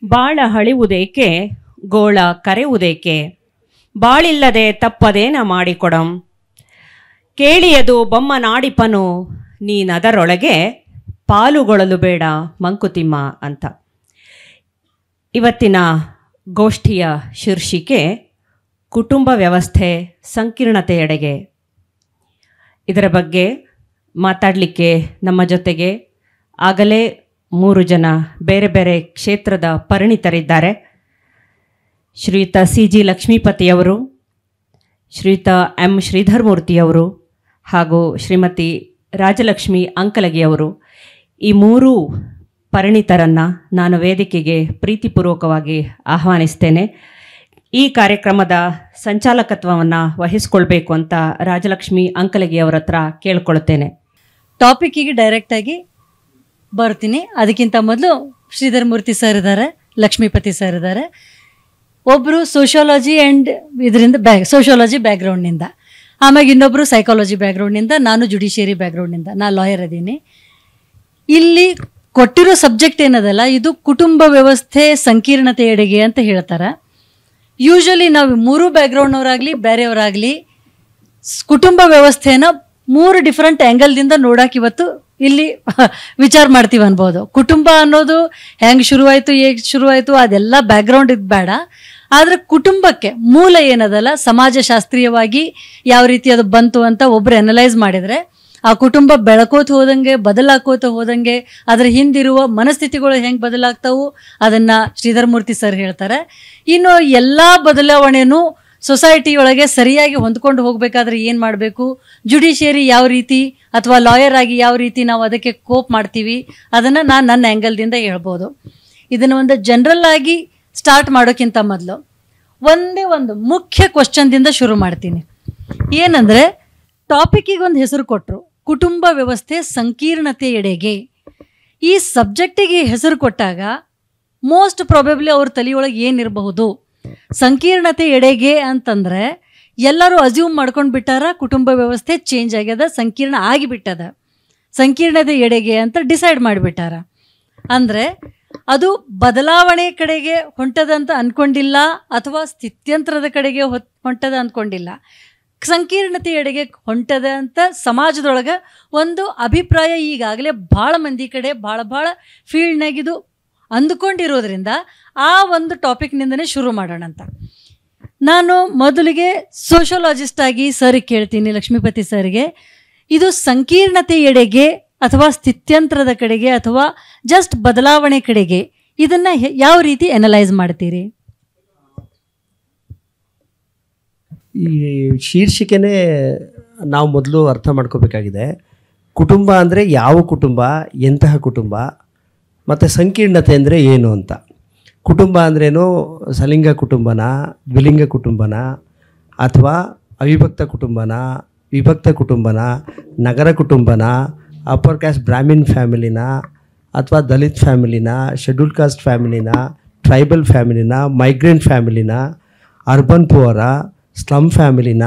ಬಾಳ ಹಳಿವುದೇಕೆ ಗೋಳ ಕರೆಯುವುದೇಕೆ, ಬಾಳಿಲ್ಲದೆ ತಪ್ಪದೇನ ಮಾಡಿಕೊಡಂ, ಕೇಳಿಯದು ಬೊಮ್ಮ ನಾಡಿಪನು ನೀನದರೊಳಗೆ ಪಾಲುಗೊಳ್ಳಲು ಬೇಡ ಮಂಕುತಿಮ್ಮ ಅಂತ. ಇವತ್ತಿನ ಗೋಷ್ಠಿಯ ಶೀರ್ಷಿಕೆ ಕುಟುಂಬ ವ್ಯವಸ್ಥೆ ಸಂಕೀರ್ಣತೆಯೆಡೆಗೆ. ಇದರ ಬಗ್ಗೆ ಮಾತಾಡಲಿಕ್ಕೆ ನಮ್ಮ ಜೊತೆಗೆ ಆಗಲೇ 3 ಜನ ಬೇರೆ ಬೇರೆ ಕ್ಷೇತ್ರದ ಪರಿಣಿತರಿದ್ದಾರೆ. ಶ್ರೀಯುತ CG ಲಕ್ಷ್ಮೀಪತಿಯವರು, ಶ್ರೀಯುತ M ಶ್ರೀಧರಮೂರ್ತಿಯವರು ಹಾಗೂ ಶ್ರೀಮತಿ ರಾಜಲಕ್ಷ್ಮಿ ಅಂಕಲಗಿಯವರು. ಈ 3 ಪರಿಣಿತರನ್ನು ನಾನು ವೇದಿಕೆಗೆ ಪ್ರೀತಿಪೂರ್ವಕವಾಗಿ ಆಹ್ವಾನಿಸ್ತೇನೆ. ಈ ಕಾರ್ಯಕ್ರಮದ ಸಂಚಾಲಕತ್ವವನ್ನು ವಹಿಸ್ಕೊಳ್ಬೇಕು ಅಂತ ರಾಜಲಕ್ಷ್ಮಿ ಅಂಕಲಗಿಯವರ ಹತ್ರ ಕೇಳ್ಕೊಳ್ತೇನೆ. ಟಾಪಿಕ್ಕಿಗೆ ಡೈರೆಕ್ಟಾಗಿ ಬರ್ತೀನಿ. ಅದಕ್ಕಿಂತ ಮೊದಲು ಶ್ರೀಧರಮೂರ್ತಿ ಸರ್ ಇದ್ದಾರೆ, ಲಕ್ಷ್ಮೀಪತಿ ಸರ್ ಇದ್ದಾರೆ. ಒಬ್ಬರು ಸೋಷಿಯಾಲಜಿ ಆ್ಯಂಡ್ ಇದರಿಂದ ಸೋಷಿಯಾಲಜಿ ಬ್ಯಾಕ್ಗ್ರೌಂಡ್ನಿಂದ, ಆಮೇಲೆ ಇನ್ನೊಬ್ಬರು ಸೈಕಾಲಜಿ ಬ್ಯಾಕ್ಗ್ರೌಂಡ್ನಿಂದ, ನಾನು ಜುಡಿಷಿಯರಿ ಬ್ಯಾಕ್ಗ್ರೌಂಡ್ನಿಂದ, ನಾನು ಲಾಯರ್ ಇದ್ದೀನಿ. ಇಲ್ಲಿ ಕೊಟ್ಟಿರೋ ಸಬ್ಜೆಕ್ಟ್ ಏನದಲ್ಲ, ಇದು ಕುಟುಂಬ ವ್ಯವಸ್ಥೆ ಸಂಕೀರ್ಣತೆಯೆಡೆಗೆ ಅಂತ ಹೇಳ್ತಾರೆ. ಯೂಶಲಿ ನಾವು 3 ಬ್ಯಾಕ್ಗ್ರೌಂಡ್ನವರಾಗಲಿ ಬೇರೆಯವರಾಗಲಿ ಕುಟುಂಬ ವ್ಯವಸ್ಥೆನ 3 ಡಿಫ್ರೆಂಟ್ ಆ್ಯಂಗಲ್ದಿಂದ ನೋಡಕ್ಕೆ ಇವತ್ತು ಇಲ್ಲಿ ವಿಚಾರ ಮಾಡ್ತೀವಿ ಅನ್ಬೋದು. ಕುಟುಂಬ ಅನ್ನೋದು ಹೆಂಗೆ ಶುರುವಾಯಿತು, ಹೇಗೆ ಶುರುವಾಯಿತು ಅದೆಲ್ಲ ಬ್ಯಾಕ್ಗ್ರೌಂಡ್ ಇದು ಬೇಡ. ಆದರೆ ಕುಟುಂಬಕ್ಕೆ ಮೂಲ ಏನದಲ್ಲ, ಸಮಾಜಶಾಸ್ತ್ರೀಯವಾಗಿ ಯಾವ ರೀತಿ ಅದು ಬಂತು ಅಂತ ಒಬ್ಬರು ಅನಲೈಸ್ ಮಾಡಿದರೆ ಆ ಕುಟುಂಬ ಬೆಳಕೋತ ಹೋದಂಗೆ, ಬದಲಾಕೋತ ಹೋದಂಗೆ ಅದರ ಹಿಂದಿರುವ ಮನಸ್ಥಿತಿಗಳು ಹೆಂಗೆ ಬದಲಾಗ್ತಾವು ಅದನ್ನು ಶ್ರೀಧರಮೂರ್ತಿ ಸರ್ ಹೇಳ್ತಾರೆ. ಇನ್ನು ಎಲ್ಲ ಬದಲಾವಣೆನೂ ಸೊಸೈಟಿಯೊಳಗೆ ಸರಿಯಾಗಿ ಹೊಂದ್ಕೊಂಡು ಹೋಗಬೇಕಾದ್ರೆ ಏನು ಮಾಡಬೇಕು, ಜುಡಿಷಿಯರಿ ಯಾವ ರೀತಿ ಅಥವಾ ಲಾಯರ್ ಆಗಿ ಯಾವ ರೀತಿ ನಾವು ಅದಕ್ಕೆ ಕೋಪ್ ಮಾಡ್ತೀವಿ ಅದನ್ನು ನಾನು ನನ್ನ ಆ್ಯಂಗಲ್ದಿಂದ ಹೇಳ್ಬೋದು. ಇದನ್ನು ಒಂದು ಜನರಲ್ ಆಗಿ ಸ್ಟಾರ್ಟ್ ಮಾಡೋಕ್ಕಿಂತ ಮೊದಲು ಒಂದು ಮುಖ್ಯ ಕ್ವಶನ್ದಿಂದ ಶುರು ಮಾಡ್ತೀನಿ. ಏನಂದರೆ, ಟಾಪಿಕ್ಕಿಗೆ ಒಂದು ಹೆಸರು ಕೊಟ್ಟರು, ಕುಟುಂಬ ವ್ಯವಸ್ಥೆ ಸಂಕೀರ್ಣತೆಯೆಡೆಗೆ. ಈ ಸಬ್ಜೆಕ್ಟಿಗೆ ಹೆಸರು ಕೊಟ್ಟಾಗ ಮೋಸ್ಟ್ ಪ್ರಾಬಬ್ಲಿ ಅವ್ರ ತಲೆಯೊಳಗೆ ಏನಿರಬಹುದು, ಸಂಕೀರ್ಣತೆ ಎಡೆಗೆ ಅಂತಂದರೆ ಎಲ್ಲರೂ ಅಸ್ಯೂಮ್ ಮಾಡ್ಕೊಂಡು ಬಿಟ್ಟಾರ ಕುಟುಂಬ ವ್ಯವಸ್ಥೆ ಚೇಂಜ್ ಆಗ್ಯದ, ಸಂಕೀರ್ಣ ಆಗಿಬಿಟ್ಟದ, ಸಂಕೀರ್ಣತೆ ಎಡೆಗೆ ಅಂತ ಡಿಸೈಡ್ ಮಾಡಿಬಿಟ್ಟಾರ. ಅಂದರೆ ಅದು ಬದಲಾವಣೆ ಕಡೆಗೆ ಹೊಂಟದಂತ ಅಂದ್ಕೊಂಡಿಲ್ಲ ಅಥವಾ ಸ್ಥಿತ್ಯಂತರದ ಕಡೆಗೆ ಹೊಂಟದ ಅಂದ್ಕೊಂಡಿಲ್ಲ, ಸಂಕೀರ್ಣತೆ ಎಡೆಗೆ ಹೊಂಟದ ಅಂತ ಸಮಾಜದೊಳಗೆ ಒಂದು ಅಭಿಪ್ರಾಯ ಈಗಾಗಲೇ ಭಾಳ ಮಂದಿ ಕಡೆ ಭಾಳ ಫೀಲ್ಡ್ನಾಗಿದು ಅಂದುಕೊಂಡಿರೋದ್ರಿಂದ ಆ ಒಂದು ಟಾಪಿಕ್ನಿಂದನೇ ಶುರು ಮಾಡೋಣ ಅಂತ. ನಾನು ಮೊದಲಿಗೆ ಸೋಷಿಯಾಲಜಿಸ್ಟ್ ಆಗಿ ಸರಿಗೆ ಕೇಳ್ತೀನಿ, ಲಕ್ಷ್ಮೀಪತಿ ಸರ್ಗೆ, ಇದು ಸಂಕೀರ್ಣತೆ ಎಡೆಗೆ ಅಥವಾ ಸ್ಥಿತ್ಯಂತರದ ಕಡೆಗೆ ಅಥವಾ ಜಸ್ಟ್ ಬದಲಾವಣೆ ಕಡೆಗೆ ಇದನ್ನು ಯಾವ ರೀತಿ ಅನಲೈಸ್ ಮಾಡ್ತೀರಿ? ಈ ಶೀರ್ಷಿಕೆನೇ ನಾವು ಮೊದಲು ಅರ್ಥ ಮಾಡ್ಕೋಬೇಕಾಗಿದೆ. ಕುಟುಂಬ ಅಂದರೆ ಯಾವ ಕುಟುಂಬ, ಎಂತಹ ಕುಟುಂಬ, ಮತ್ತು ಸಂಕೀರ್ಣತೆ ಅಂದರೆ ಏನು ಅಂತ. ಕುಟುಂಬ ಅಂದ್ರೇನು, ಸಲಿಂಗ ಕುಟುಂಬನ, ದ್ವಿಲಿಂಗ ಕುಟುಂಬನ, ಅಥವಾ ಅವಿಭಕ್ತ ಕುಟುಂಬನ, ವಿಭಕ್ತ ಕುಟುಂಬನ, ನಗರ ಕುಟುಂಬನ, ಅಪ್ಪರ್ ಕ್ಯಾಸ್ಟ್ ಬ್ರಾಹ್ಮಿನ್ ಫ್ಯಾಮಿಲಿನ, ಅಥವಾ ದಲಿತ್ ಫ್ಯಾಮಿಲಿನ, ಶೆಡ್ಯೂಲ್ ಕಾಸ್ಟ್ ಫ್ಯಾಮಿಲಿನ, ಟ್ರೈಬಲ್ ಫ್ಯಾಮಿಲಿನ, ಮೈಗ್ರೆಂಟ್ ಫ್ಯಾಮಿಲಿನ, ಅರ್ಬನ್ ಪುವರ, ಸ್ಲಮ್ ಫ್ಯಾಮಿಲಿನ.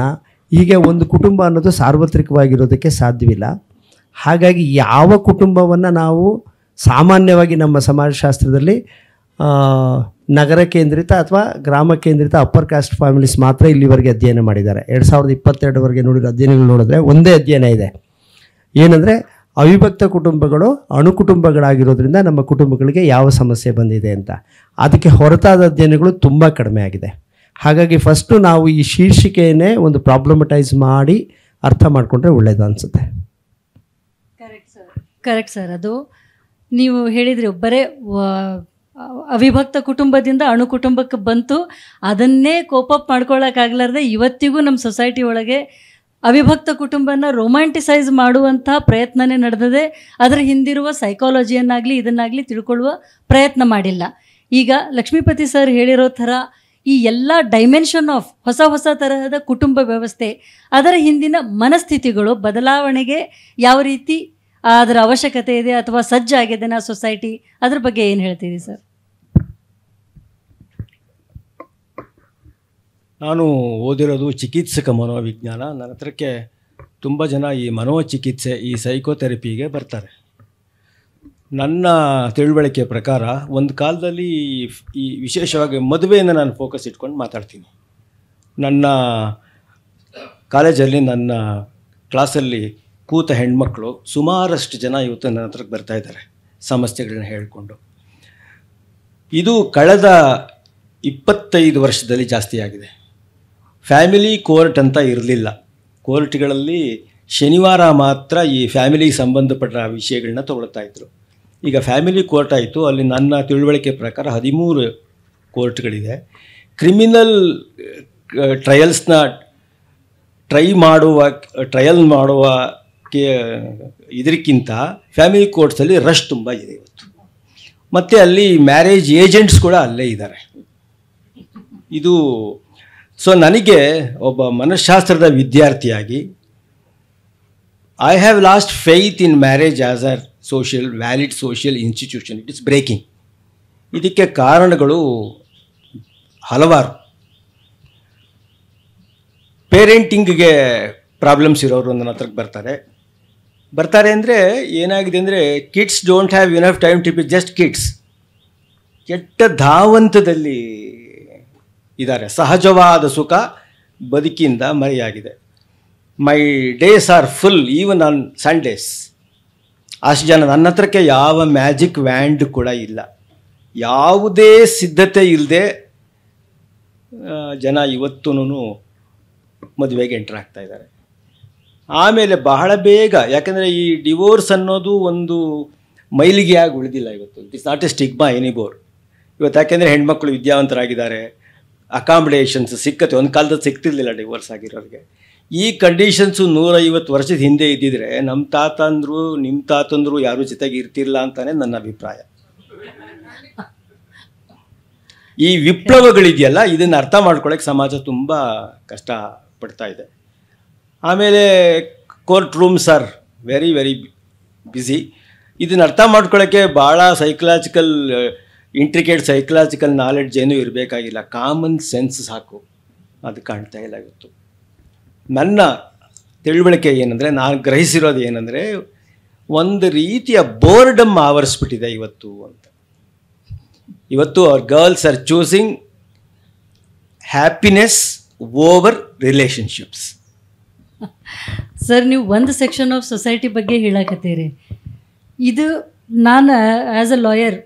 ಹೀಗೆ ಒಂದು ಕುಟುಂಬ ಅನ್ನೋದು ಸಾರ್ವತ್ರಿಕವಾಗಿರೋದಕ್ಕೆ ಸಾಧ್ಯವಿಲ್ಲ. ಹಾಗಾಗಿ ಯಾವ ಕುಟುಂಬವನ್ನು ನಾವು ಸಾಮಾನ್ಯವಾಗಿ ನಮ್ಮ ಸಮಾಜಶಾಸ್ತ್ರದಲ್ಲಿ ನಗರ ಕೇಂದ್ರಿತ ಅಥವಾ ಗ್ರಾಮ ಕೇಂದ್ರಿತ ಅಪ್ಪರ್ ಕಾಸ್ಟ್ ಫ್ಯಾಮಿಲೀಸ್ ಮಾತ್ರ ಇಲ್ಲಿವರೆಗೆ ಅಧ್ಯಯನ ಮಾಡಿದ್ದಾರೆ. 2022ವರೆಗೆ ನೋಡಿರೋ ಅಧ್ಯಯನಗಳು ನೋಡಿದ್ರೆ ಒಂದೇ ಅಧ್ಯಯನ ಇದೆ. ಏನಂದರೆ, ಅವಿಭಕ್ತ ಕುಟುಂಬಗಳು ಅಣುಕುಟುಂಬಗಳಾಗಿರೋದ್ರಿಂದ ನಮ್ಮ ಕುಟುಂಬಗಳಿಗೆ ಯಾವ ಸಮಸ್ಯೆ ಬಂದಿದೆ ಅಂತ. ಅದಕ್ಕೆ ಹೊರತಾದ ಅಧ್ಯಯನಗಳು ತುಂಬ ಕಡಿಮೆ ಆಗಿದೆ. ಹಾಗಾಗಿ ಫಸ್ಟು ನಾವು ಈ ಶೀರ್ಷಿಕೆಯನ್ನೇ ಒಂದು ಪ್ರಾಬ್ಲಮಟೈಸ್ ಮಾಡಿ ಅರ್ಥ ಮಾಡಿಕೊಂಡ್ರೆ ಒಳ್ಳೆಯದು ಅನಿಸುತ್ತೆ. Correct sir. ಅದು ನೀವು ಹೇಳಿದ್ರಿ, ಬರೇ ಅವಿಭಕ್ತ ಕುಟುಂಬದಿಂದ ಅಣು ಕುಟುಂಬಕ್ಕೆ ಬಂತು, ಅದನ್ನೇ ಕೋಪಪ್ ಮಾಡ್ಕೊಳ್ಳೋಕ್ಕಾಗಲಾರ್ದೆ ಇವತ್ತಿಗೂ ನಮ್ಮ ಸೊಸೈಟಿ ಒಳಗೆ ಅವಿಭಕ್ತ ಕುಟುಂಬನ ರೊಮ್ಯಾಂಟಿಸೈಸ್ ಮಾಡುವಂಥ ಪ್ರಯತ್ನನೇ ನಡೆದಿದೆ. ಅದರ ಹಿಂದಿರುವ ಸೈಕಾಲಜಿಯನ್ನಾಗಲಿ ಇದನ್ನಾಗಲಿ ತಿಳ್ಕೊಳ್ಳುವ ಪ್ರಯತ್ನ ಮಾಡಿಲ್ಲ. ಈಗ ಲಕ್ಷ್ಮೀಪತಿ ಸರ್ ಹೇಳಿರೋ ಥರ ಈ ಎಲ್ಲ ಡೈಮೆನ್ಷನ್ ಆಫ್ ಹೊಸ ತರಹದ ಕುಟುಂಬ ವ್ಯವಸ್ಥೆ, ಅದರ ಹಿಂದಿನ ಮನಸ್ಥಿತಿಗಳು ಬದಲಾವಣೆಗೆ ಯಾವ ರೀತಿ ಅದರ ಅವಶ್ಯಕತೆ ಇದೆ ಅಥವಾ ಸಜ್ಜಾಗಿದೆ ನಾ ಸೊಸೈಟಿ, ಅದ್ರ ಬಗ್ಗೆ ಏನು ಹೇಳ್ತೀರಿ ಸರ್? ನಾನು ಓದಿರೋದು ಚಿಕಿತ್ಸಕ ಮನೋವಿಜ್ಞಾನ. ನನ್ನ ಹತ್ರಕ್ಕೆ ತುಂಬ ಜನ ಈ ಮನೋಚಿಕಿತ್ಸೆ, ಈ ಸೈಕೋಥೆರಪಿಗೆ ಬರ್ತಾರೆ. ನನ್ನ ತಿಳುವಳಿಕೆ ಪ್ರಕಾರ ಒಂದು ಕಾಲದಲ್ಲಿ ಈ ವಿಶೇಷವಾಗಿ ಮದುವೆಯನ್ನು ನಾನು ಫೋಕಸ್ ಇಟ್ಕೊಂಡು ಮಾತಾಡ್ತೀನಿ. ನನ್ನ ಕಾಲೇಜಲ್ಲಿ ನನ್ನ ಕ್ಲಾಸಲ್ಲಿ ಕೂತ ಹೆಣ್ಮಕ್ಳು ಸುಮಾರಷ್ಟು ಜನ ಇವತ್ತು ನನ್ನ ಹತ್ರಕ್ಕೆ ಬರ್ತಾ ಇದ್ದಾರೆ ಸಮಸ್ಯೆಗಳನ್ನ ಹೇಳಿಕೊಂಡು. ಇದು ಕಳೆದ 25 ವರ್ಷದಲ್ಲಿ ಜಾಸ್ತಿ ಆಗಿದೆ. ಫ್ಯಾಮಿಲಿ ಕೋರ್ಟ್ ಅಂತ ಇರಲಿಲ್ಲ. ಕೋರ್ಟ್ಗಳಲ್ಲಿ ಶನಿವಾರ ಮಾತ್ರ ಈ ಫ್ಯಾಮಿಲಿಗೆ ಸಂಬಂಧಪಟ್ಟ ವಿಷಯಗಳನ್ನ ತಗೊಳ್ತಾ ಇದ್ರು. ಈಗ ಫ್ಯಾಮಿಲಿ ಕೋರ್ಟ್ ಆಯಿತು. ಅಲ್ಲಿ ನನ್ನ ತಿಳುವಳಿಕೆ ಪ್ರಕಾರ 13 ಕೋರ್ಟ್ಗಳಿದೆ. ಕ್ರಿಮಿನಲ್ ಟ್ರಯಲ್ಸ್ನ ಟ್ರಯಲ್ ಮಾಡುವ ಇದಕ್ಕಿಂತ ಫ್ಯಾಮಿಲಿ ಕೋರ್ಟ್ಸಲ್ಲಿ ರಶ್ ತುಂಬ ಇದೆ ಇವತ್ತು. ಮತ್ತು ಅಲ್ಲಿ ಮ್ಯಾರೇಜ್ ಏಜೆಂಟ್ಸ್ ಕೂಡ ಅಲ್ಲೇ ಇದ್ದಾರೆ. ಇದು ನನಗೆ ಒಬ್ಬ ಮನಃಶಾಸ್ತ್ರದ ವಿದ್ಯಾರ್ಥಿಯಾಗಿ I have lost faith in marriage as a valid social institution. It is breaking. ಇದಕ್ಕೆ ಕಾರಣಗಳು ಹಲವಾರು. ಪೇರೆಂಟಿಂಗ್ಗೆ ಪ್ರಾಬ್ಲಮ್ಸ್ ಇರೋರು ನನ್ನ ಹತ್ರಕ್ಕೆ ಬರ್ತಾರೆ ಅಂದರೆ ಏನಾಗಿದೆ ಅಂದರೆ kids don't have enough time to be just kids. ಕೆಟ್ಟ ಧಾವಂತದಲ್ಲಿ ಇದ್ದಾರೆ. ಸಹಜವಾದ ಸುಖ ಬದುಕಿಂದ ಮರೆಯಾಗಿದೆ. My days are full even on Sundays. ಅಷ್ಟು ಜನ ನನ್ನ ಹತ್ರಕ್ಕೆ ಯಾವ ಮ್ಯಾಜಿಕ್ ವ್ಯಾಂಡ್ ಕೂಡ ಇಲ್ಲ. ಯಾವುದೇ ಸಿದ್ಧತೆ ಇಲ್ಲದೆ ಜನ ಇವತ್ತೂ ಮದುವೆಗೆ ಎಂಟರ್ ಆಗ್ತಾ ಇದ್ದಾರೆ. ಆಮೇಲೆ ಬಹಳ ಬೇಗ, ಯಾಕಂದರೆ ಈ ಡಿವೋರ್ಸ್ ಅನ್ನೋದು ಒಂದು ಮೈಲಿಗೆಯಾಗಿ ಉಳಿದಿಲ್ಲ ಇವತ್ತು. It is not a stigma anymore ಇವತ್ತು. ಯಾಕೆಂದರೆ ಹೆಣ್ಮಕ್ಳು ವಿದ್ಯಾವಂತರಾಗಿದ್ದಾರೆ, ಅಕಾಮಿಡೇಷನ್ಸ್ ಸಿಕ್ಕತ್ತೆ. ಒಂದು ಕಾಲದಲ್ಲಿ ಸಿಗ್ತಿರ್ಲಿಲ್ಲ ಡಿವೋರ್ಸ್ ಆಗಿರೋರಿಗೆ. ಈ ಕಂಡೀಷನ್ಸು 150 ವರ್ಷದ ಹಿಂದೆ ಇದ್ದಿದ್ರೆ ನಮ್ಮ ನಿಮ್ಮ ತಾತಂದ್ರು ಯಾರೂ ಜೊತೆಗೆ ಇರ್ತಿಲ್ಲ ಅಂತಾನೆ ನನ್ನ ಅಭಿಪ್ರಾಯ. ಈ ವಿಪ್ಲವಗಳಿದೆಯಲ್ಲ, ಇದನ್ನು ಅರ್ಥ ಮಾಡ್ಕೊಳ್ಳೋಕೆ ಸಮಾಜ ತುಂಬ ಕಷ್ಟಪಡ್ತಾ ಇದೆ. ಆಮೇಲೆ court rooms are very very busy. ಇದನ್ನು ಅರ್ಥ ಮಾಡ್ಕೊಳ್ಳೋಕ್ಕೆ ಭಾಳ ಇಂಟ್ರಿಕೇಟ್ ಸೈಕಲಾಜಿಕಲ್ ನಾಲೆಡ್ಜ್ ಏನೂ ಇರಬೇಕಾಗಿಲ್ಲ. ಕಾಮನ್ ಸೆನ್ಸ್ ಸಾಕು. ಅದು ಕಾಣ್ತಾ ಇಲ್ಲ ಇವತ್ತು. ನನ್ನ ತಿಳುವಳಿಕೆ ಏನಂದರೆ, ನಾನು ಗ್ರಹಿಸಿರೋದು ಏನಂದರೆ, ಒಂದು ರೀತಿಯ ಬೋರ್ಡಮ್ ಆವರಿಸ್ಬಿಟ್ಟಿದೆ ಇವತ್ತು ಅಂತ. ಇವತ್ತು our girls are choosing happiness over relationships. Sir, ನೀವು ಒಂದು ಸೆಕ್ಷನ್ ಆಫ್ ಸೊಸೈಟಿ ಬಗ್ಗೆ ಹೇಳಕತ್ತೀರಿ. ಇದು ನಾನು ಆ್ಯಸ್ ಅ ಲಾಯರ್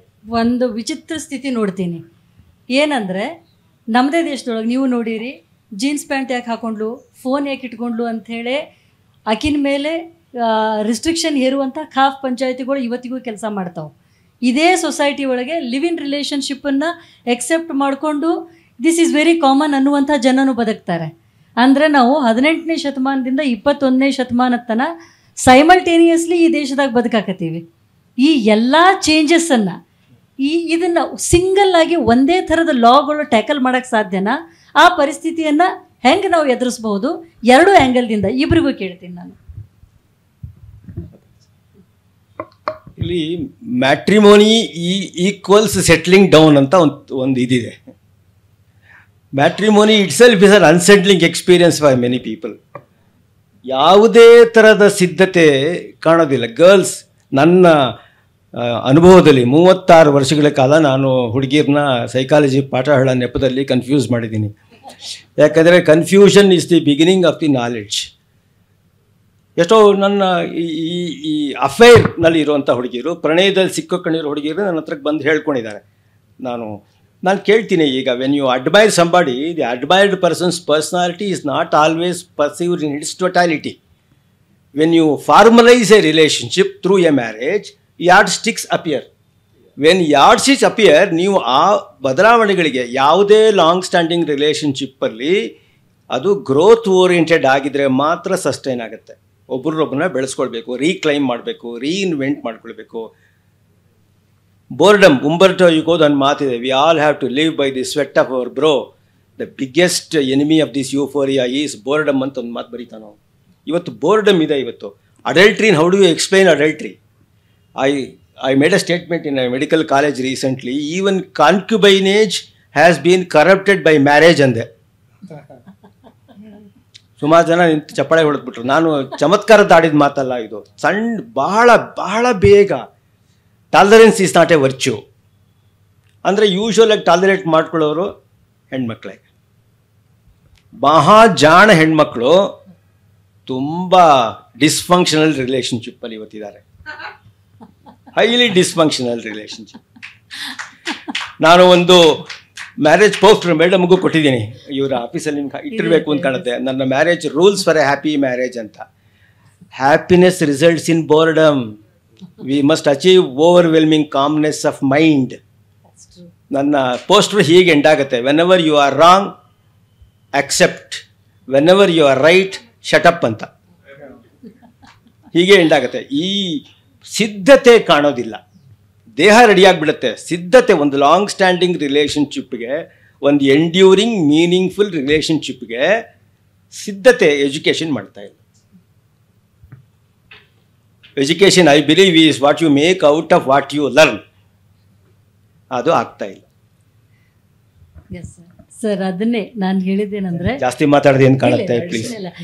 ಒಂದು ವಿಚಿತ್ರ ಸ್ಥಿತಿ ನೋಡ್ತೀನಿ. ಏನಂದರೆ, ನಮ್ಮದೇ ದೇಶದೊಳಗೆ ನೀವು ನೋಡಿರಿ, ಜೀನ್ಸ್ ಪ್ಯಾಂಟ್ ಯಾಕೆ ಹಾಕೊಂಡ್ಲು, ಫೋನ್ ಯಾಕೆ ಇಟ್ಕೊಂಡ್ಲು ಅಂಥೇಳಿ ಆಕಿನ ಮೇಲೆ ರಿಸ್ಟ್ರಿಕ್ಷನ್ ಹೇರುವಂಥ ಖಾಫ್ ಪಂಚಾಯತಿಗಳು ಇವತ್ತಿಗೂ ಕೆಲಸ ಮಾಡ್ತಾವೆ. ಇದೇ ಸೊಸೈಟಿ ಒಳಗೆ ಲಿವ್ ಇನ್ ರಿಲೇಷನ್ಶಿಪ್ಪನ್ನು ಎಕ್ಸೆಪ್ಟ್ ಮಾಡಿಕೊಂಡು ದಿಸ್ ಈಸ್ ವೆರಿ ಕಾಮನ್ ಅನ್ನುವಂಥ ಜನನೂ ಬದುಕ್ತಾರೆ. ಅಂದರೆ ನಾವು 18ನೇ ಶತಮಾನದಿಂದ 21ನೇ ಶತಮಾನದ ತನಕ ಸೈಮಲ್ಟೇನಿಯಸ್ಲಿ ಈ ದೇಶದಾಗ ಬದುಕಾಕತ್ತೀವಿ. ಈ ಎಲ್ಲ ಚೇಂಜಸ್ಸನ್ನು ಇದನ್ನು ಸಿಂಗಲ್ ಆಗಿ ಒಂದೇ ಥರದ ಲಾಗಳು ಟ್ಯಾಕಲ್ ಮಾಡೋಕ್ಕೆ ಸಾಧ್ಯನಾ? ಆ ಪರಿಸ್ಥಿತಿಯನ್ನು ಹೆಂಗೆ ನಾವು ಎದುರಿಸ್ಬೋದು? 2 ಆ್ಯಂಗಲ್ದಿಂದ ಇಬ್ಬರಿಗೂ ಕೇಳ್ತೀನಿ ನಾನು. ಇಲ್ಲಿ ಮ್ಯಾಟ್ರಿಮೋನಿ ಈಕ್ವಲ್ಸ್ ಸೆಟ್ಲಿಂಗ್ ಡೌನ್ ಅಂತ ಒಂದು ಇದಿದೆ. Matrimony itself is an unsettling experience for many people. ಯಾವುದೇ ಥರದ ಸಿದ್ಧತೆ ಕಾಣೋದಿಲ್ಲ. ಗರ್ಲ್ಸ್, ನನ್ನ ಅನುಭವದಲ್ಲಿ 36 ವರ್ಷಗಳ ಕಾಲ ನಾನು ಹುಡುಗಿಯರನ್ನ ಸೈಕಾಲಜಿ ಪಾಠ ಹೇಳೋ ನೆಪದಲ್ಲಿ ಕನ್ಫ್ಯೂಸ್ ಮಾಡಿದ್ದೀನಿ. ಯಾಕಂದರೆ confusion is the beginning of the knowledge. ಎಷ್ಟೋ ನನ್ನ ಈ ಅಫೇರ್ನಲ್ಲಿ ಇರುವಂಥ ಹುಡುಗಿಯರು, ಪ್ರಣಯದಲ್ಲಿ ಸಿಕ್ಕೊಂಡಿರೋ ಹುಡುಗಿಯರು ನನ್ನ ಹತ್ರಕ್ಕೆ ಬಂದು ಹೇಳ್ಕೊಂಡಿದ್ದಾರೆ. ನಾನು ಕೇಳ್ತೀನಿ, ಈಗ when you admire somebody, the admired person's personality is not always perceived in its totality. When you formalise a relationship through a marriage, yardstick appear. When yardstick appear, ನೀವು ಆ ಬದಲಾವಣೆಗಳಿಗೆ, ಯಾವುದೇ ಲಾಂಗ್ ಸ್ಟ್ಯಾಂಡಿಂಗ್ ರಿಲೇಷನ್ಶಿಪ್ಪಲ್ಲಿ ಅದು growth oriented ಆಗಿದ್ರೆ ಮಾತ್ರ sustain ಆಗುತ್ತೆ. ಒಬ್ಬರೊಬ್ಬರನ್ನ ಬೆಳೆಸ್ಕೊಳ್ಬೇಕು, ರೀಕ್ಲೈಮ್ ಮಾಡಬೇಕು, ರೀಇನ್ವೆಂಟ್ ಮಾಡ್ಕೊಳ್ಬೇಕು. ಬೋರ್ಡಮ್, ಉಂಬರ್ಟೋ ಇಕೋದು ಒಂದು ಮಾತಿದೆ, we all have to live by the sweat of our brow. The biggest enemy of this euphoria is boredom ಅಂತ ಒಂದು ಮಾತು ಬರೀತಾನೋ. ಇವತ್ತು ಬೋರ್ಡಮ್ ಇದೆ. ಇವತ್ತು adultery, how do you explain adultery? I made a statement in a medical college recently, even concubinage has been corrupted by marriage ಅಂದೆ. ಸುಮಾರು ಜನ ನಿಂತು ಚಪ್ಪಾಳೆ ಹೊಡೆದ್ಬಿಟ್ರು. ನಾನು ಚಮತ್ಕಾರದ ಆಡಿದ ಮಾತಲ್ಲ ಇದು. ಬಹಳ ಬಹಳ ಬೇಗ tolerance is not a virtue. ಅಂದರೆ ಯೂಶ್ವಲಾಗಿ ಟಾಲರೇಟ್ ಮಾಡ್ಕೊಳ್ಳೋರು ಹೆಣ್ಮಕ್ಳೇ. ಮಹಾ ಜಾಣ ಹೆಣ್ಮಕ್ಳು ತುಂಬ ಡಿಸ್ಫಂಕ್ಷನಲ್ ರಿಲೇಷನ್ಶಿಪ್ಪಲ್ಲಿ ಇವತ್ತಿದ್ದಾರೆ. Highly dysfunctional relationship. ನಾನು ಒಂದು ಮ್ಯಾರೇಜ್ ಪೋಸ್ಟರ್ ಮೇಡಮ್ಗೂ ಕೊಟ್ಟಿದ್ದೀನಿ, ಇವರ ಆಫೀಸಲ್ಲಿ ನಿಮ್ಗೆ ಇಟ್ಟಿರಬೇಕು ಅಂತ ಕಾಣುತ್ತೆ. ನನ್ನ marriage rules for a happy marriage ಅಂತ. Happiness results in boredom. We must achieve overwhelming calmness of mind. ನನ್ನ ಪೋಸ್ಟರ್ ಹೀಗೆ ಎಂಡಾಗುತ್ತೆ, whenever you are wrong accept, whenever you are right shut up ಅಂತ ಹೀಗೆ ಎಂಡಾಗುತ್ತೆ. ಈ ಸಿದ್ಧತೆ ಕಾಣೋದಿಲ್ಲ, ದೇಹ ರೆಡಿಯಾಗಿಬಿಡುತ್ತೆ. ಸಿದ್ಧತೆ, ಒಂದು ಲಾಂಗ್ ಸ್ಟ್ಯಾಂಡಿಂಗ್ ರಿಲೇಷನ್ಶಿಪ್ಗೆ, ಒಂದು ಎಂಡ್ಯೂರಿಂಗ್ ಮೀನಿಂಗ್ಫುಲ್ ರಿಲೇಷನ್ಶಿಪ್ಗೆ ಸಿದ್ಧತೆ ಎಜುಕೇಷನ್ ಮಾಡ್ತಾ ಇಲ್ಲ. Education I believe is what you make out of what you learn. ಅದು ಆಗ್ತಾ ಇಲ್ಲ. ಸರ್ ಅದನ್ನೇ ನಾನು ಹೇಳಿದ್ದೇನೆಂದ್ರೆ, ಜಾಸ್ತಿ ಮಾತಾಡದೆ ಏನು ಕಾಣುತ್ತೆ ಪ್ಲೀಸ್.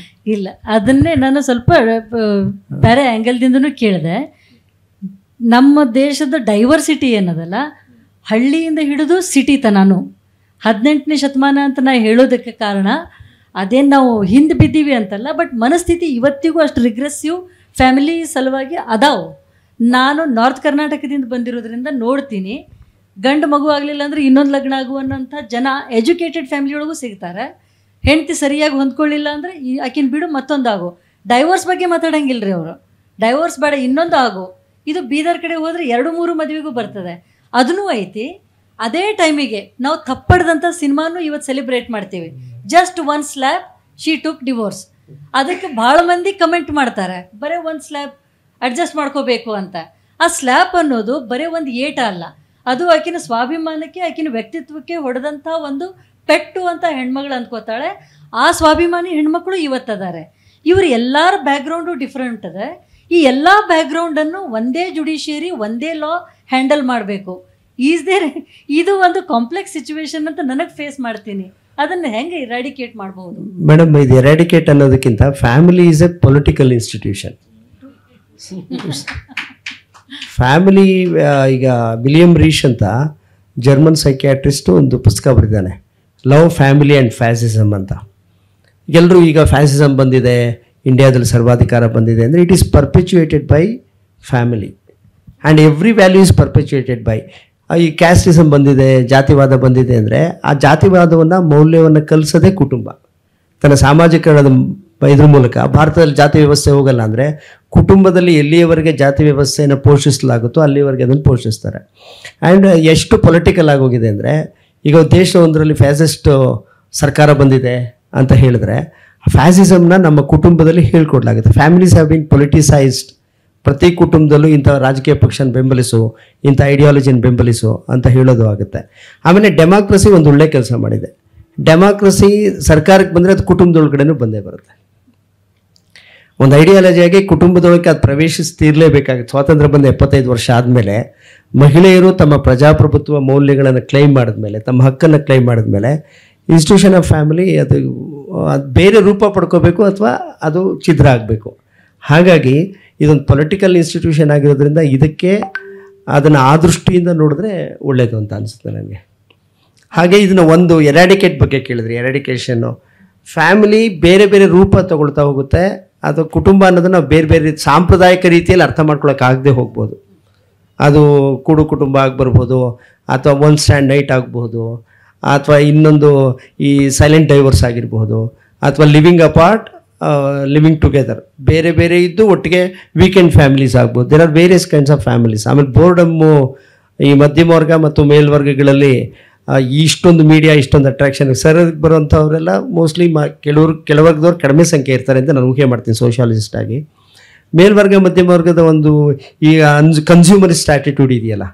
ಇಲ್ಲ, ಅದನ್ನೇ ನಾನು ಸ್ವಲ್ಪ ಬೇರೆ ಆ್ಯಂಗಲ್ದಿಂದನೂ ಕೇಳಿದೆ. ನಮ್ಮ ದೇಶದ ಡೈವರ್ಸಿಟಿ ಏನದಲ್ಲ, ಹಳ್ಳಿಯಿಂದ ಹಿಡಿದು ಸಿಟಿ ತನೂ 18ನೇ ಶತಮಾನ ಅಂತ ನಾ ಹೇಳೋದಕ್ಕೆ ಕಾರಣ ಅದೇನು ನಾವು ಹಿಂದೆ ಬಿದ್ದೀವಿ ಅಂತಲ್ಲ, ಬಟ್ ಮನಸ್ಥಿತಿ ಇವತ್ತಿಗೂ ಅಷ್ಟು ರಿಗ್ರೆಸಿವ್ ಫ್ಯಾಮಿಲಿ ಸಲುವಾಗಿ ಅದಾವು. ನಾನು ನಾರ್ತ್ ಕರ್ನಾಟಕದಿಂದ ಬಂದಿರೋದ್ರಿಂದ ನೋಡ್ತೀನಿ, ಗಂಡು ಮಗು ಆಗಲಿಲ್ಲ ಅಂದರೆ ಇನ್ನೊಂದು ಲಗ್ನ ಆಗುವಂಥ ಜನ ಎಜುಕೇಟೆಡ್ ಫ್ಯಾಮಿಲಿಯೊಳಗೂ ಸಿಗ್ತಾರೆ. ಹೆಂಡತಿ ಸರಿಯಾಗಿ ಹೊಂದ್ಕೊಳ್ಳಿಲ್ಲ ಅಂದರೆ ಆಕಿನ ಬಿಡು ಮತ್ತೊಂದು ಆಗೋ. ಡೈವೋರ್ಸ್ ಬಗ್ಗೆ ಮಾತಾಡೋಂಗಿಲ್ಲ ರೀ ಅವರು. ಡೈವೋರ್ಸ್ ಬೇಡ, ಇನ್ನೊಂದು ಆಗೋ. ಇದು ಬೀದರ್ ಕಡೆ ಹೋದರೆ 2-3 ಮದುವೆಗೂ ಬರ್ತದೆ, ಅದನ್ನೂ ಐತಿ. ಅದೇ ಟೈಮಿಗೆ ನಾವು ತಪ್ಪಡ್ದಂಥ ಸಿನಿಮಾನು ಇವತ್ತು ಸೆಲೆಬ್ರೇಟ್ ಮಾಡ್ತೀವಿ. Just one slab she took divorce. ಅದಕ್ಕೆ ಭಾಳ ಮಂದಿ ಕಮೆಂಟ್ ಮಾಡ್ತಾರೆ, ಬರೀ ಒಂದು ಸ್ಲ್ಯಾಬ್ ಅಡ್ಜಸ್ಟ್ ಮಾಡ್ಕೋಬೇಕು ಅಂತ. ಆ ಸ್ಲ್ಯಾಬ್ ಅನ್ನೋದು ಬರೀ ಒಂದು ಏಟ ಅಲ್ಲ, ಅದು ಆಕಿನ ಸ್ವಾಭಿಮಾನಕ್ಕೆ, ಆಕಿನ ವ್ಯಕ್ತಿತ್ವಕ್ಕೆ ಹೊಡೆದಂಥ ಒಂದು ಪೆಟ್ಟು ಅಂತ ಹೆಣ್ಮಗಳು ಅಂದ್ಕೋತಾಳೆ. ಆ ಸ್ವಾಭಿಮಾನಿ ಹೆಣ್ಮಕ್ಳು ಇವತ್ತದಾರೆ. ಇವರು ಎಲ್ಲರ ಬ್ಯಾಕ್ಗ್ರೌಂಡು ಡಿಫ್ರೆಂಟ್ ಅದ. ಈ ಎಲ್ಲ ಬ್ಯಾಕ್ಗ್ರೌಂಡನ್ನು ಒಂದೇ ಜುಡಿಷಿಯರಿ, ಒಂದೇ ಲಾ ಹ್ಯಾಂಡಲ್ ಮಾಡಬೇಕು. ಇದು ಒಂದು ಕಾಂಪ್ಲೆಕ್ಸ್ ಸಿಚುವೇಶನ್ ಅಂತ ನನಗೆ ಫೇಸ್ ಮಾಡ್ತೀನಿ. ಅದನ್ನು ಹೆಂಗೆ ಇರಾಡಿಕೇಟ್ ಮಾಡ್ಬೋದು ಮೇಡಮ್? ಇದು ಎರಾಡಿಕೇಟ್ ಅನ್ನೋದಕ್ಕಿಂತ family is A political institution. Family, ಈಗ ವಿಲಿಯಂ ರೀಶ್ ಅಂತ ಜರ್ಮನ್ ಸೈಕ್ಯಾಟ್ರಿಸ್ಟು ಒಂದು ಪುಸ್ತಕ ಬರೆದಿದ್ದಾನೆ, ಲವ್, ಫ್ಯಾಮಿಲಿ ಆ್ಯಂಡ್ ಫ್ಯಾಸಿಸಮ್ ಅಂತ. ಎಲ್ಲರೂ ಈಗ ಫ್ಯಾಸಿಸಮ್ ಬಂದಿದೆ, ಇಂಡಿಯಾದಲ್ಲಿ ಸರ್ವಾಧಿಕಾರ ಬಂದಿದೆ ಅಂದರೆ it is perpetuated by family and every value is perpetuated by. ಈ ಕ್ಯಾಸ್ಟಿಸಮ್ ಬಂದಿದೆ, ಜಾತಿವಾದ ಬಂದಿದೆ ಅಂದರೆ ಆ ಜಾತಿವಾದವನ್ನು, ಮೌಲ್ಯವನ್ನು ಕಲಿಸೋದೇ ಕುಟುಂಬ. ತನ್ನ ಸಾಮಾಜಿಕರಣದ ಇದ್ರ ಮೂಲಕ ಭಾರತದಲ್ಲಿ ಜಾತಿ ವ್ಯವಸ್ಥೆ ಹೋಗಲ್ಲ ಅಂದರೆ ಕುಟುಂಬದಲ್ಲಿ ಎಲ್ಲಿಯವರೆಗೆ ಜಾತಿ ವ್ಯವಸ್ಥೆಯನ್ನು ಪೋಷಿಸಲಾಗುತ್ತೋ ಅಲ್ಲಿವರೆಗೆ ಅದನ್ನು ಪೋಷಿಸ್ತಾರೆ. ಆ್ಯಂಡ್ ಎಷ್ಟು ಪೊಲಿಟಿಕಲ್ ಆಗೋಗಿದೆ ಅಂದರೆ, ಈಗ ದೇಶವೊಂದರಲ್ಲಿ ಫ್ಯಾಸಿಸ್ಟ್ ಸರ್ಕಾರ ಬಂದಿದೆ ಅಂತ ಹೇಳಿದ್ರೆ ಫ್ಯಾಸಿಸಮ್ನ ನಮ್ಮ ಕುಟುಂಬದಲ್ಲಿ ಹೇಳ್ಕೊಡ್ಲಾಗುತ್ತೆ. Families have been politicised. ಪ್ರತಿ ಕುಟುಂಬದಲ್ಲೂ ಇಂಥ ರಾಜಕೀಯ ಪಕ್ಷನ ಬೆಂಬಲಿಸು, ಇಂಥ ಐಡಿಯಾಲಜಿನ ಬೆಂಬಲಿಸು ಅಂತ ಹೇಳೋದು ಆಗುತ್ತೆ. ಆಮೇಲೆ ಡೆಮಾಕ್ರಸಿ ಒಂದು ಒಳ್ಳೆ ಕೆಲಸ ಮಾಡಿದೆ. ಡೆಮಾಕ್ರಸಿ ಸರ್ಕಾರಕ್ಕೆ ಬಂದರೆ ಅದು ಕುಟುಂಬದೊಳಗಡೆನೂ ಬಂದೇ ಬರುತ್ತೆ. ಒಂದು ಐಡಿಯಾಲಜಿಯಾಗಿ ಕುಟುಂಬದೊಳಗೆ ಅದು ಪ್ರವೇಶಿಸ್ತಿರಲೇಬೇಕಾಗುತ್ತೆ. ಸ್ವಾತಂತ್ರ್ಯ ಬಂದ 75 ವರ್ಷ ಆದಮೇಲೆ ಮಹಿಳೆಯರು ತಮ್ಮ ಪ್ರಜಾಪ್ರಭುತ್ವ ಮೌಲ್ಯಗಳನ್ನು ಕ್ಲೈಮ್ ಮಾಡಿದ್ಮೇಲೆ, ತಮ್ಮ ಹಕ್ಕನ್ನು ಕ್ಲೈಮ್ ಮಾಡಿದ್ಮೇಲೆ ಇನ್ಸ್ಟಿಟ್ಯೂಷನ್ ಆಫ್ ಫ್ಯಾಮಿಲಿ ಅದು ಬೇರೆ ರೂಪ ಪಡ್ಕೋಬೇಕು ಅಥವಾ ಅದು ಛಿದ್ರ ಆಗಬೇಕು. ಹಾಗಾಗಿ ಇದೊಂದು ಪೊಲಿಟಿಕಲ್ ಇನ್ಸ್ಟಿಟ್ಯೂಷನ್ ಆಗಿರೋದ್ರಿಂದ ಇದಕ್ಕೆ ಅದನ್ನು ಆ ದೃಷ್ಟಿಯಿಂದ ನೋಡಿದ್ರೆ ಒಳ್ಳೆಯದು ಅಂತ ಅನಿಸುತ್ತೆ ನನಗೆ. ಹಾಗೆ ಇದನ್ನು ಒಂದು ಎರಾಡಿಕೇಟ್ ಬಗ್ಗೆ ಕೇಳಿದ್ರಿ. ಎರಾಡಿಕೇಷನ್ನು ಫ್ಯಾಮಿಲಿ ಬೇರೆ ಬೇರೆ ರೂಪ ತಗೊಳ್ತಾ ಹೋಗುತ್ತೆ. ಅದು ಕುಟುಂಬ ಅನ್ನೋದನ್ನು ಬೇರೆ ಬೇರೆ ಸಾಂಪ್ರದಾಯಿಕ ರೀತಿಯಲ್ಲಿ ಅರ್ಥ ಮಾಡ್ಕೊಳಕ್ಕಾಗದೆ ಹೋಗ್ಬೋದು. ಅದು ಕೂಡು ಕುಟುಂಬ ಆಗಿಬರ್ಬೋದು, ಅಥವಾ ಒನ್ ಸ್ಟ್ಯಾಂಡ್ ನೈಟ್ ಆಗ್ಬೋದು, ಅಥವಾ ಇನ್ನೊಂದು ಈ ಸೈಲೆಂಟ್ ಡೈವರ್ಸ್ ಆಗಿರ್ಬೋದು, ಅಥವಾ ಲಿವಿಂಗ್ ಅಪಾರ್ಟ್, ಲಿವಿಂಗ್ ಟುಗೆದರ್, ಬೇರೆ ಬೇರೆ ಇದ್ದು ಒಟ್ಟಿಗೆ ವೀಕೆಂಡ್ ಫ್ಯಾಮಿಲೀಸ್ ಆಗ್ಬೋದು. There are various kinds of families. ಆಮೇಲೆ ಬೋರ್ಡಮ್ಮು ಈ ಮಧ್ಯಮ ವರ್ಗ ಮತ್ತು ಮೇಲ್ವರ್ಗಗಳಲ್ಲಿ ಇಷ್ಟೊಂದು ಮೀಡಿಯಾ, ಇಷ್ಟೊಂದು ಅಟ್ರಾಕ್ಷನ್ ಸರ್ ಬರುವಂಥವರೆಲ್ಲ ಮೋಸ್ಟ್ಲಿ ಕೆಲವರ್ಗದವ್ರು ಕಡಿಮೆ ಸಂಖ್ಯೆ ಇರ್ತಾರೆ ಅಂತ ನಾನು ಊಹೆ ಮಾಡ್ತೀನಿ ಸೋಷಿಯಾಲಜಿಸ್ಟ್ ಆಗಿ. ಮೇಲ್ವರ್ಗ ಮಧ್ಯಮ ವರ್ಗದ ಒಂದು ಈಗ ಕನ್ಸ್ಯೂಮರಿಸ್ಟ್ ಆ್ಯಟಿಟ್ಯೂಡ್ ಇದೆಯಲ್ಲ,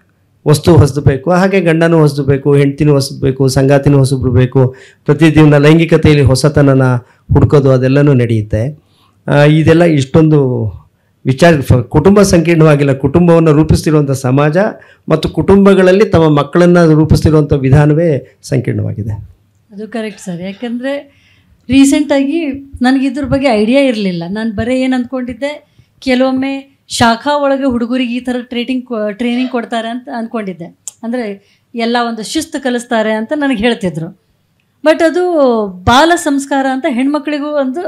ವಸ್ತು ಹೊಸಬೇಕು, ಹಾಗೆ ಗಂಡನೂ ಹೊಸಬೇಕು, ಹೆಂಡ್ತಿನೂ ಹೊಸಬೇಕು, ಸಂಗಾತಿನೂ ಹೊಸಬ್ರು ಬೇಕು, ಪ್ರತಿದಿನ ಲೈಂಗಿಕತೆಯಲ್ಲಿ ಹೊಸತನನ ಹುಡ್ಕೋದು ಅದೆಲ್ಲನೂ ನಡೆಯುತ್ತೆ. ಇದೆಲ್ಲ ಇಷ್ಟೊಂದು ವಿಚಾರ ಕುಟುಂಬ ಸಂಕೀರ್ಣವಾಗಿಲ್ಲ. ಕುಟುಂಬವನ್ನು ರೂಪಿಸ್ತಿರುವಂಥ ಸಮಾಜ ಮತ್ತು ಕುಟುಂಬಗಳಲ್ಲಿ ತಮ್ಮ ಮಕ್ಕಳನ್ನು ರೂಪಿಸ್ತಿರುವಂಥ ವಿಧಾನವೇ ಸಂಕೀರ್ಣವಾಗಿದೆ. ಅದು ಕರೆಕ್ಟ್ ಸರ್. ಯಾಕಂದರೆ ರೀಸೆಂಟಾಗಿ ನನಗೆ ಇದ್ರ ಬಗ್ಗೆ ಐಡಿಯಾ ಇರಲಿಲ್ಲ. ನಾನು ಬರೀ ಏನು ಅಂದ್ಕೊಂಡಿದ್ದೆ, ಕೆಲವೊಮ್ಮೆ ಶಾಖಾ ಒಳಗೆ ಹುಡುಗರಿಗೆ ಈ ಥರ ಟ್ರೈನಿಂಗ್ ಕೊಡ್ತಾರೆ ಅಂತ ಅಂದ್ಕೊಂಡಿದ್ದೆ. ಅಂದರೆ ಎಲ್ಲ ಒಂದು ಶಿಸ್ತು ಕಲಿಸ್ತಾರೆ ಅಂತ ನನಗೆ ಹೇಳ್ತಿದ್ರು. ಬಟ್ ಅದು ಬಾಲ ಸಂಸ್ಕಾರ ಅಂತ ಹೆಣ್ಮಕ್ಳಿಗೂ ಒಂದು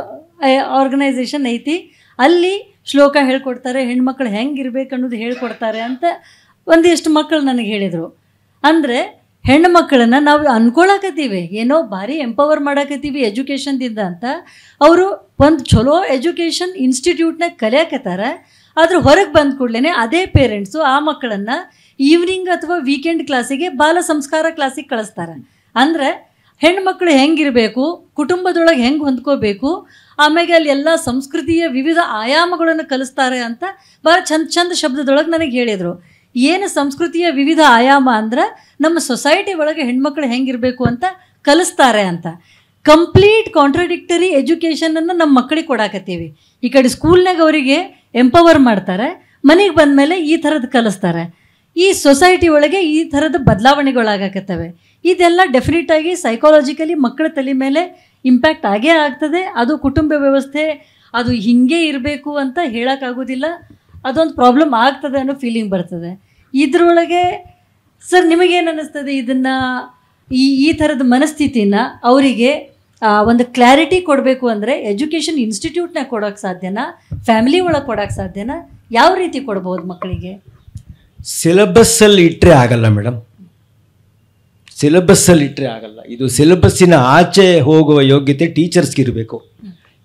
ಆರ್ಗನೈಸೇಷನ್ ಐತಿ. ಅಲ್ಲಿ ಶ್ಲೋಕ ಹೇಳ್ಕೊಡ್ತಾರೆ, ಹೆಣ್ಮಕ್ಳು ಹೆಂಗಿರ್ಬೇಕು ಅನ್ನೋದು ಹೇಳ್ಕೊಡ್ತಾರೆ ಅಂತ ಒಂದಿಷ್ಟು ಮಕ್ಕಳು ನನಗೆ ಹೇಳಿದರು. ಅಂದರೆ ಹೆಣ್ಣು ಮಕ್ಕಳನ್ನು ನಾವು ಅನ್ಕೊಳಕತ್ತೀವಿ ಏನೋ ಭಾರಿ ಎಂಪವರ್ ಮಾಡಾಕತ್ತೀವಿ ಎಜುಕೇಷನ್ದಿಂದ ಅಂತ. ಅವರು ಒಂದು ಚಲೋ ಎಜುಕೇಷನ್ ಇನ್ಸ್ಟಿಟ್ಯೂಟ್ನಾಗ ಕಲಿಯಾಕತ್ತಾರೆ. ಆದ್ರೆ ಹೊರಗೆ ಬಂದ ಕೂಡಲೇ ಅದೇ ಪೇರೆಂಟ್ಸು ಆ ಮಕ್ಕಳನ್ನು ಈವ್ನಿಂಗ್ ಅಥವಾ ವೀಕೆಂಡ್ ಕ್ಲಾಸಿಗೆ ಬಾಲ ಸಂಸ್ಕಾರ ಕ್ಲಾಸಿಗೆ ಕಳಿಸ್ತಾರೆ. ಅಂದರೆ ಹೆಣ್ಮಕ್ಳು ಹೆಂಗಿರಬೇಕು, ಕುಟುಂಬದೊಳಗೆ ಹೆಂಗೆ ಹೊಂದ್ಕೋಬೇಕು, ಆಮೇಲೆ ಅಲ್ಲಿ ಎಲ್ಲ ಸಂಸ್ಕೃತಿಯ ವಿವಿಧ ಆಯಾಮಗಳನ್ನು ಕಲಿಸ್ತಾರೆ ಅಂತ ಭಾಳ ಚಂದ ಶಬ್ದದೊಳಗೆ ನನಗೆ ಹೇಳಿದರು. ಏನು ಸಂಸ್ಕೃತಿಯ ವಿವಿಧ ಆಯಾಮ ಅಂದ್ರೆ ನಮ್ಮ ಸೊಸೈಟಿ ಒಳಗೆ ಹೆಣ್ಮಕ್ಳು ಹೆಂಗಿರಬೇಕು ಅಂತ ಕಲಿಸ್ತಾರೆ ಅಂತ. ಕಂಪ್ಲೀಟ್ ಕಾಂಟ್ರಡಿಕ್ಟರಿ ಎಜುಕೇಷನನ್ನು ನಮ್ಮ ಮಕ್ಕಳಿಗೆ ಕೊಡಾಕತ್ತೀವಿ. ಈ ಕಡೆ ಸ್ಕೂಲ್ನಾಗ ಅವರಿಗೆ ಎಂಪವರ್ ಮಾಡ್ತಾರೆ, ಮನೆಗೆ ಬಂದಮೇಲೆ ಈ ಥರದ್ದು ಕಲಿಸ್ತಾರೆ. ಈ ಸೊಸೈಟಿ ಒಳಗೆ ಈ ಥರದ ಬದಲಾವಣೆಗಳಾಗಕತ್ತವೆ. ಇದೆಲ್ಲ ಡೆಫಿನೆಟಾಗಿ ಸೈಕಾಲಜಿಕಲಿ ಮಕ್ಕಳ ತಲೆ ಮೇಲೆ ಇಂಪ್ಯಾಕ್ಟ್ ಆಗೇ ಆಗ್ತದೆ. ಅದು ಕುಟುಂಬ ವ್ಯವಸ್ಥೆ ಅದು ಹಿಂಗೆ ಇರಬೇಕು ಅಂತ ಹೇಳೋಕ್ಕಾಗೋದಿಲ್ಲ, ಅದೊಂದು ಪ್ರಾಬ್ಲಮ್ ಆಗ್ತದೆ ಅನ್ನೋ ಫೀಲಿಂಗ್ ಬರ್ತದೆ. ಇದರೊಳಗೆ ಸರ್ ನಿಮಗೇನು ಅನ್ನಿಸ್ತದೆ, ಇದನ್ನು ಈ ಥರದ ಮನಸ್ಥಿತಿನ ಅವರಿಗೆ ಒಂದು ಕ್ಲಾರಿಟಿ ಕೊಡಬೇಕು ಅಂದರೆ ಎಜುಕೇಷನ್ ಇನ್ಸ್ಟಿಟ್ಯೂಟ್ನಾಗ ಕೊಡೋಕ್ಕೆ ಸಾಧ್ಯನಾ, ಫ್ಯಾಮಿಲಿ ಒಳಗೆ ಕೊಡೋಕ್ಕೆ ಸಾಧ್ಯನಾ, ಯಾವ ರೀತಿ ಕೊಡ್ಬೋದು ಮಕ್ಕಳಿಗೆ? ಸಿಲೆಬಸ್ಸಲ್ಲಿ ಇಟ್ಟರೆ ಆಗಲ್ಲ ಮೇಡಮ್, ಸಿಲೆಬಸ್ಸಲ್ಲಿ ಇಟ್ಟರೆ ಆಗಲ್ಲ. ಇದು ಸಿಲೆಬಸ್ಸಿನ ಆಚೆ ಹೋಗುವ ಯೋಗ್ಯತೆ ಟೀಚರ್ಸ್ಗೆ ಇರಬೇಕು.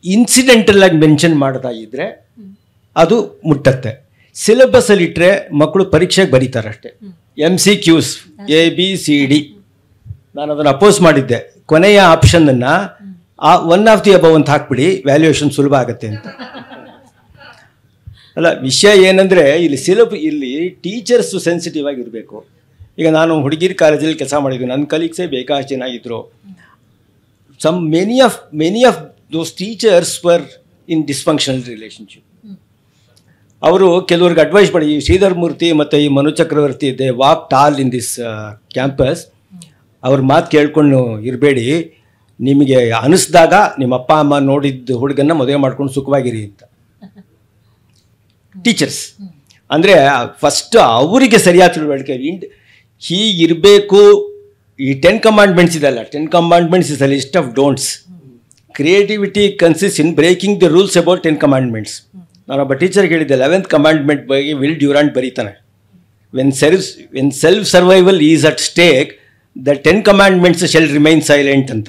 ಇನ್ಸಿಡೆಂಟಲ್ ಆಗಿ ಮೆನ್ಷನ್ ಮಾಡ್ತಾ ಇದ್ದರೆ ಅದು ಮುಟ್ಟತ್ತೆ. ಸಿಲೆಬಸ್ಸಲ್ಲಿ ಇಟ್ಟರೆ ಮಕ್ಕಳು ಪರೀಕ್ಷೆಗೆ ಬರೀತಾರೆ ಅಷ್ಟೇ. MCQs ABCD. ನಾನು ಅದನ್ನು ಅಪೋಸ್ ಮಾಡಿದ್ದೆ. ಕೊನೆಯ ಆಪ್ಷನನ್ನು ಒನ್ ಆಫ್ ದಿ ಅಬವ್ ಅಂತ ಹಾಕ್ಬಿಡಿ, ವ್ಯಾಲ್ಯೂಯೇಷನ್ ಸುಲಭ ಆಗುತ್ತೆ ಅಂತ. ಅಲ್ಲ, ವಿಷಯ ಏನಂದರೆ ಇಲ್ಲಿ ಟೀಚರ್ಸು ಸೆನ್ಸಿಟಿವ್ ಆಗಿರಬೇಕು. ಈಗ ನಾನು ಹುಡುಗಿರ ಕಾಲೇಜಲ್ಲಿ ಕೆಲಸ ಮಾಡಿದ್ವಿ, ನನ್ನ ಕಲೀಗ್ಸೇ ಬೇಕಾಷ್ಟು ಚೆನ್ನಾಗಿದ್ದರು. Many of those teachers were in dysfunctional relationship. ಅವರು ಕೆಲವ್ರಿಗೆ ಅಡ್ವೈಸ್ ಮಾಡಿ, ಈ ಶ್ರೀಧರ್ ಮೂರ್ತಿ ಮತ್ತು ಈ Manu Chakravarthy they walk tall in this campus. ಅವ್ರ ಮಾತು ಕೇಳ್ಕೊಂಡು ಇರಬೇಡಿ, ನಿಮಗೆ ಅನಿಸ್ದಾಗ ನಿಮ್ಮ ಅಪ್ಪ ಅಮ್ಮ ನೋಡಿದ್ದು ಹುಡುಗನ್ನ ಮದುವೆ ಮಾಡ್ಕೊಂಡು ಸುಖವಾಗಿರಿ ಅಂತ. ಟೀಚರ್ಸ್ ಅಂದರೆ ಫಸ್ಟ್ ಅವರಿಗೆ ಸರಿಯಾದ ತಿಳುವಳಿಕೆ ಹೀಗಿರಬೇಕು. ಈ 10 ಕಮಾಂಡ್ಮೆಂಟ್ಸ್ ಇದೆಲ್ಲ, 10 commandments is a list of don'ts. Creativity consist in breaking the rules about 10 commandments. ನಾನೊಬ್ಬ ಟೀಚರ್ಗೆ ಹೇಳಿದ್ದೆ, 11th ಕಮಾಂಡ್ಮೆಂಟ್ ಬಗ್ಗೆ ವಿಲ್ ಡ್ಯೂರಾಂಟ್ ಬರೀತಾನೆ. When self survival is at stake, the 10 commandments shall remain silent ಅಂತ.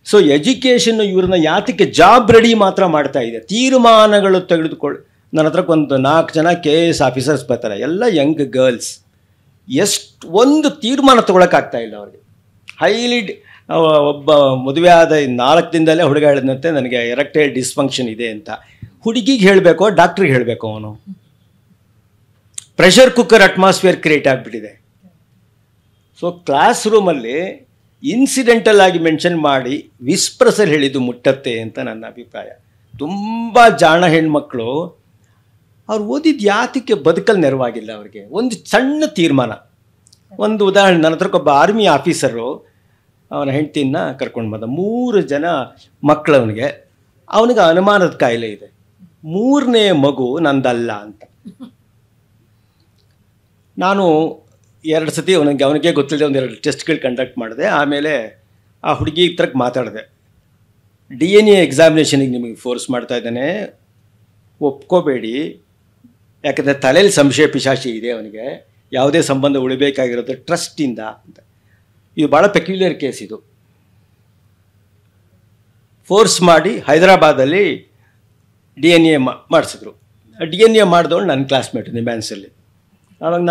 ಸೊ ಎಜುಕೇಷನ್ ಇವ್ರನ್ನ ಯಾತಕ್ಕೆ job ready ಮಾತ್ರ ಮಾಡ್ತಾ ಇದೆ, ತೀರ್ಮಾನಗಳು ತೆಗೆದುಕೊಳ್ಳಿ. ನನ್ನ ಹತ್ರಕ್ಕೆ ಒಂದು 4 ಜನ KS ಆಫೀಸರ್ಸ್ ಬರ್ತಾರೆ, ಎಲ್ಲ ಯಂಗ್ ಗರ್ಲ್ಸ್. ಒಂದು ತೀರ್ಮಾನ ತೊಗೊಳಕ್ಕಾಗ್ತಾ ಇಲ್ಲ ಅವ್ರಿಗೆ. ಹೈಲಿ ಒಬ್ಬ ಮದುವೆ ಆದ 4 ದಿನದಲ್ಲೇ ಹುಡುಗ ಹೇಳಿದಂತೆ ನನಗೆ ಎರೆಕ್ಟೈಲ್ ಡಿಸ್ಫಂಕ್ಷನ್ ಇದೆ ಅಂತ. ಹುಡುಗಿಗೆ ಹೇಳಬೇಕೋ ಡಾಕ್ಟ್ರಿಗೆ ಹೇಳಬೇಕು? ಅವನು ಪ್ರೆಷರ್ ಕುಕ್ಕರ್ ಅಟ್ಮಾಸ್ಫಿಯರ್ ಕ್ರಿಯೇಟ್ ಆಗಿಬಿಟ್ಟಿದೆ. ಸೊ ಕ್ಲಾಸ್ ರೂಮಲ್ಲಿ ಇನ್ಸಿಡೆಂಟಲ್ ಆಗಿ ಮೆನ್ಷನ್ ಮಾಡಿ ವಿಸ್ಪ್ರಸಲ್ಲಿ ಹೇಳಿದ್ದು ಮುಟ್ಟತ್ತೆ ಅಂತ ನನ್ನ ಅಭಿಪ್ರಾಯ. ತುಂಬ ಜಾಣ ಹೆಣ್ಮಕ್ಳು ಅವ್ರು ಓದಿದ್ದು ಯಾತಕ್ಕೆ ಬದುಕಲ್ಲಿ ನೆರವಾಗಿಲ್ಲ ಅವ್ರಿಗೆ. ಒಂದು ಸಣ್ಣ ತೀರ್ಮಾನ, ಒಂದು ಉದಾಹರಣೆ, ನನ್ನ ಹತ್ರಕ್ಕೊಬ್ಬ ಆರ್ಮಿ ಆಫೀಸರು ಅವನ ಹೆಂಡ್ತಿನ ಕರ್ಕೊಂಡು ಬಂದ. 3 ಜನ ಮಕ್ಕಳವನಿಗೆ. ಅವನಿಗೆ ಅನುಮಾನದ ಕಾಯಿಲೆ ಇದೆ. 3ನೇ ಮಗು ನಂದಲ್ಲ ಅಂತ. ನಾನು 2 ಸತಿ ಅವನಿಗೆ ಗೊತ್ತಿಲ್ಲದೆ 1-2 ಟೆಸ್ಟ್ಗಳು ಕಂಡಕ್ಟ್ ಮಾಡಿದೆ. ಆಮೇಲೆ ಆ ಹುಡುಗಿ ಹತ್ರಕ್ಕೆ ಮಾತಾಡಿದೆ. DNA ಎಕ್ಸಾಮಿನೇಷನಿಗೆ ನಿಮಗೆ ಫೋರ್ಸ್ ಮಾಡ್ತಾ ಇದ್ದಾನೆ, ಒಪ್ಕೋಬೇಡಿ, ಯಾಕಂದರೆ ತಲೆಯಲ್ಲಿ ಸಂಶಯ ಪಿಶಾಚಿ ಇದೆ ಅವನಿಗೆ, ಯಾವುದೇ ಸಂಬಂಧ ಉಳಿಬೇಕಾಗಿರೋದು ಟ್ರಸ್ಟಿಂದ ಅಂತ. ಇದು ಭಾಳ ಪೆಕ್ಯುಲರ್ ಕೇಸ್. ಇದು ಫೋರ್ಸ್ ಮಾಡಿ ಹೈದರಾಬಾದಲ್ಲಿ DNA ಮಾಡಿಸಿದ್ರು. DNA ಮಾಡಿದವಳು ನನ್ನ ಕ್ಲಾಸ್ಮೇಟ್ ನಿಮ್ಯಾನ್ಸಲ್ಲಿ. ಆವಾಗ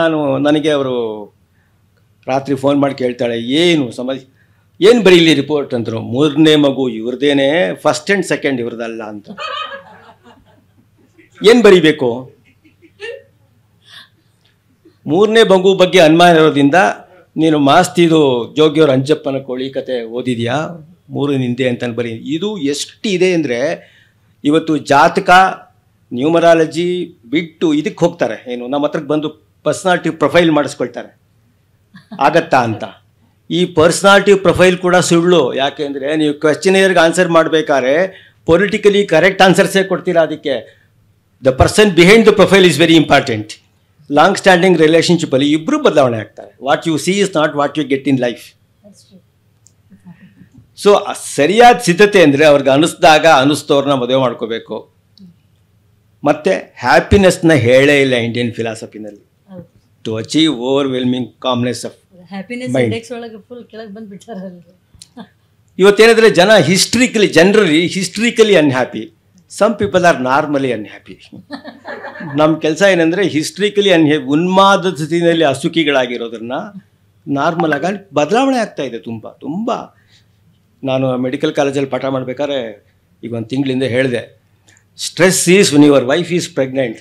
ನನಗೆ ಅವರು ರಾತ್ರಿ ಫೋನ್ ಮಾಡಿ ಕೇಳ್ತಾಳೆ, ಏನು ಬರೀಲಿ ರಿಪೋರ್ಟ್ ಅಂದರು. 3ನೇ ಮಗು ಇವ್ರದೇನೆ, ಫಸ್ಟ್ ಆ್ಯಂಡ್ ಸೆಕೆಂಡ್ ಇವ್ರದಲ್ಲ ಅಂತ. ಏನು ಬರೀಬೇಕು? 3ನೇ ಮಗು ಬಗ್ಗೆ ಅನುಮಾನ ಇರೋದ್ರಿಂದ ನೀನು ಮಾಸ್ತಿದು ಜೋಗಿಯವ್ರ ಅಂಜಪ್ಪನ ಕೋಳಿ ಕತೆ ಓದಿದ್ಯಾ, 3 ಹಿಂದೆ ಅಂತ ಬರೀ. ಇದು ಎಷ್ಟಿದೆ ಅಂದರೆ ಇವತ್ತು ಜಾತಕ ನ್ಯೂಮರಾಲಜಿ ಬಿಟ್ಟು ಇದಕ್ಕೆ ಹೋಗ್ತಾರೆ. ಏನು ನಮ್ಮ ಹತ್ರಕ್ಕೆ ಬಂದು ಪರ್ಸ್ನಾಲಿಟಿ ಪ್ರೊಫೈಲ್ ಮಾಡಿಸ್ಕೊಳ್ತಾರೆ, ಆಗತ್ತಾ ಅಂತ. ಈ ಪರ್ಸ್ನಾಲಿಟಿ ಪ್ರೊಫೈಲ್ ಕೂಡ ಸುಳ್ಳು. ಯಾಕೆಂದರೆ ನೀವು ಕ್ವೆಶ್ಚನಿಯರ್ಗೆ ಆನ್ಸರ್ ಮಾಡಬೇಕಾದ್ರೆ ಪೊಲಿಟಿಕಲಿ ಕರೆಕ್ಟ್ ಆನ್ಸರ್ಸೇ ಕೊಡ್ತೀರಾ. ಅದಕ್ಕೆ the person behind the profile is very important. Long standing ರಿಲೇಷನ್ಶಿಪ್ಪಲ್ಲಿ ಇಬ್ಬರು ಬದಲಾವಣೆ ಆಗ್ತಾರೆ. What you see is not what you get in life. So ಸರಿಯಾದ ಸಿದ್ಧತೆ ಅಂದರೆ ಅವ್ರಿಗೆ ಅನ್ನಿಸ್ತವ್ರನ್ನ ಮದುವೆ ಮಾಡ್ಕೋಬೇಕು. ಮತ್ತು ಹ್ಯಾಪಿನೆಸ್ನ ಹೇಳೇ ಇಲ್ಲ ಇಂಡಿಯನ್ ಫಿಲಾಸಫಿನಲ್ಲಿ. To achieve overwhelming calmness of happiness index ಒಳಗೆ ಫುಲ್ ಕೆಳಗೆ ಬಂದುಬಿಟ್ಟಾರಲ್ಲ. ಇವತ್ತೇನಿದ್ರೆ ಜನ historically unhappy. Some people are normally unhappy. ನಮ್ಮ ಕೆಲಸ ಏನಂದರೆ ಹಿಸ್ಟ್ರಿಕಲಿ ಉನ್ಮಾದ ಸ್ಥಿತಿಯಲ್ಲಿ ಅಸುಖಿಗಳಾಗಿರೋದ್ರನ್ನ ನಾರ್ಮಲ್ ಆಗಿ ಬದಲಾವಣೆ ಆಗ್ತಾ ಇದೆ ತುಂಬ. ನಾನು ಮೆಡಿಕಲ್ ಕಾಲೇಜಲ್ಲಿ ಪಾಠ ಮಾಡಬೇಕಾದ್ರೆ ಈಗ ಒಂದು ತಿಂಗಳಿಂದ ಹೇಳಿದೆ, stress is when your wife is pregnant,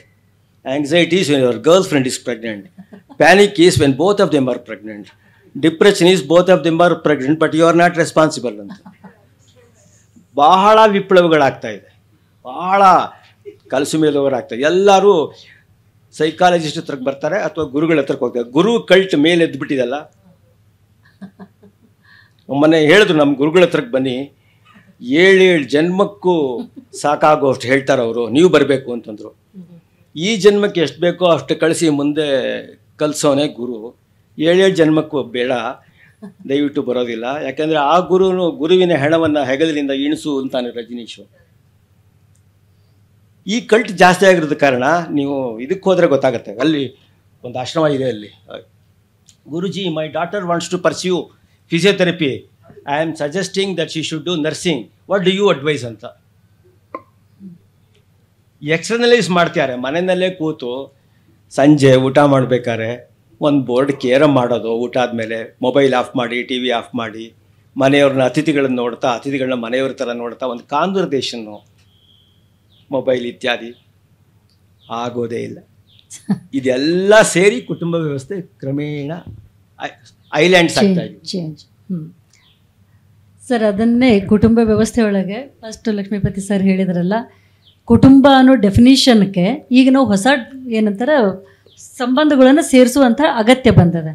anxiety is when your girlfriend is pregnant, panic is when both of them are pregnant, depression is both of them are pregnant but you R not responsible ಅಂತ. ಬಹಳ ವಿಪ್ಲವಗಳಾಗ್ತಾ ಇದೆ, ಬಹಳ ಕಲಸು ಮೇಲುವರಾಗ್ತದೆ. ಎಲ್ಲರೂ psychologist ಹತ್ರಕ್ಕೆ ಬರ್ತಾರೆ ಅಥವಾ ಗುರುಗಳ ಹತ್ರಕ್ಕೆ ಹೋಗ್ತಾರೆ. ಗುರು ಕಲ್ಟ್ ಮೇಲೆ ಎದ್ದುಬಿಟ್ಟಿದಲ್ಲ. ಮೊನ್ನೆ ಹೇಳಿದ್ರು ನಮ್ಮ ಗುರುಗಳ ಹತ್ರಕ್ಕೆ ಬನ್ನಿ, 7 ಜನ್ಮಕ್ಕೂ ಸಾಕಾಗೋಷ್ಟು ಹೇಳ್ತಾರೆ ಅವರು, ನೀವು ಬರಬೇಕು ಅಂತಂದರು. ಈ ಜನ್ಮಕ್ಕೆ ಎಷ್ಟು ಬೇಕೋ ಅಷ್ಟು ಕಳಿಸಿ ಮುಂದೆ ಕಲಿಸೋನೆ ಗುರು. 7 ಜನ್ಮಕ್ಕೂ ಬೇಡ, ದಯವಿಟ್ಟು ಬರೋದಿಲ್ಲ. ಯಾಕೆಂದರೆ ಆ ಗುರುವಿನ ಹೆಣವನ್ನು ಹೆಗಲಿನಿಂದ ಇಣಿಸು ಅಂತಾನೆ ರಜನೀಶು. ಈ ಕಲ್ಟ್ ಜಾಸ್ತಿ ಆಗಿರೋದ ಕಾರಣ ನೀವು ಇದಕ್ಕೆ ಹೋದರೆ ಗೊತ್ತಾಗುತ್ತೆ. ಅಲ್ಲಿ ಒಂದು ಆಶ್ರಮ ಇದೆ, ಅಲ್ಲಿ Guruji my daughter wants to pursue physiotherapy, I am suggesting that she should do nursing, what do you advise ಅಂತ. ಎಕ್ಸ್ಟರ್ನಲೈಸ್ ಮಾಡ್ತಾರೆ. ಮನೆಯಲ್ಲೇ ಕೂತು ಸಂಜೆ ಊಟ ಮಾಡಬೇಕಾದ್ರೆ ಒಂದು ಬೋರ್ಡ್ ಕೇರಮ್ ಮಾಡೋದು, ಊಟ ಆದಮೇಲೆ ಮೊಬೈಲ್ ಆಫ್ ಮಾಡಿ, ಟಿ ವಿ ಆಫ್ ಮಾಡಿ, ಮನೆಯವ್ರನ್ನ ಅತಿಥಿಗಳನ್ನ ನೋಡ್ತಾ, ಅತಿಥಿಗಳನ್ನ ಮನೆಯವ್ರ ಥರ ನೋಡ್ತಾ ಒಂದು ಕಾನ್ವರ್ಸೇಷನ್ನು, ಮೊಬೈಲ್ ಇತ್ಯಾದಿ ಆಗೋದೇ ಇಲ್ಲ. ಇದೆಲ್ಲ ಸೇರಿ ಕುಟುಂಬ ವ್ಯವಸ್ಥೆ ಕ್ರಮೇಣ ಐಲ್ಯಾಂಡ್ಸ್ ಆಗ್ತಾ ಇದೆ. ಚೇಂಜ್. ಸರ್, ಅದನ್ನೇ ಕುಟುಂಬ ವ್ಯವಸ್ಥೆ ಒಳಗೆ ಫಸ್ಟ್ ಲಕ್ಷ್ಮೀಪತಿ ಸರ್ ಹೇಳಿದ್ರಲ್ಲ, ಕುಟುಂಬ ಅನ್ನೋ ಡೆಫಿನಿಷನ್ಗೆ ಈಗ ನಾವು ಹೊಸ ಏನಂತಾರೆ ಸಂಬಂಧಗಳನ್ನು ಸೇರಿಸುವಂಥ ಅಗತ್ಯ ಬಂದದೆ.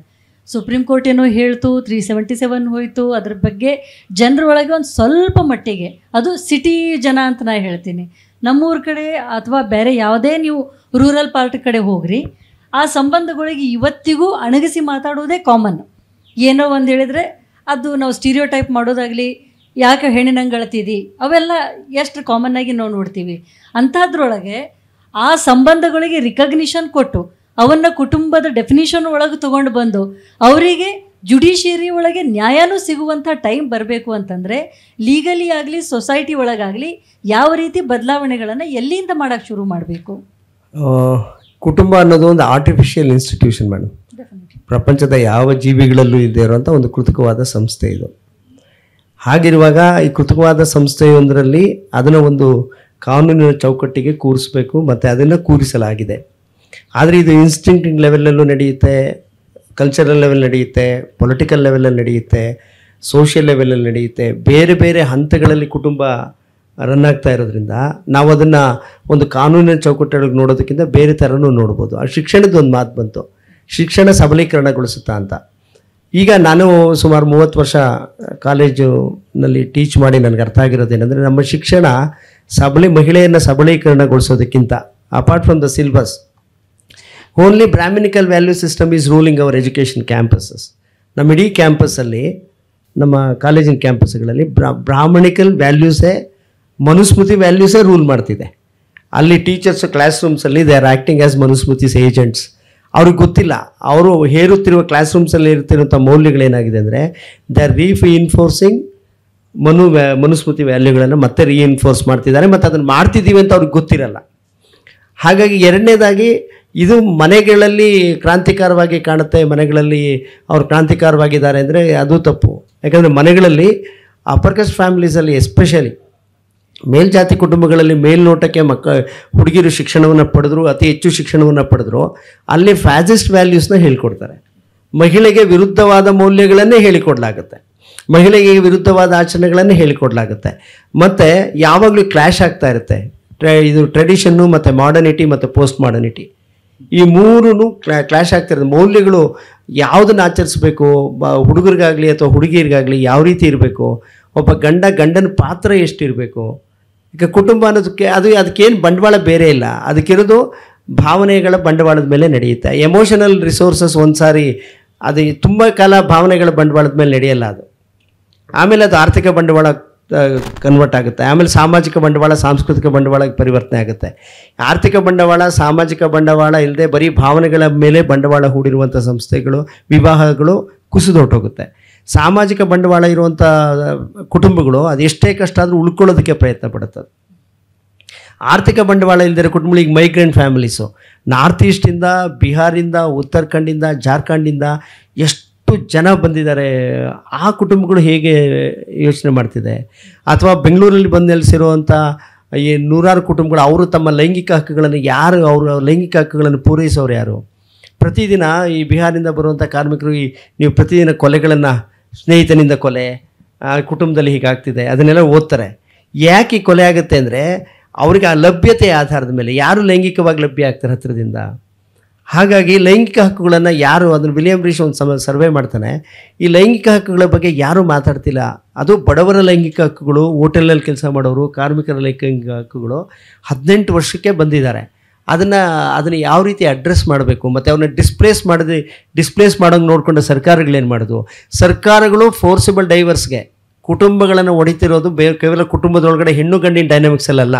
ಸುಪ್ರೀಂ ಕೋರ್ಟ್ ಏನೋ ಹೇಳ್ತು, 377 ಹೋಯಿತು. ಅದ್ರ ಬಗ್ಗೆ ಜನರೊಳಗೆ ಒಂದು ಸ್ವಲ್ಪ ಮಟ್ಟಿಗೆ, ಅದು ಸಿಟಿ ಜನ ಅಂತ ನಾನು ಹೇಳ್ತೀನಿ, ನಮ್ಮೂರ ಕಡೆ ಅಥವಾ ಬೇರೆ ಯಾವುದೇ ನೀವು ರೂರಲ್ ಪಾರ್ಟ್ ಕಡೆ ಹೋಗ್ರಿ, ಆ ಸಂಬಂಧಗಳಿಗೆ ಇವತ್ತಿಗೂ ಅಣಗಿಸಿ ಮಾತಾಡೋದೇ ಕಾಮನ್. ಏನೋ ಒಂದು ಹೇಳಿದರೆ ಅದು ನಾವು ಸ್ಟೀರಿಯೋ ಟೈಪ್ ಮಾಡೋದಾಗಲಿ, ಯಾಕೆ ಹೆಣ್ಣಿನಂಗೆ ಅಳ್ತಿದ್ದಿ, ಅವೆಲ್ಲ ಎಷ್ಟು ಕಾಮನ್ನಾಗಿ ನಾವು ನೋಡ್ತೀವಿ. ಅಂಥದ್ರೊಳಗೆ ಆ ಸಂಬಂಧಗಳಿಗೆ ರಿಕಗ್ನಿಷನ್ ಕೊಟ್ಟು ಅವನ್ನ ಕುಟುಂಬದ ಡೆಫಿನಿಷನ್ ಒಳಗೆ ತೊಗೊಂಡು ಬಂದು ಅವರಿಗೆ ಜುಡಿಷಿಯರಿ ಒಳಗೆ ನ್ಯಾಯನೂ ಸಿಗುವಂಥ ಟೈಮ್ ಬರಬೇಕು ಅಂತಂದರೆ ಲೀಗಲಿ ಆಗಲಿ ಸೊಸೈಟಿ ಒಳಗಾಗಲಿ ಯಾವ ರೀತಿ ಬದಲಾವಣೆಗಳನ್ನು ಎಲ್ಲಿಂದ ಮಾಡೋಕ್ಕೆ ಶುರು ಮಾಡಬೇಕು? ಕುಟುಂಬ ಅನ್ನೋದು ಒಂದು ಆರ್ಟಿಫಿಷಿಯಲ್ ಇನ್ಸ್ಟಿಟ್ಯೂಷನ್ ಮೇಡಮ್. ಪ್ರಪಂಚದ ಯಾವ ಜೀವಿಗಳಲ್ಲೂ ಇದ್ದೇ ಇರುವಂಥ ಒಂದು ಕೃತಕವಾದ ಸಂಸ್ಥೆ ಇದು. ಹಾಗಿರುವಾಗ ಈ ಕೃತಕವಾದ ಸಂಸ್ಥೆಯೊಂದರಲ್ಲಿ ಅದನ್ನು ಒಂದು ಕಾನೂನಿನ ಚೌಕಟ್ಟಿಗೆ ಕೂರಿಸಬೇಕು, ಮತ್ತು ಅದನ್ನು ಕೂರಿಸಲಾಗಿದೆ. ಆದರೆ ಇದು ಇನ್ಸ್ಟಿಂಕ್ಟಿಂಗ್ ಲೆವೆಲಲ್ಲೂ ನಡೆಯುತ್ತೆ, ಕಲ್ಚರಲ್ ಲೆವೆಲ್ ನಡೆಯುತ್ತೆ, ಪೊಲಿಟಿಕಲ್ ಲೆವೆಲಲ್ಲಿ ನಡೆಯುತ್ತೆ, ಸೋಷಿಯಲ್ ಲೆವೆಲಲ್ಲಿ ನಡೆಯುತ್ತೆ. ಬೇರೆ ಬೇರೆ ಹಂತಗಳಲ್ಲಿ ಕುಟುಂಬ ರನ್ ಆಗ್ತಾ ಇರೋದ್ರಿಂದ ನಾವು ಅದನ್ನು ಒಂದು ಕಾನೂನಿನ ಚೌಕಟ್ಟೊಳಗೆ ನೋಡೋದಕ್ಕಿಂತ ಬೇರೆ ಥರನೂ ನೋಡ್ಬೋದು. ಆ ಶಿಕ್ಷಣದ ಒಂದು ಮಾತು ಬಂತು, ಶಿಕ್ಷಣ ಸಬಲೀಕರಣಗೊಳಿಸುತ್ತಾ ಅಂತ. ಈಗ ನಾನು ಸುಮಾರು 30 ವರ್ಷ ಕಾಲೇಜಿನಲ್ಲಿ ಟೀಚ್ ಮಾಡಿ ನನಗೆ ಅರ್ಥ ಆಗಿರೋದೇನೆಂದರೆ, ನಮ್ಮ ಶಿಕ್ಷಣ ಮಹಿಳೆಯನ್ನು ಸಬಲೀಕರಣಗೊಳಿಸೋದಕ್ಕಿಂತ apart from the syllabus, only Brahminical value system is ruling our education campuses. ನಮ್ಮ ಇಡೀ ಕ್ಯಾಂಪಸ್ಸಲ್ಲಿ, ನಮ್ಮ ಕಾಲೇಜಿನ ಕ್ಯಾಂಪಸ್ಗಳಲ್ಲಿ ಬ್ರಾಹ್ಮಣಿಕಲ್ ವ್ಯಾಲ್ಯೂಸೇ, ಮನುಸ್ಮೃತಿ ವ್ಯಾಲ್ಯೂಸೇ ರೂಲ್ ಮಾಡ್ತಿದೆ. ಅಲ್ಲಿ ಟೀಚರ್ಸ್ ಕ್ಲಾಸ್ ರೂಮ್ಸಲ್ಲಿ they are acting as Manusmriti's agents. ಅವ್ರಿಗೆ ಗೊತ್ತಿಲ್ಲ, ಅವರು ಹೇರುತ್ತಿರುವ ಕ್ಲಾಸ್ ರೂಮ್ಸಲ್ಲಿ ಇರ್ತಿರುವಂಥ ಮೌಲ್ಯಗಳೇನಾಗಿದೆ ಅಂದರೆ ದೇ ಆರ್ ರೀಇನ್ಫೋರ್ಸಿಂಗ್ ಮನುಸ್ಮೃತಿ ವ್ಯಾಲ್ಯೂಗಳನ್ನು ಮತ್ತೆ ರೀಇನ್ಫೋರ್ಸ್ ಮಾಡ್ತಿದ್ದಾರೆ, ಮತ್ತು ಅದನ್ನು ಮಾಡ್ತಿದ್ದೀವಿ ಅಂತ ಅವ್ರಿಗೆ ಗೊತ್ತಿರಲ್ಲ. ಹಾಗಾಗಿ ಎರಡನೇದಾಗಿ ಇದು ಮನೆಗಳಲ್ಲಿ ಕ್ರಾಂತಿಕಾರವಾಗಿ ಕಾಣುತ್ತೆ. ಮನೆಗಳಲ್ಲಿ ಅವ್ರು ಕ್ರಾಂತಿಕಾರವಾಗಿದ್ದಾರೆ ಅಂದರೆ ಅದು ತಪ್ಪು. ಯಾಕಂದರೆ ಮನೆಗಳಲ್ಲಿ ಅಪ್ಪರ್ ಕಾಸ್ಟ್ ಫ್ಯಾಮಿಲೀಸಲ್ಲಿ ಎಸ್ಪೆಷಲಿ ಮೇಲ್ಜಾತಿ ಕುಟುಂಬಗಳಲ್ಲಿ ಮೇಲ್ನೋಟಕ್ಕೆ ಹುಡುಗಿರು ಶಿಕ್ಷಣವನ್ನು ಪಡೆದ್ರು, ಅತಿ ಹೆಚ್ಚು ಶಿಕ್ಷಣವನ್ನು ಪಡೆದ್ರು, ಅಲ್ಲಿ ಫ್ಯಾಸಿಸ್ಟ್ ವ್ಯಾಲ್ಯೂಸ್ನ ಹೇಳ್ಕೊಡ್ತಾರೆ. ಮಹಿಳೆಗೆ ವಿರುದ್ಧವಾದ ಮೌಲ್ಯಗಳನ್ನೇ ಹೇಳಿಕೊಡ್ಲಾಗುತ್ತೆ, ಮಹಿಳೆಗೆ ವಿರುದ್ಧವಾದ ಆಚರಣೆಗಳನ್ನೇ ಹೇಳಿಕೊಡ್ಲಾಗುತ್ತೆ. ಮತ್ತು ಯಾವಾಗಲೂ ಕ್ಲ್ಯಾಶ್ ಆಗ್ತಾ ಇರುತ್ತೆ. ಇದು ಟ್ರೆಡಿಷನ್ನು ಮತ್ತು ಮಾಡರ್ನಿಟಿ ಮತ್ತು ಪೋಸ್ಟ್ ಮಾಡರ್ನಿಟಿ, ಈ ಮೂರೂ ಕ್ಲ್ಯಾಶ್ ಆಗ್ತಿರೋದು. ಮೌಲ್ಯಗಳು ಯಾವುದನ್ನು ಆಚರಿಸ್ಬೇಕು, ಹುಡುಗರಿಗಾಗಲಿ ಅಥವಾ ಹುಡುಗಿಯರಿಗಾಗಲಿ ಯಾವ ರೀತಿ ಇರಬೇಕು, ಒಬ್ಬ ಗಂಡನ ಪಾತ್ರ ಎಷ್ಟಿರಬೇಕು, ಈಗ ಕುಟುಂಬ ಅನ್ನೋದಕ್ಕೆ ಅದಕ್ಕೇನು ಬಂಡವಾಳ ಬೇರೆ ಇಲ್ಲ, ಅದಕ್ಕಿರೋದು ಭಾವನೆಗಳ ಬಂಡವಾಳದ ಮೇಲೆ ನಡೆಯುತ್ತೆ. ಎಮೋಷನಲ್ ರಿಸೋರ್ಸಸ್ ಒಂದು ಸಾರಿ ಅದು ತುಂಬ ಕಾಲ ಭಾವನೆಗಳ ಬಂಡವಾಳದ ಮೇಲೆ ನಡೆಯಲ್ಲ ಅದು. ಆಮೇಲೆ ಅದು ಆರ್ಥಿಕ ಬಂಡವಾಳ ಕನ್ವರ್ಟ್ ಆಗುತ್ತೆ. ಆಮೇಲೆ ಸಾಮಾಜಿಕ ಬಂಡವಾಳ ಸಾಂಸ್ಕೃತಿಕ ಬಂಡವಾಳಕ್ಕೆ ಪರಿವರ್ತನೆ ಆಗುತ್ತೆ. ಆರ್ಥಿಕ ಬಂಡವಾಳ ಸಾಮಾಜಿಕ ಬಂಡವಾಳ ಇಲ್ಲದೆ ಬರೀ ಭಾವನೆಗಳ ಮೇಲೆ ಬಂಡವಾಳ ಹೂಡಿರುವಂಥ ಸಂಸ್ಥೆಗಳು, ವಿವಾಹಗಳು ಕುಸಿದೊಟ್ಟೋಗುತ್ತೆ. ಸಾಮಾಜಿಕ ಬಂಡವಾಳ ಇರುವಂಥ ಕುಟುಂಬಗಳು ಅದು ಎಷ್ಟೇ ಕಷ್ಟ ಆದರೂ ಉಳ್ಕೊಳ್ಳೋದಕ್ಕೆ ಪ್ರಯತ್ನ ಪಡುತ್ತದೆ. ಆರ್ಥಿಕ ಬಂಡವಾಳ ಇಲ್ಲದಿರೋ ಕುಟುಂಬಗಳಿಗೆ ಮೈಗ್ರೆಂಟ್ ಫ್ಯಾಮಿಲೀಸು ನಾರ್ತ್ ಈಸ್ಟಿಂದ, ಬಿಹಾರಿಂದ, ಉತ್ತರಾಖಂಡಿಂದ, ಜಾರ್ಖಂಡಿಂದ ಎಷ್ಟು ಜನ ಬಂದಿದ್ದಾರೆ. ಆ ಕುಟುಂಬಗಳು ಹೇಗೆ ಯೋಚನೆ ಮಾಡ್ತಿದೆ? ಅಥವಾ ಬೆಂಗಳೂರಲ್ಲಿ ಬಂದು ನೆಲೆಸಿರುವಂಥ ಈ ನೂರಾರು ಕುಟುಂಬಗಳು ಅವರು ತಮ್ಮ ಲೈಂಗಿಕ ಹಕ್ಕುಗಳನ್ನು ಅವರ ಲೈಂಗಿಕ ಹಕ್ಕುಗಳನ್ನು ಪೂರೈಸೋರು ಯಾರು? ಪ್ರತಿದಿನ ಈ ಬಿಹಾರಿಂದ ಬರುವಂಥ ಕಾರ್ಮಿಕರು ನೀವು ಪ್ರತಿದಿನ ಕೊಲೆಗಳನ್ನು, ಸ್ನೇಹಿತನಿಂದ ಕೊಲೆ, ಕುಟುಂಬದಲ್ಲಿ ಹೀಗಾಗ್ತಿದೆ ಅದನ್ನೆಲ್ಲ ಓದ್ತಾರೆ. ಯಾಕೆ ಈ ಕೊಲೆ ಆಗುತ್ತೆ ಅಂದರೆ ಅವ್ರಿಗೆ ಆ ಲಭ್ಯತೆಯ ಆಧಾರದ ಮೇಲೆ ಯಾರು ಲೈಂಗಿಕವಾಗಿ ಲಭ್ಯ ಆಗ್ತಾರೆ ಹತ್ತಿರದಿಂದ. ಹಾಗಾಗಿ ಲೈಂಗಿಕ ಹಕ್ಕುಗಳನ್ನು ಯಾರು, ಅದನ್ನು ವಿಲಿಯಂ ರೀಶ್ ಒಂದು ಸರ್ವೆ ಮಾಡ್ತಾನೆ, ಈ ಲೈಂಗಿಕ ಹಕ್ಕುಗಳ ಬಗ್ಗೆ ಯಾರೂ ಮಾತಾಡ್ತಿಲ್ಲ. ಅದು ಬಡವರ ಲೈಂಗಿಕ ಹಕ್ಕುಗಳು, ಹೋಟೆಲಲ್ಲಿ ಕೆಲಸ ಮಾಡೋರು, ಕಾರ್ಮಿಕರ ಲೈಂಗಿಕ ಹಕ್ಕುಗಳು 18 ವರ್ಷಕ್ಕೆ ಬಂದಿದ್ದಾರೆ. ಅದನ್ನು ಯಾವ ರೀತಿ ಅಡ್ರೆಸ್ ಮಾಡಬೇಕು, ಮತ್ತು ಅವ್ರನ್ನ ಡಿಸ್ಪ್ಲೇಸ್ ಮಾಡೋಂಗೆ ನೋಡಿಕೊಂಡು ಸರ್ಕಾರಗಳೇನು ಮಾಡೋದು? ಸರ್ಕಾರಗಳು ಫೋರ್ಸಿಬಲ್ ಡೈವರ್ಸ್ಗೆ ಕುಟುಂಬಗಳನ್ನು ಹೊಡಿತಿರೋದು ಕೇವಲ ಕುಟುಂಬದೊಳಗಡೆ ಹೆಣ್ಣು ಗಂಡಿನ ಡೈನಾಮಿಕ್ಸಲ್ಲ.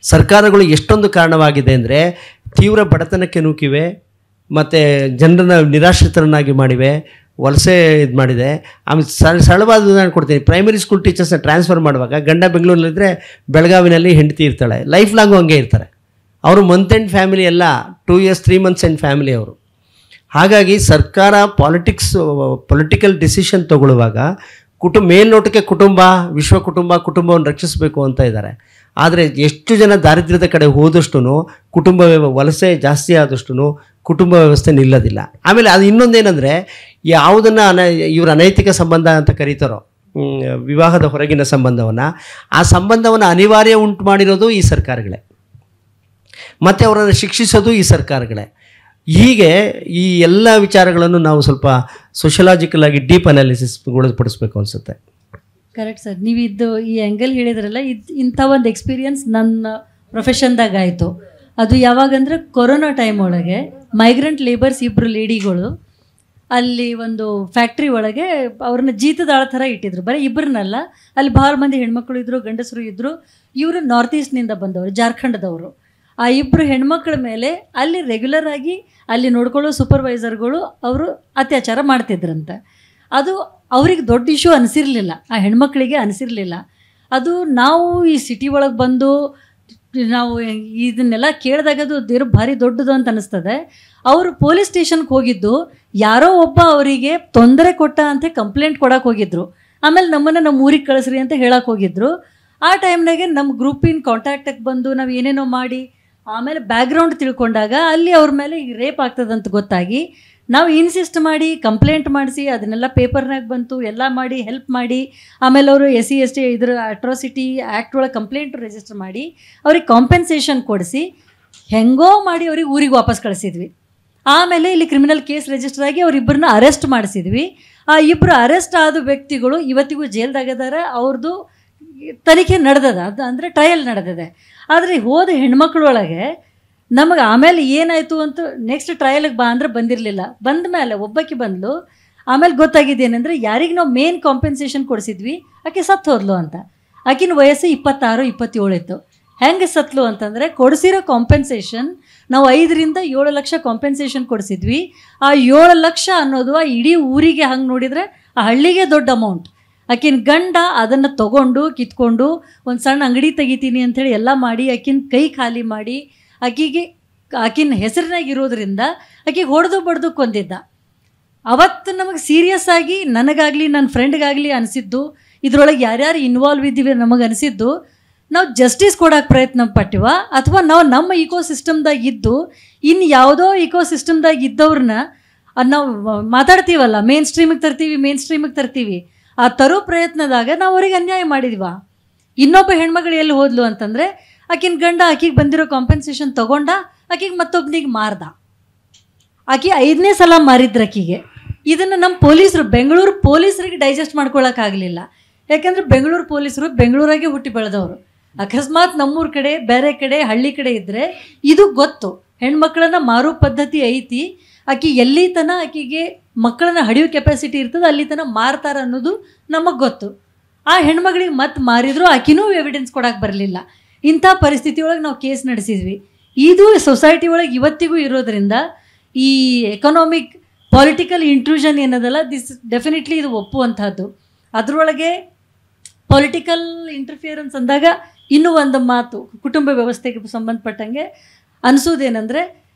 ಸರ್ಕಾರಗಳು ಎಷ್ಟೊಂದು ಕಾರಣವಾಗಿದೆ ಅಂದರೆ ತೀವ್ರ ಬಡತನಕ್ಕೆ ನೂಕಿವೆ, ಮತ್ತು ಜನರನ್ನು ನಿರಾಶ್ರಿತರನ್ನಾಗಿ ಮಾಡಿವೆ, ವಲಸೆ ಇದು ಮಾಡಿದೆ. ಆಮೇಲೆ ಸರಳವಾದ ಉದಾಹರಣೆ ಕೊಡ್ತೀನಿ. ಪ್ರೈಮರಿ ಸ್ಕೂಲ್ ಟೀಚರ್ಸ್ನ ಟ್ರಾನ್ಸ್ಫರ್ ಮಾಡುವಾಗ ಗಂಡ ಬೆಂಗಳೂರಲ್ಲಿದ್ದರೆ ಬೆಳಗಾವಿನಲ್ಲಿ ಹೆಂಡತಿ ಇರ್ತಾಳೆ, ಲೈಫ್ ಲಾಂಗು ಹಂಗೆ ಇರ್ತಾರೆ. ಅವರು ಮಂತ್ ಎಂಡ್ ಫ್ಯಾಮಿಲಿ ಅಲ್ಲ, 2 years 3 months ಎಂಡ್ ಫ್ಯಾಮಿಲಿ ಅವರು. ಹಾಗಾಗಿ ಸರ್ಕಾರ ಪೊಲಿಟಿಕಲ್ ಡಿಸಿಷನ್ ತಗೊಳ್ಳುವಾಗ ಮೇಲ್ನೋಟಕ್ಕೆ ವಿಶ್ವ ಕುಟುಂಬವನ್ನು ರಕ್ಷಿಸಬೇಕು ಅಂತ ಇದ್ದಾರೆ. ಆದರೆ ಎಷ್ಟು ಜನ ದಾರಿದ್ರ್ಯದ ಕಡೆ ಹೋದಷ್ಟು ಕುಟುಂಬ ವಲಸೆ ಜಾಸ್ತಿ ಆದಷ್ಟು ಕುಟುಂಬ ವ್ಯವಸ್ಥೆ ನಿಲ್ಲೋದಿಲ್ಲ. ಆಮೇಲೆ ಅದು ಇನ್ನೊಂದೇನೆಂದರೆ, ಯಾವುದನ್ನು ಇವರು ಅನೈತಿಕ ಸಂಬಂಧ ಅಂತ ಕರೀತಾರೋ, ವಿವಾಹದ ಹೊರಗಿನ ಸಂಬಂಧವನ್ನು, ಆ ಸಂಬಂಧವನ್ನು ಅನಿವಾರ್ಯ ಉಂಟು ಮಾಡಿರೋದು ಈ ಸರ್ಕಾರಗಳೇ, ಮತ್ತು ಅವರನ್ನು ಶಿಕ್ಷಿಸೋದು ಈ ಸರ್ಕಾರಗಳೇ. ಹೀಗೆ ಈ ಎಲ್ಲ ವಿಚಾರಗಳನ್ನು ನಾವು ಸ್ವಲ್ಪ ಸೋಷಿಯಲಾಜಿಕಲ್ ಆಗಿ ಡೀಪ್ ಅನಾಲಿಸಿಸ್ ಪಡಿಸ್ಬೇಕು ಅನಿಸುತ್ತೆ. Correct sir. ನೀವು ಈ ಆ್ಯಂಗಲ್ ಹೇಳಿದ್ರಲ್ಲ, ಇಂಥ ಒಂದು ಎಕ್ಸ್ಪೀರಿಯನ್ಸ್ ನನ್ನ ಪ್ರೊಫೆಷನ್ದಾಗ ಆಯಿತು. ಅದು ಯಾವಾಗಂದ್ರೆ ಕೊರೋನಾ ಟೈಮ್ ಒಳಗೆ ಮೈಗ್ರೆಂಟ್ ಲೇಬರ್ಸ್ 2 ಲೇಡಿಗಳು ಅಲ್ಲಿ ಒಂದು ಫ್ಯಾಕ್ಟ್ರಿ ಒಳಗೆ ಅವ್ರನ್ನ ಜೀತದಾಳ ಥರ ಇಟ್ಟಿದ್ರು. ಬರೀ ಇಬ್ಬರನ್ನಲ್ಲ, ಅಲ್ಲಿ ಭಾಳ ಮಂದಿ ಹೆಣ್ಮಕ್ಳು ಇದ್ದರು, ಗಂಡಸರು ಇದ್ದರು. ಇವರು ನಾರ್ತ್ ಈಸ್ಟ್ನಿಂದ ಬಂದವರು, ಜಾರ್ಖಂಡದವರು. ಆ 2 ಹೆಣ್ಮಕ್ಳ ಮೇಲೆ ಅಲ್ಲಿ ರೆಗ್ಯುಲರ್ ಆಗಿ ಅಲ್ಲಿ ನೋಡ್ಕೊಳ್ಳೋ ಸೂಪರ್ವೈಸರ್ಗಳು ಅವರು ಅತ್ಯಾಚಾರ ಮಾಡ್ತಿದ್ರಂತೆ. ಅದು ಅವ್ರಿಗೆ ದೊಡ್ಡ ಇಶ್ಯೂ ಅನಿಸಿರಲಿಲ್ಲ, ಆ ಹೆಣ್ಮಕ್ಳಿಗೆ ಅನಿಸಿರಲಿಲ್ಲ. ಅದು ನಾವು ಈ ಸಿಟಿ ಒಳಗೆ ಬಂದು ನಾವು ಇದನ್ನೆಲ್ಲ ಕೇಳಿದಾಗ ಅದು ಭಾರಿ ದೊಡ್ಡದು ಅಂತ ಅನಿಸ್ತದೆ. ಅವರು ಪೊಲೀಸ್ ಸ್ಟೇಷನ್ಗೆ ಹೋಗಿದ್ದು ಯಾರೋ ಒಬ್ಬ ಅವರಿಗೆ ತೊಂದರೆ ಕೊಟ್ಟ ಅಂತ ಕಂಪ್ಲೇಂಟ್ ಕೊಡಕ್ಕೆ ಹೋಗಿದ್ರು. ಆಮೇಲೆ ನಮ್ಮ ಊರಿಗೆ ಕಳಿಸ್ರಿ ಅಂತ ಹೇಳಕ್ಕೆ ಹೋಗಿದ್ರು. ಆ ಟೈಮ್ನಾಗೆ ನಮ್ಮ ಗ್ರೂಪಿನ ಕಾಂಟ್ಯಾಕ್ಟಿಗೆ ಬಂದು ನಾವು ಏನೇನೋ ಮಾಡಿ ಆಮೇಲೆ ಬ್ಯಾಕ್ಗ್ರೌಂಡ್ ತಿಳ್ಕೊಂಡಾಗ ಅಲ್ಲಿ ಅವ್ರ ಮೇಲೆ ಈಗ ರೇಪ್ ಆಗ್ತದಂತ ಗೊತ್ತಾಗಿ ನಾವು ಇನ್ಸಿಸ್ಟ್ ಮಾಡಿ ಕಂಪ್ಲೇಂಟ್ ಮಾಡಿಸಿ ಅದನ್ನೆಲ್ಲ ಪೇಪರ್ನಾಗ ಬಂತು, ಎಲ್ಲ ಮಾಡಿ ಹೆಲ್ಪ್ ಮಾಡಿ ಆಮೇಲೆ ಅವರು SC/ST ಇದ್ರ ಅಟ್ರಾಸಿಟಿ ಆ್ಯಕ್ಟ್ ಒಳಗೆ ಕಂಪ್ಲೇಂಟ್ ರಿಜಿಸ್ಟರ್ ಮಾಡಿ ಅವ್ರಿಗೆ ಕಾಂಪೆನ್ಸೇಷನ್ ಕೊಡಿಸಿ ಹೆಂಗೋ ಮಾಡಿ ಅವ್ರಿಗೆ ಊರಿಗೆ ವಾಪಸ್ ಕಳಿಸಿದ್ವಿ. ಆಮೇಲೆ ಇಲ್ಲಿ ಕ್ರಿಮಿನಲ್ ಕೇಸ್ ರಿಜಿಸ್ಟರ್ ಆಗಿ ಅವರಿಬ್ಬರನ್ನ ಅರೆಸ್ಟ್ ಮಾಡಿಸಿದ್ವಿ. ಆ 2 ಅರೆಸ್ಟ್ ಆದ ವ್ಯಕ್ತಿಗಳು ಇವತ್ತಿಗೂ ಜೈಲ್ದಾಗಿದ್ದಾರೆ. ಅವ್ರದ್ದು ತನಿಖೆ ನಡೆದದ, ಅದು ಅಂದರೆ ಟ್ರಯಲ್ ನಡೆದಿದೆ. ಆದರೆ ಹೋದ ಹೆಣ್ಮಕ್ಳೊಳಗೆ ನಮಗೆ ಆಮೇಲೆ ಏನಾಯಿತು ಅಂತ ನೆಕ್ಸ್ಟ್ ಟ್ರಯಲಿಗೆ ಬಾ ಅಂದ್ರೆ ಬಂದಿರಲಿಲ್ಲ. ಬಂದ ಮೇಲೆ ಒಬ್ಬಾಕಿ ಬಂದಳು. ಆಮೇಲೆ ಗೊತ್ತಾಗಿದ್ದೇನೆಂದರೆ ಯಾರಿಗೆ ನಾವು ಮೇನ್ ಕಾಂಪೆನ್ಸೇಷನ್ ಕೊಡಿಸಿದ್ವಿ ಆಕೆ ಸತ್ತು ಹೋದ್ಲು ಅಂತ. ಆಕಿನ ವಯಸ್ಸು 26-27 ಇತ್ತು. ಹೆಂಗೆ ಸತ್ಲು ಅಂತಂದರೆ ಕೊಡಿಸಿರೋ ಕಾಂಪೆನ್ಸೇಷನ್ ನಾವು 5ರಿಂದ 7 ಲಕ್ಷ ಕಾಂಪೆನ್ಸೇಷನ್ ಕೊಡಿಸಿದ್ವಿ. ಆ 7 ಲಕ್ಷ ಅನ್ನೋದು ಆ ಇಡೀ ಊರಿಗೆ ಹಂಗೆ ನೋಡಿದರೆ ಆ ಹಳ್ಳಿಗೆ ದೊಡ್ಡ ಅಮೌಂಟ್. ಆಕಿನ ಗಂಡ ಅದನ್ನು ತೊಗೊಂಡು ಕಿತ್ಕೊಂಡು ಒಂದು ಸಣ್ಣ ಅಂಗಡಿ ತೆಗಿತೀನಿ ಅಂಥೇಳಿ ಎಲ್ಲ ಮಾಡಿ ಆಕಿನ ಕೈ ಖಾಲಿ ಮಾಡಿ ಆಕಿನ ಹೆಸರಿನಾಗ ಇರೋದ್ರಿಂದ ಆಕಿಗೆ ಹೊಡೆದು ಬಡ್ದು ಕೊಂದಿದ್ದ. ಅವತ್ತು ನಮಗೆ ಸೀರಿಯಸ್ ಆಗಿ ನನಗಾಗಲಿ ನನ್ನ ಫ್ರೆಂಡ್ಗಾಗಲಿ ಅನಿಸಿದ್ದು, ಇದರೊಳಗೆ ಯಾರ್ಯಾರು ಇನ್ವಾಲ್ವ್ ಇದ್ದೀವಿ ನಮಗೆ ಅನಿಸಿದ್ದು, ನಾವು ಜಸ್ಟಿಸ್ ಕೊಡೋಕೆ ಪ್ರಯತ್ನ ಪಟ್ಟಿವ ಅಥವಾ ನಾವು ನಮ್ಮ ಇಕೋಸಿಸ್ಟಮ್ದಾಗ ಇದ್ದು ಇನ್ನು ಯಾವುದೋ ಇಕೋಸಿಸ್ಟಮ್ದಾಗ ಇದ್ದವ್ರನ್ನ ನಾವು ಮಾತಾಡ್ತೀವಲ್ಲ, ಮೇನ್ ಸ್ಟ್ರೀಮಿಗೆ ತರ್ತೀವಿ. ಆ ತರೋ ಪ್ರಯತ್ನದಾಗ ನಾವು ಅವ್ರಿಗೆ ಅನ್ಯಾಯ ಮಾಡಿದ್ವ. ಇನ್ನೊಬ್ಬ ಹೆಣ್ಮಗಳು ಎಲ್ಲಿ ಹೋದ್ಲು ಅಂತಂದರೆ ಆಕಿನ ಗಂಡ ಆಕಿಗೆ ಬಂದಿರೋ ಕಾಂಪೆನ್ಸೇಷನ್ ತೊಗೊಂಡ ಆಕಿಗೆ ಮತ್ತೊಬ್ಬನಿಗೆ ಮಾರ್ದ. ಆಕೆ 5ನೇ ಸಲ ಮಾರಿದ್ರು ಆಕಿಗೆ. ಇದನ್ನು ನಮ್ಮ ಪೊಲೀಸರು, ಬೆಂಗಳೂರು ಪೊಲೀಸರಿಗೆ ಡೈಜೆಸ್ಟ್ ಮಾಡ್ಕೊಳಕ್ಕಾಗಲಿಲ್ಲ. ಯಾಕಂದರೆ ಬೆಂಗಳೂರು ಪೊಲೀಸರು ಬೆಂಗಳೂರಾಗೆ ಹುಟ್ಟಿ ಬೆಳೆದವರು. ಅಕಸ್ಮಾತ್ ನಮ್ಮೂರ ಕಡೆ ಬೇರೆ ಕಡೆ ಹಳ್ಳಿ ಕಡೆ ಇದ್ದರೆ ಇದು ಗೊತ್ತು, ಹೆಣ್ಮಕ್ಳನ್ನ ಮಾರೋ ಪದ್ಧತಿ ಐತಿ, ಆಕೆ ಎಲ್ಲಿ ತನ ಆಕೆಗೆ ಮಕ್ಕಳನ್ನ ಹಡಿಯೋ ಕೆಪಾಸಿಟಿ ಇರ್ತದೆ ಅಲ್ಲಿ ತನ ಮಾರ್ತಾರ ಅನ್ನೋದು ನಮಗೆ ಗೊತ್ತು. ಆ ಹೆಣ್ಮಗಳಿಗೆ ಮತ್ತೆ ಮಾರಿದ್ರು ಆಕಿನೂ ಎವಿಡೆನ್ಸ್ ಕೊಡಕ್ಕೆ ಬರಲಿಲ್ಲ. ಇಂಥ ಪರಿಸ್ಥಿತಿ ಒಳಗೆ ನಾವು ಕೇಸ್ ನಡೆಸಿದ್ವಿ. ಇದು ಸೊಸೈಟಿ ಒಳಗೆ ಇವತ್ತಿಗೂ ಇರೋದ್ರಿಂದ ಈ ಎಕನಾಮಿಕ್ ಪೊಲಿಟಿಕಲ್ ಇಂಟ್ರೂಷನ್ ಏನದಲ್ಲ, ದಿಸ್ ಡೆಫಿನೆಟ್ಲಿ ಇದು ಒಪ್ಪುವಂಥದ್ದು. ಅದರೊಳಗೆ ಪೊಲಿಟಿಕಲ್ ಇಂಟರ್ಫಿಯರೆನ್ಸ್ ಅಂದಾಗ ಇನ್ನೂ ಒಂದು ಮಾತು ಕುಟುಂಬ ವ್ಯವಸ್ಥೆಗೆ ಸಂಬಂಧಪಟ್ಟಂಗೆ ಅನಿಸೋದೇನೆಂದರೆ,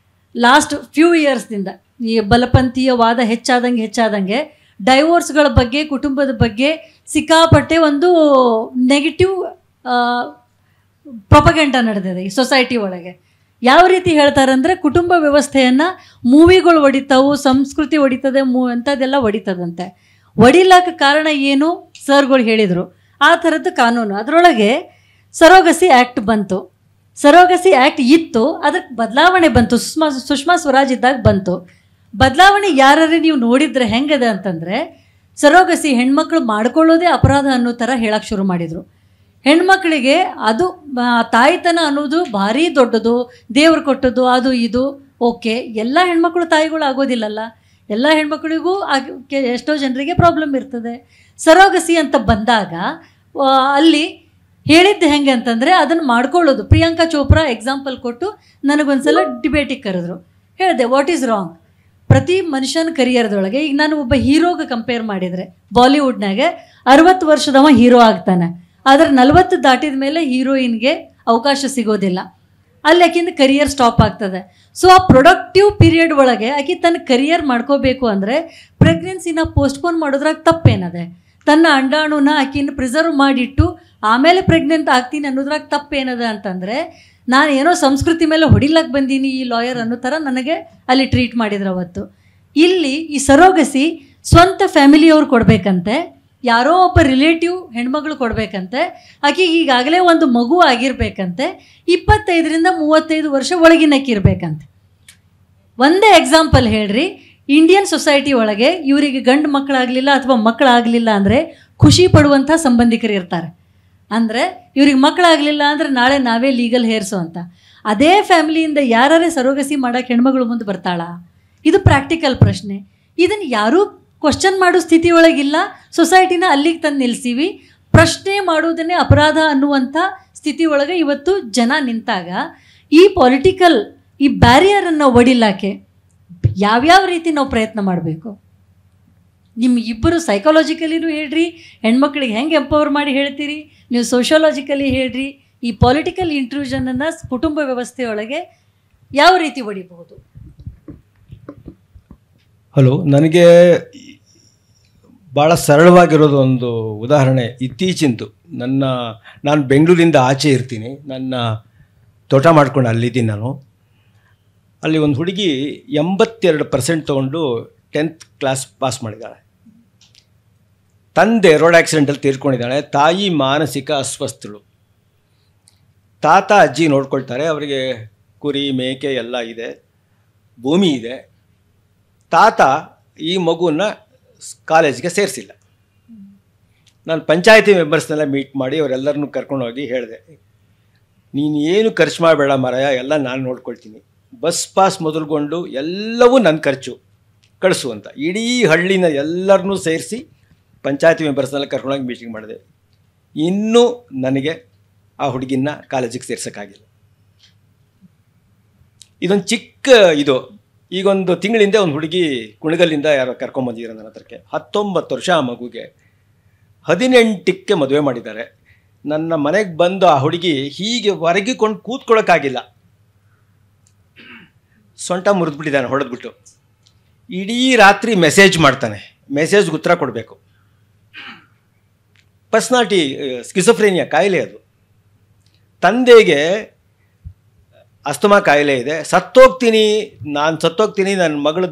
ಲಾಸ್ಟ್ ಫ್ಯೂ ಇಯರ್ಸ್ದಿಂದ ಈ ಬಲಪಂಥೀಯ ವಾದ ಹೆಚ್ಚಾದಂಗೆ ಡೈವೋರ್ಸ್ಗಳ ಬಗ್ಗೆ, ಕುಟುಂಬದ ಬಗ್ಗೆ ಸಿಕ್ಕಾಪಟ್ಟೆ ಒಂದು ನೆಗೆಟಿವ್ ಪ್ರೊಪಗೆಂಡ ನಡೆದಿದೆ ಈ ಸೊಸೈಟಿ ಒಳಗೆ. ಯಾವ ರೀತಿ ಹೇಳ್ತಾರೆ ಅಂದರೆ, ಕುಟುಂಬ ವ್ಯವಸ್ಥೆಯನ್ನು ಮೂವಿಗಳು ಹೊಡಿತಾವು, ಸಂಸ್ಕೃತಿ ಹೊಡಿತದೆ, ಅಂಥದ್ದೆಲ್ಲ ಹೊಡಿತದಂತೆ. ಹೊಡಿಲಾಕ ಕಾರಣ ಏನು ಸರ್ಗಳು ಹೇಳಿದರು, ಆ ಥರದ್ದು ಕಾನೂನು. ಅದರೊಳಗೆ ಸರೋಗಸಿ ಆ್ಯಕ್ಟ್ ಬಂತು. ಸರೋಗಸಿ ಆ್ಯಕ್ಟ್ ಇತ್ತು, ಅದಕ್ಕೆ ಬದಲಾವಣೆ ಬಂತು. ಸುಷ್ಮಾ ಸ್ವರಾಜ್ ಇದ್ದಾಗ ಬಂತು ಬದಲಾವಣೆ. ಯಾರೇ ನೀವು ನೋಡಿದ್ರೆ ಹೆಂಗದೆ ಅಂತಂದರೆ, ಸರೋಗಸಿ ಹೆಣ್ಮಕ್ಳು ಮಾಡ್ಕೊಳ್ಳೋದೇ ಅಪರಾಧ ಅನ್ನೋ ಥರ ಹೇಳಕ್ಕೆ ಶುರು ಮಾಡಿದರು. ಹೆಣ್ಮಕ್ಳಿಗೆ ಅದು ತಾಯ್ತನ ಅನ್ನೋದು ಭಾರಿ ದೊಡ್ಡದು, ದೇವ್ರು ಕೊಟ್ಟದ್ದು, ಅದು ಇದು. ಓಕೆ, ಎಲ್ಲ ಹೆಣ್ಮಕ್ಳು ತಾಯಿಗಳು ಆಗೋದಿಲ್ಲಲ್ಲ, ಎಲ್ಲ ಹೆಣ್ಮಕ್ಳಿಗೂ ಎಷ್ಟೋ ಜನರಿಗೆ ಪ್ರಾಬ್ಲಮ್ ಇರ್ತದೆ. ಸರೋಗಸಿ ಅಂತ ಬಂದಾಗ ಅಲ್ಲಿ ಹೇಳಿದ್ದು ಹೆಂಗೆ ಅಂತಂದರೆ, ಅದನ್ನು ಮಾಡ್ಕೊಳ್ಳೋದು. ಪ್ರಿಯಾಂಕಾ ಚೋಪ್ರಾ ಎಕ್ಸಾಂಪಲ್ ಕೊಟ್ಟು ನನಗೊಂದ್ಸಲ ಡಿಬೇಟಿಗೆ ಕರೆದ್ರು. ಹೇಳಿದೆ ವಾಟ್ ಈಸ್ ರಾಂಗ್. ಪ್ರತಿ ಮನುಷ್ಯನ ಕರಿಯರ್ದೊಳಗೆ ಈಗ ನಾನು ಒಬ್ಬ ಹೀರೋಗೆ ಕಂಪೇರ್ ಮಾಡಿದರೆ, ಬಾಲಿವುಡ್ನಾಗೆ 60 ವರ್ಷದವ ಹೀರೋ ಆಗ್ತಾನೆ, ಆದರೆ 40 ದಾಟಿದ ಮೇಲೆ ಹೀರೋಯಿನ್ಗೆ ಅವಕಾಶ ಸಿಗೋದಿಲ್ಲ. ಅಲ್ಲಿ ಆಕಿಂದ ಕರಿಯರ್ ಸ್ಟಾಪ್ ಆಗ್ತದೆ. ಸೊ ಆ ಪ್ರೊಡಕ್ಟಿವ್ ಪೀರಿಯಡ್ ಒಳಗೆ ಆಕೆ ತನ್ನ ಕರಿಯರ್ ಮಾಡ್ಕೋಬೇಕು ಅಂದರೆ ಪ್ರೆಗ್ನೆನ್ಸಿನ ಪೋಸ್ಟ್ಪೋನ್ ಮಾಡೋದ್ರಾಗ ತಪ್ಪೇನದೆ? ತನ್ನ ಅಂಡಾಣುನ ಆಕಿನ ಪ್ರಿಸರ್ವ್ ಮಾಡಿಟ್ಟು ಆಮೇಲೆ ಪ್ರೆಗ್ನೆಂಟ್ ಆಗ್ತೀನಿ ಅನ್ನೋದ್ರಾಗ ತಪ್ಪೇನದ ಅಂತಂದರೆ, ನಾನು ಏನೋ ಸಂಸ್ಕೃತಿ ಮೇಲೆ ಹೊಡಿಲಕ್ಕೆ ಬಂದೀನಿ ಈ ಲಾಯರ್ ಅನ್ನೋ ಥರ ನನಗೆ ಅಲ್ಲಿ ಟ್ರೀಟ್ ಮಾಡಿದ್ರು ಅವತ್ತು. ಇಲ್ಲಿ ಈ ಸರೋಗಸಿ ಸ್ವಂತ ಫ್ಯಾಮಿಲಿಯವ್ರು ಕೊಡಬೇಕಂತೆ, ಯಾರೋ ಒಬ್ಬ ರಿಲೇಟಿವ್ ಹೆಣ್ಮಗಳು ಕೊಡಬೇಕಂತೆ, ಆಕೆಗೆ ಈಗಾಗಲೇ ಒಂದು ಮಗು ಆಗಿರ್ಬೇಕಂತೆ, 25ರಿಂದ 35 ವರ್ಷ ಒಳಗಿನಕ್ಕಿರ್ಬೇಕಂತೆ. ಒಂದೇ ಎಕ್ಸಾಂಪಲ್ ಹೇಳ್ರಿ, ಇಂಡಿಯನ್ ಸೊಸೈಟಿ ಒಳಗೆ ಇವರಿಗೆ ಗಂಡು ಮಕ್ಕಳಾಗಲಿಲ್ಲ ಅಥವಾ ಮಕ್ಕಳಾಗಲಿಲ್ಲ ಅಂದರೆ ಖುಷಿ ಪಡುವಂಥ ಸಂಬಂಧಿಕರು ಇರ್ತಾರೆ. ಅಂದರೆ ಇವ್ರಿಗೆ ಮಕ್ಕಳಾಗಲಿಲ್ಲ ಅಂದರೆ ನಾಳೆ ನಾವೇ ಲೀಗಲ್ ಹೇರ್ಸೋ ಅಂತ. ಅದೇ ಫ್ಯಾಮಿಲಿಯಿಂದ ಯಾರೇ ಸರೋಗಸಿ ಮಾಡೋಕ್ಕೆ ಹೆಣ್ಮಗಳು ಮುಂದೆ ಬರ್ತಾಳಾ? ಇದು ಪ್ರಾಕ್ಟಿಕಲ್ ಪ್ರಶ್ನೆ. ಇದನ್ನು ಯಾರೂ ಕ್ವಶನ್ ಮಾಡೋ ಸ್ಥಿತಿ ಒಳಗಿಲ್ಲ. ಸೊಸೈಟಿನ ಅಲ್ಲಿಗೆ ತಂದು ನಿಲ್ಲಿಸೀವಿ. ಪ್ರಶ್ನೆ ಮಾಡೋದನ್ನೇ ಅಪರಾಧ ಅನ್ನುವಂಥ ಸ್ಥಿತಿ ಒಳಗೆ ಇವತ್ತು ಜನ ನಿಂತಾಗ ಈ ಪೊಲಿಟಿಕಲ್ ಈ ಬ್ಯಾರಿಯರನ್ನು ಒಡಿಲಾಕೆ ಯಾವ್ಯಾವ ರೀತಿ ನಾವು ಪ್ರಯತ್ನ ಮಾಡಬೇಕು? ನಿಮ್ಮ ಇಬ್ಬರು ಸೈಕಾಲಜಿಕಲಿನೂ ಹೇಳ್ರಿ, ಹೆಣ್ಮಕ್ಳಿಗೆ ಹೆಂಗೆ ಎಂಪವರ್ ಮಾಡಿ ಹೇಳ್ತೀರಿ, ನೀವು ಸೋಷಿಯಾಲಜಿಕಲಿ ಹೇಳ್ರಿ. ಈ ಪೊಲಿಟಿಕಲ್ ಇಂಟ್ರೂಷನನ್ನು ಕುಟುಂಬ ವ್ಯವಸ್ಥೆಯೊಳಗೆ ಯಾವ ರೀತಿ ಹೊಡಿಬಹುದು? ಹಲೋ, ನನಗೆ ಭಾಳ ಸರಳವಾಗಿರೋದು ಒಂದು ಉದಾಹರಣೆ ಇತ್ತೀಚಿಂದು. ನಾನು ಬೆಂಗಳೂರಿಂದ ಆಚೆ ಇರ್ತೀನಿ, ನನ್ನ ತೋಟ ಮಾಡ್ಕೊಂಡು ಅಲ್ಲಿದ್ದೀನಿ ನಾನು. ಅಲ್ಲಿ ಒಂದು ಹುಡುಗಿ 82% ತೊಗೊಂಡು 10th ಕ್ಲಾಸ್ ಪಾಸ್ ಮಾಡಿದ್ದಾಳೆ. ತಂದೆ ರೋಡ್ ಆಕ್ಸಿಡೆಂಟಲ್ಲಿ ತೀರ್ಕೊಂಡಿದ್ದಾಳೆ. ತಾಯಿ ಮಾನಸಿಕ ಅಸ್ವಸ್ಥಳು. ತಾತ ಅಜ್ಜಿ ನೋಡ್ಕೊಳ್ತಾರೆ. ಅವರಿಗೆ ಕುರಿ ಮೇಕೆ ಎಲ್ಲ ಇದೆ, ಭೂಮಿ ಇದೆ. ತಾತ ಈ ಮಗುನ ಕಾಲೇಜಿಗೆ ಸೇರಿಸಿಲ್ಲ. ನಾನು ಪಂಚಾಯತಿ ಮೆಂಬರ್ಸ್ನೆಲ್ಲ ಮೀಟ್ ಮಾಡಿ ಅವರೆಲ್ಲರನ್ನೂ ಕರ್ಕೊಂಡೋಗಿ ಹೇಳಿದೆ, ನೀನು ಏನು ಖರ್ಚು ಮಾಡಬೇಡ ಮಾರಾಯ, ಎಲ್ಲ ನಾನು ನೋಡ್ಕೊಳ್ತೀನಿ. ಬಸ್ ಪಾಸ್ ಮೊದಲುಗೊಂಡು ಎಲ್ಲವೂ ನನ್ನ ಖರ್ಚು, ಕಳಿಸು ಅಂತ. ಇಡೀ ಹಳ್ಳಿನ ಎಲ್ಲರನ್ನೂ ಸೇರಿಸಿ ಪಂಚಾಯತಿ ಮೆಂಬರ್ಸ್ನೆಲ್ಲ ಕರ್ಕೊಂಡೋಗಿ ಮೀಟಿಂಗ್ ಮಾಡಿದೆ. ಇನ್ನೂ ನನಗೆ ಆ ಹುಡುಗಿನ ಕಾಲೇಜಿಗೆ ಸೇರ್ಸೋಕ್ಕಾಗಿಲ್ಲ. ಇದೊಂದು ಚಿಕ್ಕ ಇದು. ಈಗೊಂದು ತಿಂಗಳಿಂದ ಒಂದು ಹುಡುಗಿ ಕುಣಗಲ್ಲಿಂದ ಯಾರೋ ಕರ್ಕೊಂಬಂದಿದ್ದಾರೆ ನನ್ನ ಹತ್ರಕ್ಕೆ. 19 ವರ್ಷ ಆ ಮಗುಗೆ. 18ಕ್ಕೆ ಮದುವೆ ಮಾಡಿದ್ದಾರೆ. ನನ್ನ ಮನೆಗೆ ಬಂದು ಆ ಹುಡುಗಿ ಹೀಗೆ ಹೊರಗಿಕೊಂಡು ಕೂತ್ಕೊಳ್ಳೋಕ್ಕಾಗಿಲ್ಲ, ಸೊಂಟ ಮುರಿದ್ಬಿಟ್ಟಿದ್ದಾನೆ ಹೊಡೆದ್ಬಿಟ್ಟು. ಇಡೀ ರಾತ್ರಿ ಮೆಸೇಜ್ ಮಾಡ್ತಾನೆ, ಮೆಸೇಜ್ಗೆ ಉತ್ತರ ಕೊಡಬೇಕು. ಪರ್ಸ್ನಾಲಿಟಿ ಸ್ಕಿಸೋಫ್ರೇನಿಯಾ ಕಾಯಿಲೆ ಅದು. ತಂದೆಗೆ ಅಸ್ತಮಾ ಕಾಯಿಲೆ ಇದೆ. ನಾನು ಸತ್ತೋಗ್ತೀನಿ, ನನ್ನ ಮಗಳು